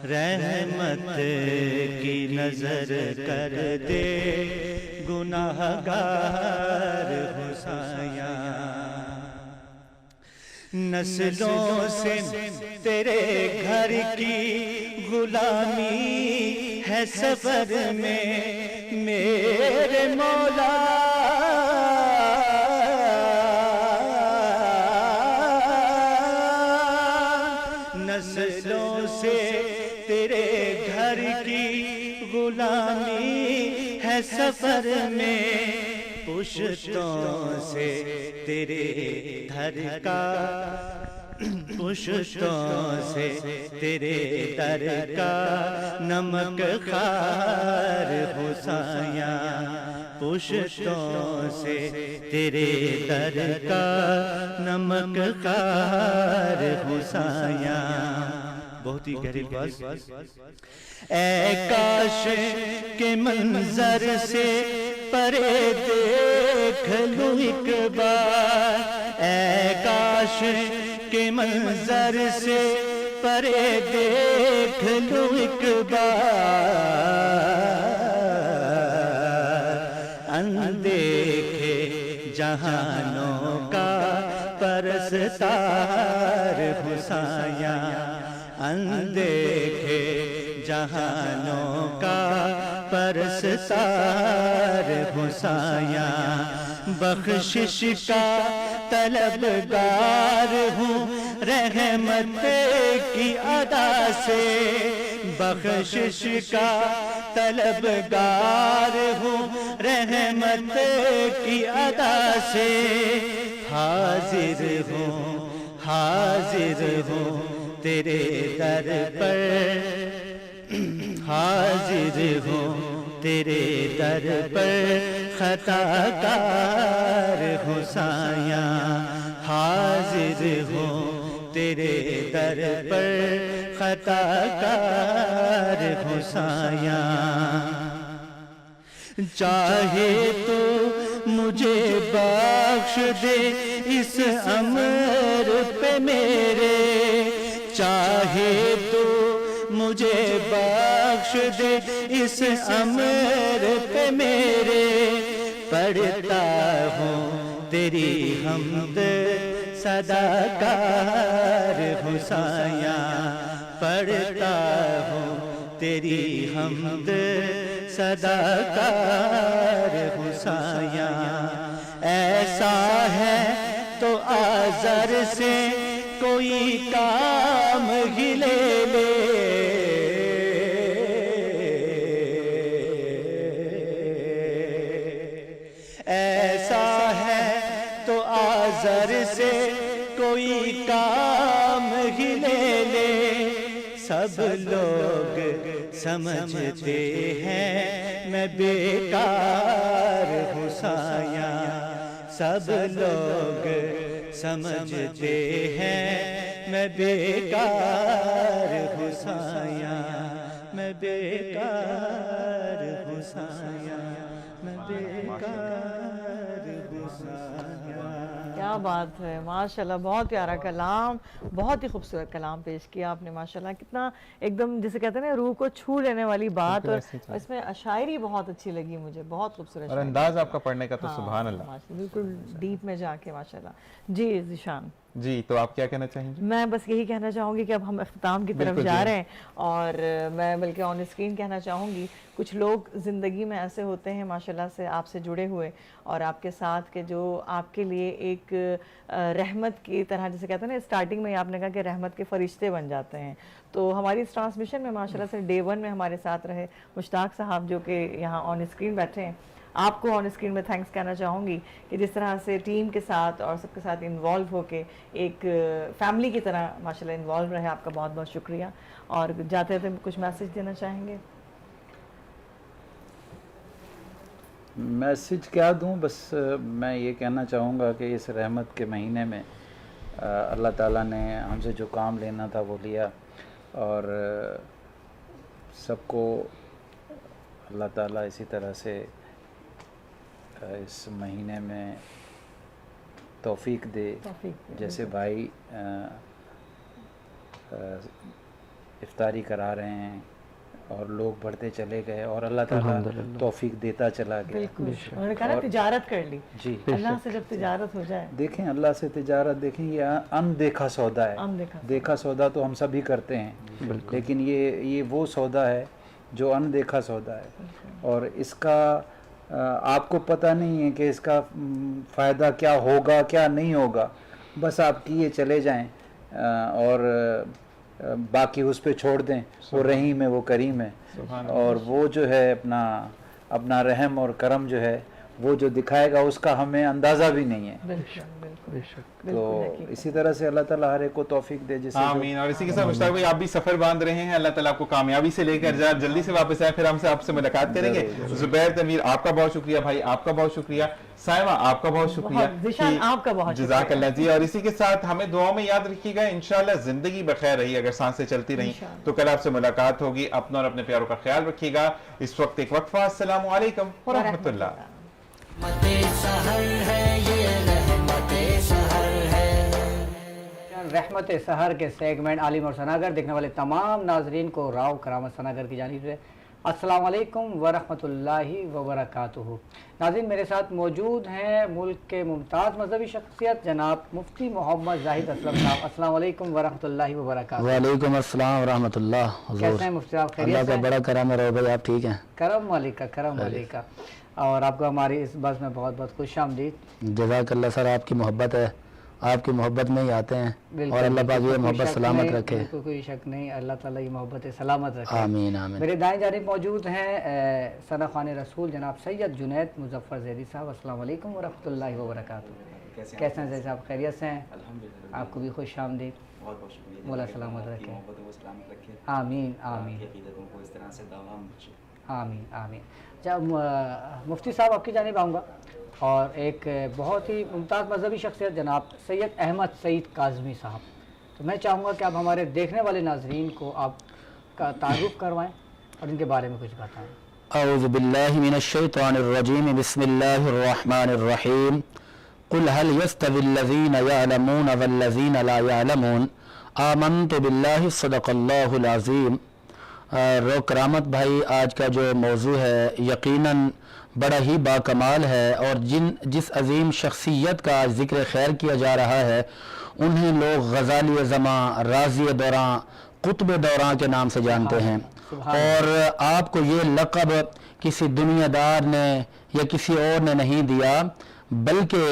رحمت کی نظر کر دے گناہ گار ہو سایہ. نسلوں سے تیرے گھر کی غلامی ہے سفر میں میرے مولا, نسلوں سے غلامی ہے سفر میں پشتوں سے تیرے در کا پشتوں سے تیرے در کا نمک خار حسیاں پشتوں سے تیرے در کا نمک خار حسیاں. بہت ہی گہری باز. اے کاش کے منظر سے پرے دیکھ لوں ایک بار اے کاش کے منظر سے پرے دیکھ لوں ایک بار اندیکھے جہانوں کا پرستار حسیاں اندیکھے جہانوں کا پرستار حسیاں بخشش کا طلبگار ہوں رحمت کی ادا سے بخشش کا طلبگار ہوں رحمت کی ادا سے حاضر ہوں تیرے در پر حاضر ہوں تیرے در پر خطا کار حسیاں حاضر ہوں تیرے در پر خطا کار حسیاں چاہے تو مجھے بخش دے اس امر پہ میرے چاہے تو مجھے بخش دے اس امر پہ میرے پڑھتا ہوں تیری حمد صداکار حسیاں پڑھتا ہوں تیری حمد صداکار حسیاں ایسا ہے تو آزر سے کوئی کام ہی لے لے ایسا ہے تو آزر سے کوئی کام ہی لے لے سب لوگ سمجھتے ہیں میں بیکار حسیاں سب لوگ سمجھتے ہیں میں بیکار حسیاں میں بیکار حسیاں میں بیکار حسیاں. کیا بات ہے ماشاءاللہ بہت پیارا کلام بہت ہی خوبصورت کلام پیش کیا آپ نے ماشاءاللہ کتنا ایک دم جسے کہتے ہیں نا روح کو چھو لینے والی بات اور اس میں شاعری بہت اچھی لگی مجھے بہت خوبصورت اور انداز آپ کا پڑھنے کا تو سبحان اللہ بالکل ڈیپ میں جا کے ماشاءاللہ. جی ذیشان جی تو آپ کیا کہنا چاہیں گے؟ میں بس یہی کہنا چاہوں گی کہ اب ہم اختتام کی طرف جا رہے ہیں اور میں بلکہ آن اسکرین کہنا چاہوں گی کچھ لوگ زندگی میں ایسے ہوتے ہیں ماشاءاللہ سے آپ سے جڑے ہوئے اور آپ کے ساتھ کہ جو آپ کے لیے ایک رحمت کی طرح جسے کہتے ہیں نا اسٹارٹنگ میں آپ نے کہا کہ رحمت کے فرشتے بن جاتے ہیں. تو ہماری اس ٹرانسمیشن میں ماشاءاللہ سے ڈے 1 میں ہمارے ساتھ رہے مشتاق صاحب جو کہ یہاں آن اسکرین بیٹھے ہیں. آپ کو آن اسکرین میں تھینکس کہنا چاہوں گی کہ جس طرح سے ٹیم کے ساتھ اور سب کے ساتھ انوالو ہو کے ایک فیملی کی طرح ماشاءاللہ انوالو رہے. آپ کا بہت بہت شکریہ. اور جاتے تھے کچھ میسیج دینا چاہیں گے؟ میسیج کیا دوں بس میں یہ کہنا چاہوں گا کہ اس رحمت کے مہینے میں اللہ تعالیٰ نے ہم سے جو کام لینا تھا وہ لیا اور سب کو اللہ تعالیٰ اسی طرح سے اس مہینے میں توفیق دے. جیسے بھائی افطاری کرا رہے ہیں اور لوگ بڑھتے چلے گئے اور اللہ تعالیٰ توفیق دیتا چلا گیا. انہوں نے کہا نا تجارت کر لی. جی اللہ سے جب تجارت ہو جائے دیکھیں اللہ سے تجارت دیکھیں یہ اندیکھا سودا ہے. دیکھا سودا تو ہم سبھی کرتے ہیں لیکن یہ وہ سودا ہے جو اندیکھا سودا ہے اور اس کا آپ کو پتہ نہیں ہے کہ اس کا فائدہ کیا ہوگا کیا نہیں ہوگا. بس آپ کیے چلے جائیں اور बाकी उस पे छोड़ दें, वो रहीम है, वो करीम है, और वो जो है अपना रहम और करम जो है वो जो दिखाएगा उसका हमें अंदाज़ा भी नहीं है। तो इसी तरह से अल्लाह ताला हर एक को तौफीक दे। जैसे आमीन। और इसी के साथ मुश्ताक भाई, आप भी सफर बांध रहे हैं, अल्लाह ताला आपको कामयाबी से लेकर जाए, जल्दी से वापस आए, फिर हमसे आपसे मुलाकात करेंगे। जुबैर तनवीर आपका बहुत शुक्रिया, भाई आपका बहुत शुक्रिया, साइमा आपका बहुत शुक्रिया, ज़ीशान आपका बहुत जज़ाकल्लाह जी। और इसी के साथ हमें दुआओं में याद रखिएगा, इंशाल्लाह जिंदगी बखैर रही, अगर सांसें चलती रही तो कल आपसे मुलाकात होगी। अपना और अपने प्यारों का ख्याल रखिएगा। इस वक्त एक वक्फा। अस्सलामु अलैकुम व रहमतुल्लाह। रहमत सहर के सेगमेंट आलिम और सनागर देखने वाले तमाम नाजरीन को राव करामत सनागर की जानिब से अस्सलाम वालेकुम व रहमतुल्लाहि व बरकातुहू। नाज़रीन, मेरे साथ मौजूद हैं मुल्क के मुमताज़ मजहबी शख्सियत जनाब मुफ्ती मोहम्मद जाहिद असलम साहब। अस्सलाम वालेकुम व रहमतुल्लाहि व बरकातुहू। वालेकुम अस्सलाम व रहमतुल्लाह। कैसे हैं मुफ्ती साहब? अल्लाह का बड़ा करम है भाई, आप ठीक हैं? करम मालिक का, करम मालिक का। और आपको हमारी इस बस में बहुत बहुत खुश आमदीद। जज़ाकल्लाह सर, आपकी मोहब्बत है, आपकी मोहब्बत में ही आते हैं, और अल्लाह पाक ये मोहब्बत सलामत रखे। बिल्कुल कोई शक नहीं, अल्लाह ताला ये मोहब्बत सलामत रखे। आमीन आमीन। मेरे दाएं जानिब मौजूद हैं सना खान रसूल जनाब सैयद जुनैद मुजफ्फर ज़ैदी साहब। अस्सलाम वालेकुम व रहमतुल्लाहि व बरकातुहू। कैसे हैं ज़ैदी साहब? खैरियत से हैं? अल्हम्दुलिल्लाह। आपको भी खुश आमदीद, बहुत बहुत शुक्रिया। मौला सलामत रखे। आमीन आमीन आमीन आमीन। जब मुफ्ती साहब आपकी जानिब आऊँगा, और एक बहुत ही मुमताज़ मजहबी शख्सियत जनाब सैयद अहमद सईद काज़मी साहब। तो मैं चाहूँगा कि आप हमारे देखने वाले नाजरीन को आप का तारुफ करवाएं और इनके बारे में कुछ बताएं। औज़ु बिल्लाहि मिनश शैतानिर रजीम, बिस्मिल्लाहिर रहमानिर रहीम। कुल हल यस्तविल्लज़ीना यअलमून वल्लज़ीना ला यअलमून, आमनतु बिल्लाहि सदक़ल्लाहुल अज़ीम। रो करामत भाई, आज का जो मौजू है यकीनन बड़ा ही बाकमाल है, और जिस अजीम शख्सियत का आज ज़िक्र खैर किया जा रहा है उन्हें लोग गज़ाली ज़मा, राज़ी दौरां, कुतुब दौरां के नाम से जानते हैं। और आपको ये लक़ब किसी दुनियादार ने या किसी और ने नहीं दिया, बल्कि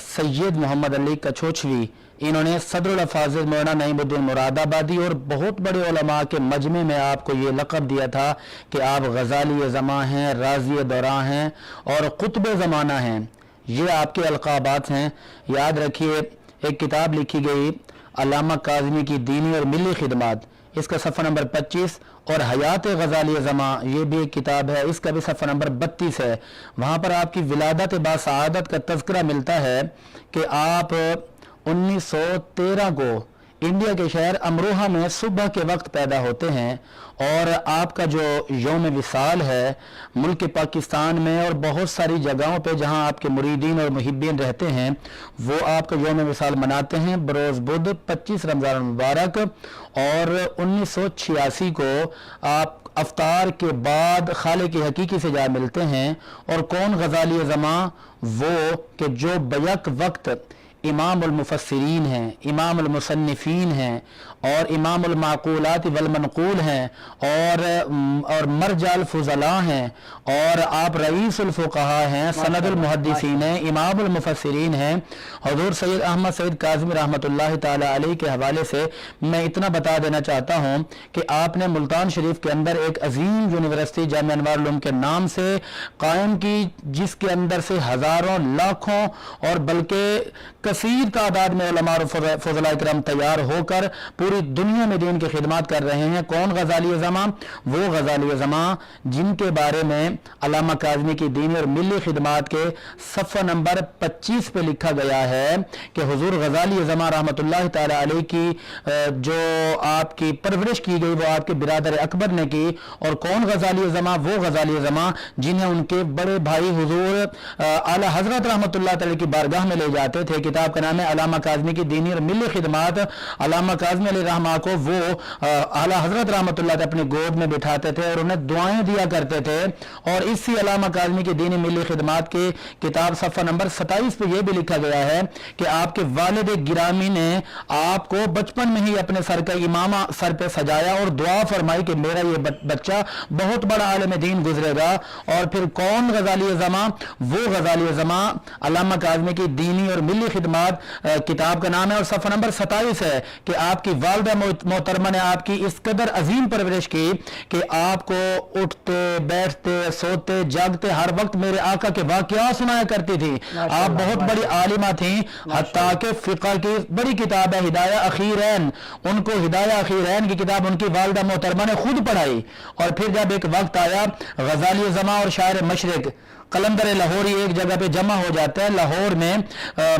सैयद मोहम्मद अली कछोछवी, इन्होंने सदरुल अफ़ाज़िल मौलाना नईमुद्दीन मुरादाबादी और बहुत बड़े उलमा के मजमे में आपको ये लक़ब दिया था कि आप गज़ाली ज़मा हैं, राज़ी दौरां हैं और कुतुब ज़माना हैं। ये आपके अलक़ाबात हैं। याद रखिए, एक किताब लिखी गई अल्लामा काज़मी की दीनी और मिली खिदमत, इसका सफ़ा नंबर 25, और हयात गज़ाली ज़मा ये भी एक किताब है, इसका भी सफ़ा नंबर 32 है। वहाँ पर आपकी विलादत बासआदत का तज़किरा मिलता है कि आप 1913 को इंडिया के शहर अमरोहा में सुबह के वक्त पैदा होते हैं, और आपका जो यौम विसाल है मुल्क पाकिस्तान में और बहुत सारी जगहों पे जहां आपके मुरीदीन और मुहिब्बीन रहते हैं, वो आपका यौम विसाल मनाते हैं बरोज़ बुध 25 रमज़ान मुबारक। और 1986 को आप अफ्तार के बाद खालिक की हकीकी से जा मिलते हैं। और कौन गज़ाली ज़मा? वो कि जो बैक वक्त इमामुल मुफस्सिरीन हैं, इमामुल मुसन्निफीन हैं, और इमामुल माक़ूलात वल मनक़ूल हैं, और मरजाल फुज़ला हैं, और आप रईसुल फ़ुक़हा हैं, सनदुल मुहद्दिसीन हैं, इमामुल मुफस्सिरीन हैं। हुज़ूर सैयद अहमद सईद काज़मी रहमतुल्लाहि ताला अलैहि के हवाले से मैं इतना बता देना चाहता हूँ कि आपने मुल्तान शरीफ के अंदर एक अजीम यूनिवर्सिटी जामिया अनवारुल उलूम के नाम से कायम की, जिसके अंदर से हज़ारों, लाखों और बल्कि कसीर तादाद में उलमा और फज़ला इकराम तैयार होकर पूरी दुनिया में दीन की खिदमत कर रहे हैं। कौन गज़ाली ज़मा? वो गज़ाली ज़मा जिनके बारे में अल्लामा काज़मी की दीनी और मिली खिदमत के सफ़ा नंबर 25 पे लिखा गया है कि हुज़ूर गज़ाली ज़मा रहमतुल्लाहि ताला अलैहि की जो आपकी परवरिश की गई वो आपके बिरादर अकबर ने की। और कौन गज़ाली ज़मा? वो गज़ाली ज़मा जिन्हें उनके बड़े भाई हुज़ूर आला हज़रत रहमतुल्लाहि ताला की बारगाह में ले जाते थे। किताब का नाम है अल्लामा काज़मी की दीनी और मिली खिदमत। अल्लामा काज़मी अलैहि रहमा को वो आला हज़रत रहमतुल्लाह अपने गोद में बिठाते थे और उन्हें दुआएं दिया करते थे। और इसी अल्लामा काज़मी की दीनी मिली खिदमत की किताब सफ़ा नंबर 27 पे ये भी लिखा गया है कि आपके वालिद गिरामी ने आपको बचपन में ही अपने सर का इमामा सर पे सजाया और दुआ फरमाई कि मेरा ये बच्चा बहुत बड़ा आलिम दीन गुजरेगा। और फिर कौन गज़ाली ज़मा? वो गज़ाली ज़मा अल्लामा काज़मी की दीनी और मिली खिदमत खिदमात किताब का नाम है और सफ़ा नंबर 27 है कि आपकी वालदा मोहतरमा ने आपकी इस कदर अजीम परवरिश की कि आपको उठते बैठते सोते जागते हर वक्त मेरे आका के वाक़या सुनाया करती थी। आप बहुत बड़ी आलिमा थी, हत्ता के फ़िक़्ह की बड़ी किताब है हिदाया अखीरैन, उनको हिदाया अखीरैन की किताब उनकी वालदा मोहतरमा ने खुद पढ़ाई। और फिर जब एक वक्त आया गजाली ज़मा और शायर मशरिक कलंदर लाहौरी एक जगह पे जमा हो जाते हैं लाहौर में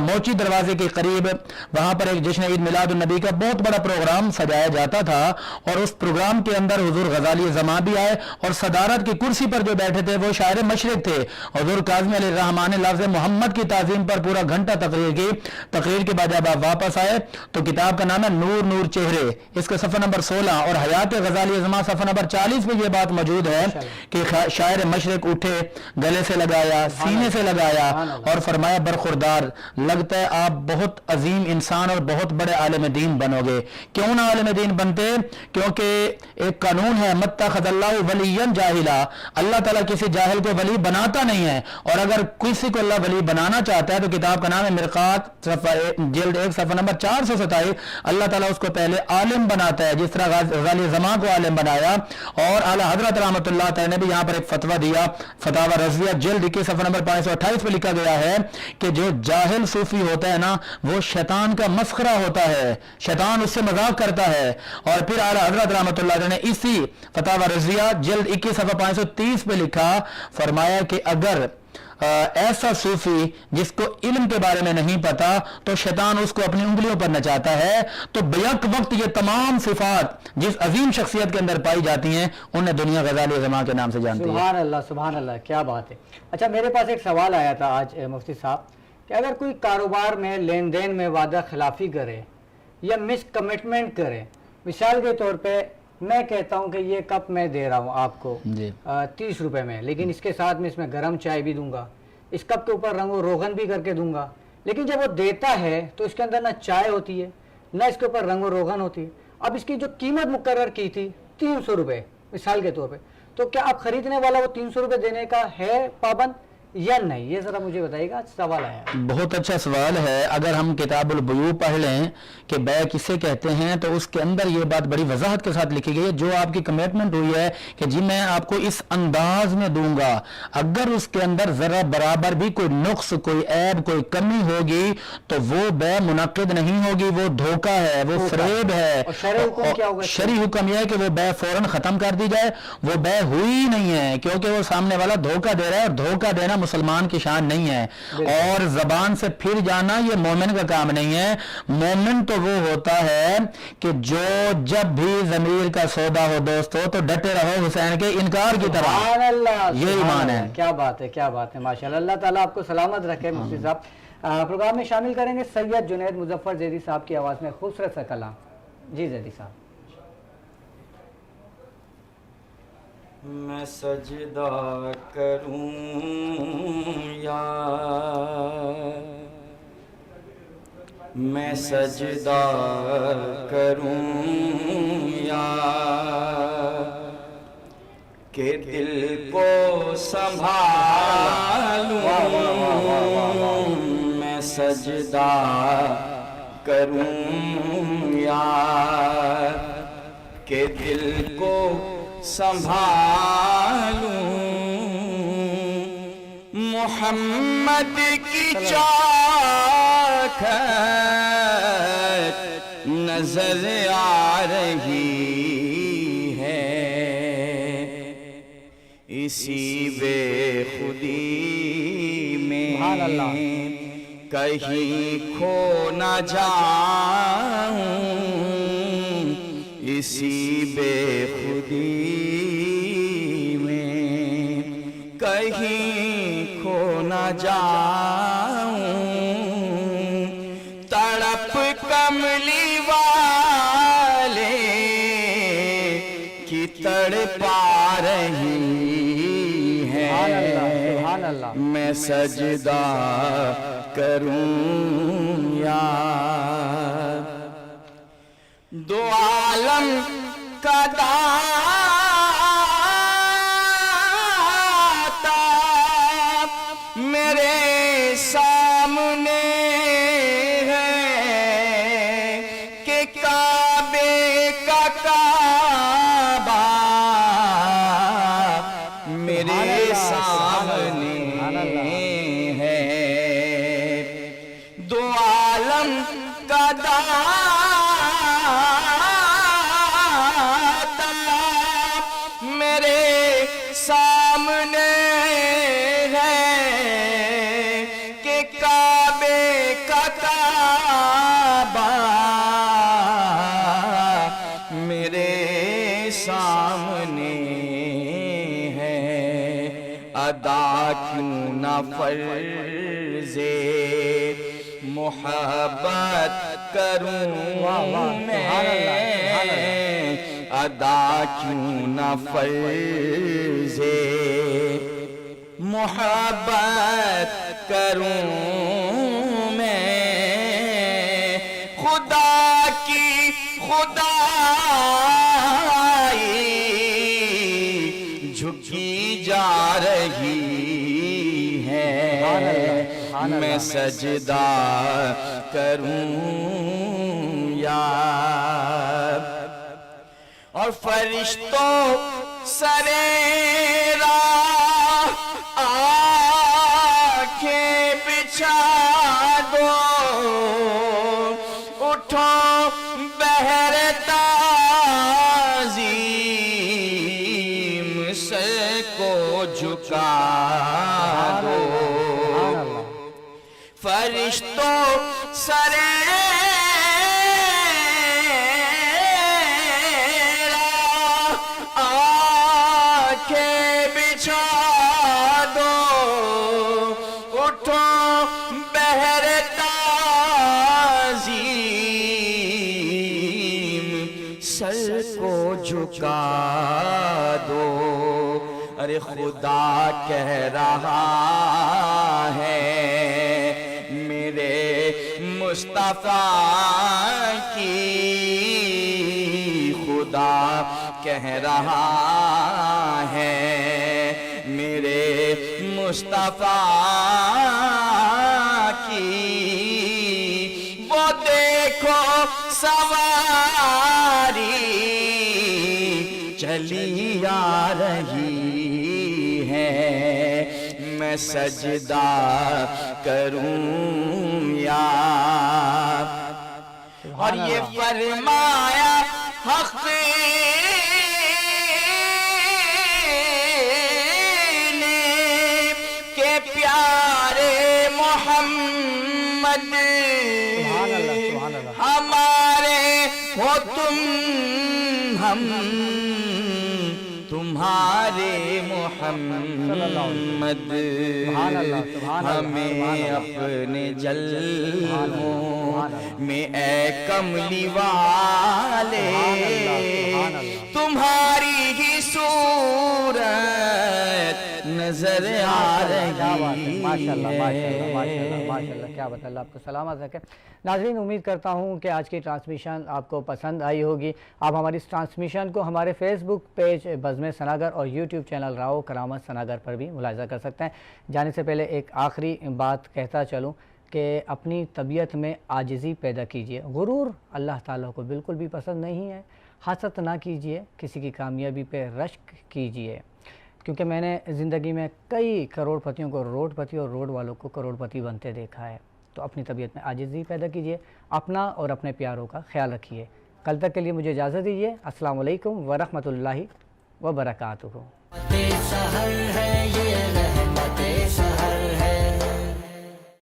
मोची दरवाजे के करीब, वहां पर एक जश्न ईद मिलाद नबी का बहुत बड़ा प्रोग्राम सजाया जाता था और उस प्रोग्राम के अंदर हुजूर गजाली ज़मा भी आए और सदारत की कुर्सी पर जो बैठे थे वो शायर मशरिक थे। हुजूर काज़मी अलैहिर्रहमान ने लफ्ज़ मोहम्मद की ताज़ीम पर पूरा घंटा तकरीर की। तकरीर के बाद जब आप वापस आए तो किताब का नाम है नूर नूर चेहरे, इसका सफ़ा नंबर 16 और हयात गजाली ज़मा सफ़ा नंबर 40 में ये बात मौजूद है कि शायर मशरिक उठे, गले से लगाया, सीने से लगाया और फरमाया बरखुरदार, लगता है आप बहुत अजीम इंसान और बहुत बड़े आलिम दीन बनोगे। क्यों ना आलिम दीन बनते? क्योंकि एक कानून है मत्तखज़ल्लाहु वलिय्यन जाहिला, अल्लाह ताला किसी जाहिल को वली बनाता नहीं है और अगर किसी को अल्लाह वली बनाना चाहता है तो किताब का नाम है मिरकात जिल्द 1 सफ़ा नंबर 427, अल्लाह ताला उसको पहले आलिम बनाता है जिस तरह गजाली ज़मा को आलिम बनाया। और आला हज़रत रहमतुल्लाह तआला ने भी यहाँ पर एक फतवा दिया, फतावा रज़िया जिल्द के सफ़ा नंबर 528 पे लिखा गया है कि जो जाहिल सूफी होता है ना वो शैतान का मस्खरा होता है, शैतान उससे मजाक करता है। और फिर आला हज़रत रहमतुल्लाह अलैह ने इसी फतावा रज़िया जिल्द 21 सफ़ा 530 पे लिखा, फरमाया कि अगर ऐसा सूफी जिसको इल्म के बारे में नहीं पता तो शैतान उसको अपनी उंगलियों पर नचाता है, तो बेक वक्त ये तमाम सिफात जिस अजीम शख्सियत के अंदर पाई जाती हैं उन्हें दुनिया गजाली ज़मा के नाम से जानती है। सुभान अल्लाह, क्या बात है। अच्छा, मेरे पास एक सवाल आया था आज मुफ्ती साहब कि अगर कोई कारोबार में लेन देन में वादा खिलाफी करे या मिस कमिटमेंट करे, मिसाल के तौर पर मैं कहता हूं कि ये कप मैं दे रहा हूं आपको 30 रुपए में, लेकिन इसके साथ में इसमें गर्म चाय भी दूंगा, इस कप के ऊपर रंगो रोगन भी करके दूंगा, लेकिन जब वो देता है तो इसके अंदर ना चाय होती है ना इसके ऊपर रंगो रोगन होती है। अब इसकी जो कीमत मुकर्रर की थी 300 रुपये मिसाल के तौर पे, तो क्या आप खरीदने वाला वो 300 रुपये देने का है पाबंद या नहीं? ये जरा मुझे बताइएगा, सवाल आया। बहुत अच्छा सवाल है। अगर हम किताबुल बुयू पढ़ लें कि बै किसे कहते हैं तो उसके अंदर ये बात बड़ी वजाहत के साथ लिखी गई है, जो आपकी कमिटमेंट हुई है कि जी मैं आपको इस अंदाज में दूंगा, अगर उसके अंदर जरा बराबर भी कोई नुक्स, कोई ऐब, कोई कमी होगी तो वो बै मुनक्किद नहीं होगी, वो धोखा है, वो फरेब है। शरई हुक्म यह है कि वो बै फौरन खत्म कर दी जाए, वो बै हुई नहीं है क्योंकि वो सामने वाला धोखा दे रहा है और धोखा देना मुसलमान की शान नहीं है। और जबान से फिर जाना ये मोमिन का काम नहीं है। मोमिन तो वो होता है कि जो जब भी ज़मीर का सौदा हो दोस्तों तो डटे रहो हुसैन के इनकार की तरह, ये ईमान है। क्या बात है, क्या बात है, माशाल्लाह। अल्लाह ताला आपको सलामत रखे। मुफ्ती साहब प्रोग्राम में शामिल करेंगे सैयद जुनैद मुजफ्फर ज़ैदी साहब की आवाज़ में खूबसूरत सा कलाम। जी ज़ैदी साहब। मैं सजदा करूं या मैं सजदा करूं या के दिल को संभालूं, मैं सजदा करूं या के दिल को संभालूं, मोहम्मद की चौखट नजर आ रही है, इसी बेखुदी में कहीं खो न जाऊं, इसी बेखुदी कहीं खो न जाऊं, तड़प कमली वाले की तड़पा रही है, मैं सजदा करूं या दो आलम का दाता मेरे सामने سامنے ہے دو عالم کا داتا میرے سامنے ہے کہ کعبے کا کعبہ میرے سامنے ہے ادا کیوں نہ فرض محبت کروں میں ادا کیوں نہ فرض محبت کروں میں خدا کی خدائی جھکی جا رہی ہے میں سجدہ کروں یا اور فرشتوں سرے راہ آنکھیں بچھا دو اٹھو بہر تعظیم سر کو جھکا دو فرشتوں سرے جھکا دو ارے خدا کہہ رہا ہے میرے مصطفیٰ کی خدا کہہ رہا ہے میرے مصطفیٰ کی وہ دیکھو سواری چلی آ رہی ہے میں سجدہ کروں یا اور یہ فرمایا حق نے کہ پیارے محمد ہمارے ہو تم ہم تمہارے محمد ہمیں اپنے جلووں میں اے کملی والے تمہاری ہی صورت نظر آ رہی ماشاءاللہ ماشاءاللہ ماشاءاللہ ماشاءاللہ کیا بات اللہ آپ کو سلامت رکھے ناظرین امید کرتا ہوں کہ آج کی ٹرانسمیشن آپ کو پسند آئی ہوگی آپ ہماری اس ٹرانسمیشن کو ہمارے فیس بک پیج بزم ثناگر اور یوٹیوب چینل راؤ کرامت ثناگر پر بھی ملاحظہ کر سکتے ہیں جانے سے پہلے ایک آخری بات کہتا چلوں کہ اپنی طبیعت میں عاجزی پیدا کیجئے غرور اللہ تعالیٰ کو بالکل بھی پسند نہیں ہے حسد نہ کیجئے کسی کی کامیابی پہ رشک کیجئے کیونکہ میں نے زندگی میں کئی کروڑ پتیوں کو روڈ پتی اور روڈ والوں کو کروڑ پتی بنتے دیکھا ہے تو اپنی طبیعت میں عاجزی پیدا کیجئے اپنا اور اپنے پیاروں کا خیال رکھیے کل تک کے لیے مجھے اجازت دیجیے السلام علیکم ورحمۃ اللہ وبرکاتہ